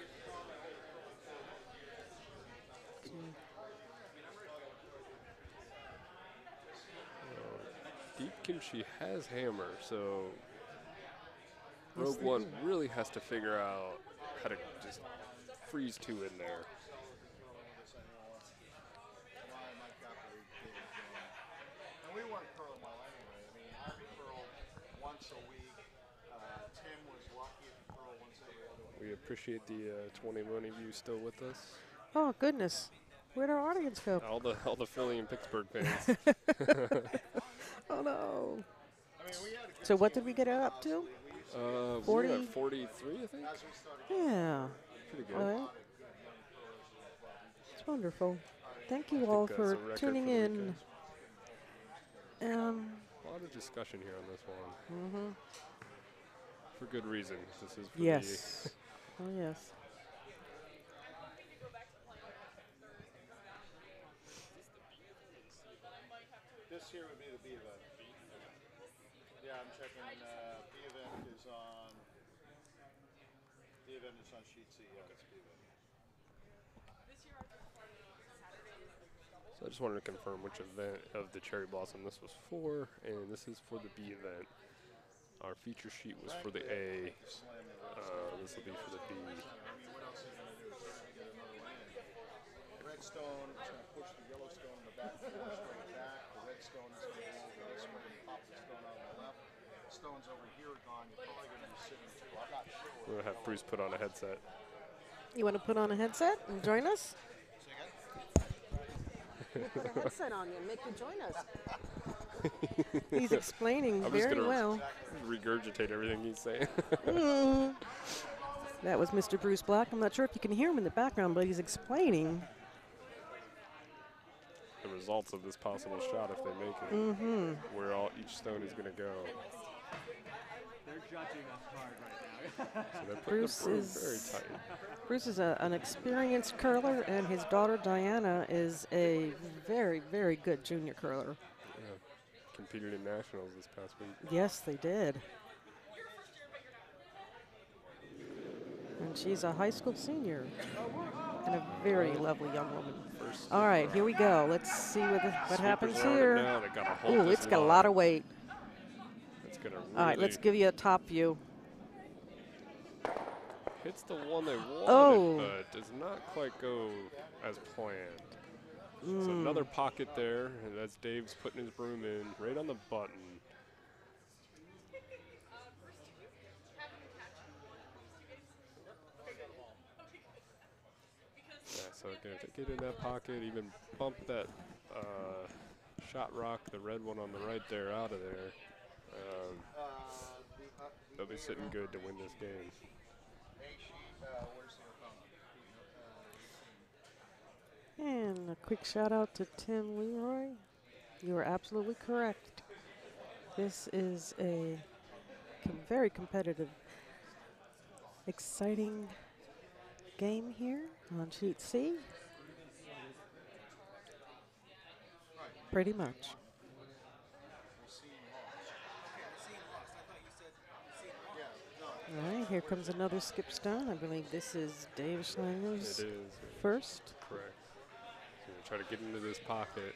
Deep Kimchi has hammer, so Rogue One really has to figure out how to just freeze two in there. And we weren't curling well anyway. I mean, Harvey curled once a week. Tim was lucky to curl once every other week. We appreciate the 21 of you still with us. Oh, goodness. Where'd our audience go? All the Philly and Pittsburgh fans. Oh, no. So what did we get it up to? 40? We were at 43, I think. Yeah. Pretty good. All right. It's wonderful. Thank you all for tuning in. A lot of discussion here on this one. For good reason. This is for yes. Oh, yes. This here would be the B event. Yeah, I'm checking. B event is on. B event is on sheet C. Yeah, it's B event. So I just wanted to confirm which event of the Cherry Blossom this was for, and this is for the B event. Our feature sheet was for the A. This will be for the B. Redstone is going to push the yellow stone in the back, straight back. The red stone is going to go over this way and pop the stone out on the left. The stones over here are gone. You're probably going to be sitting too. I'm not sure. We'll have Bruce put on a headset. You want to put on a headset and join us? We'll put a headset on you and make you join us. He's explaining very well. Regurgitate everything he's saying. That was Mr. Bruce Black. I'm not sure if you can hear him in the background, but he's explaining the results of this possible shot if they make it. Where each stone is going to go. They're judging us hard right now. So they're putting Bruce the broom is very tight. Bruce is an experienced curler, and his daughter Diana is a very, very good junior curler. Yeah. Competed in nationals this past week. Yes, they did. And she's a high school senior and a very lovely young woman. All right, here we go. Let's see what happens here. Ooh, it's got a lot of weight. Really all right, let's give you a top view. Hits the one they wanted, but does not quite go as planned. So another pocket there, and that's Dave's putting his broom in right on the button. Yeah, so get in that pocket, even bump that shot rock, the red one on the right there, out of there. They'll be sitting good to win this game. And a quick shout out to Tim Leroy. You are absolutely correct. This is a very competitive, exciting game here on sheet C. Pretty much. All right, here comes another skip stone. I believe this is Dave Schlanger's first. Correct. So try to get into this pocket.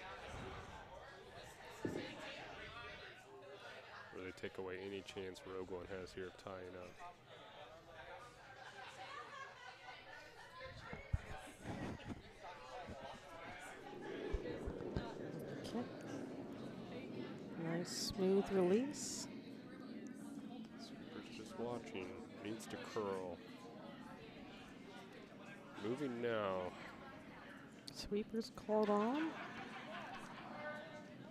Really take away any chance Rogue One has here of tying up. Okay. Nice smooth release. Sweeper's just watching. Needs to curl. Moving now. Sweeper's called on.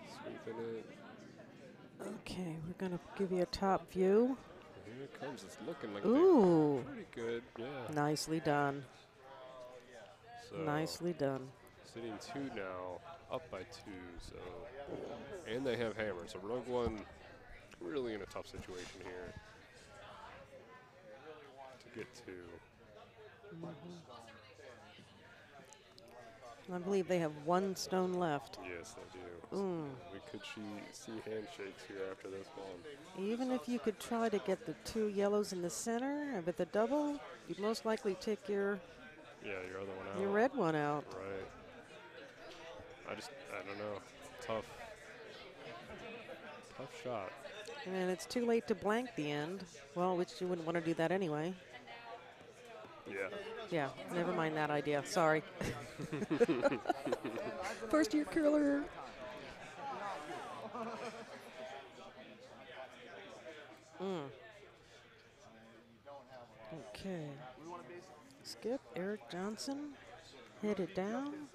Sweeping it. Okay, we're going to give you a top view. Here it comes. It's looking like Ooh. pretty good. Yeah. Nicely done. So Nicely done. sitting 2 now, up by 2. So, and they have hammers. So Rogue One really in a tough situation here to get to. I believe they have 1 stone left. Yes, they do. Mm. We could see handshakes here after this one. Even if you could try to get the 2 yellows in the center, but the double, you'd most likely take your Yeah, your other one out. your red one out. Right. I don't know. Tough shot. And it's too late to blank the end. Well, which you wouldn't want to do that anyway. Yeah. Yeah, never mind that idea. Sorry. First year curler. Okay. Skip, Eric Johnson. Headed down.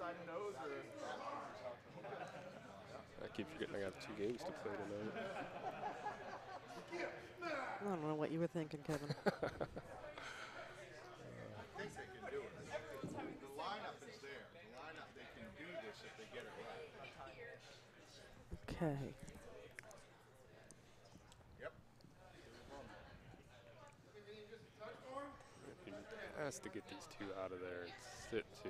I keep forgetting I got 2 games to play tonight. I don't know what you were thinking, Kevin. I think they can do it. The lineup is there. The lineup, they can do this if they get it right. Okay. Yep. He has to get these 2 out of there and sit 2.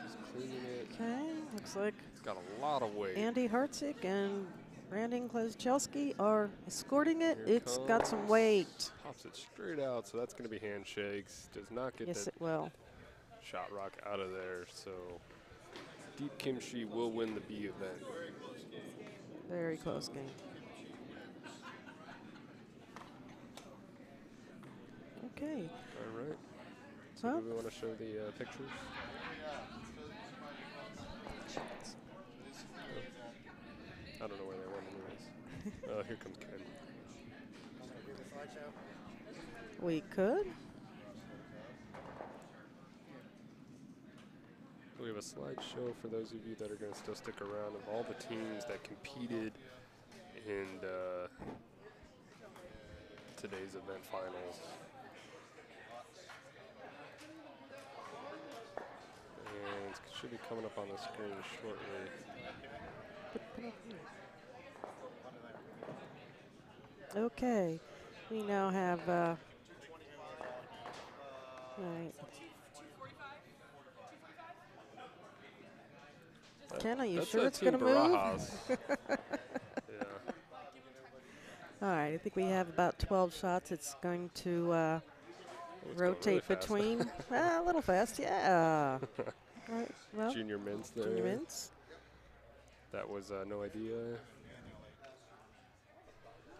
Just cleaning it. Okay, looks like It's got a lot of weight. Andy Hartzik and Brandon Kleszczewski are escorting it. Here It's got some comes. weight. Pops it straight out, so that's going to be handshakes. Does not get Yes, that it will. shot rock out of there, so Deep Kimchi will win the B event. Very close game. Okay. All right. So Well, do we want to show the pictures? I don't know where they went anyways. Here comes Ken. we could. We have a slideshow for those of you that are going to still stick around of all the teams that competed in today's event finals. And it should be coming up on the screen shortly. Okay. We now have. All right. Ken, are you That's sure it's Team going to move? Barajas. Yeah. All right. I think we have about 12 shots. It's going to Oh, it's going rotate really fast. between. A little fast, yeah. All right. Well, Junior Mints there. Junior Mints. That was No Idea.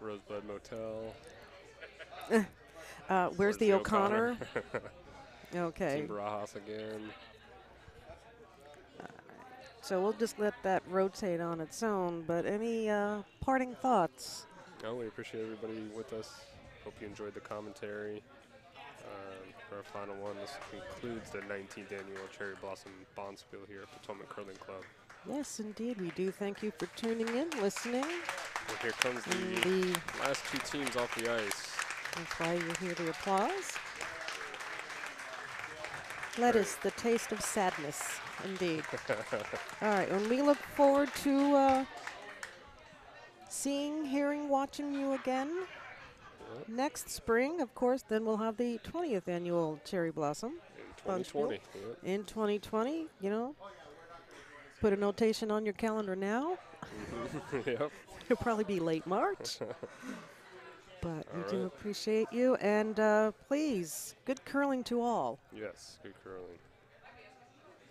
Rosebud Motel. Where's the O'Connor? Okay. Team Barajas again. So we'll just let that rotate on its own. But any parting thoughts? Oh, we appreciate everybody with us. Hope you enjoyed the commentary. For our final one, this concludes the 19th annual Cherry Blossom Bonspiel here at Potomac Curling Club. Yes, indeed. We do thank you for tuning in, listening. And here comes the last 2 teams off the ice. That's why you hear the applause. Lettuce, the taste of sadness, indeed. All right, and we look forward to seeing, hearing, watching you again next spring. Of course, then we'll have the 20th annual Cherry Blossom In 2020. in 2020. You know, put a notation on your calendar now. Yep. It'll probably be late March. But we do right. appreciate you. And please, good curling to all. Yes, good curling.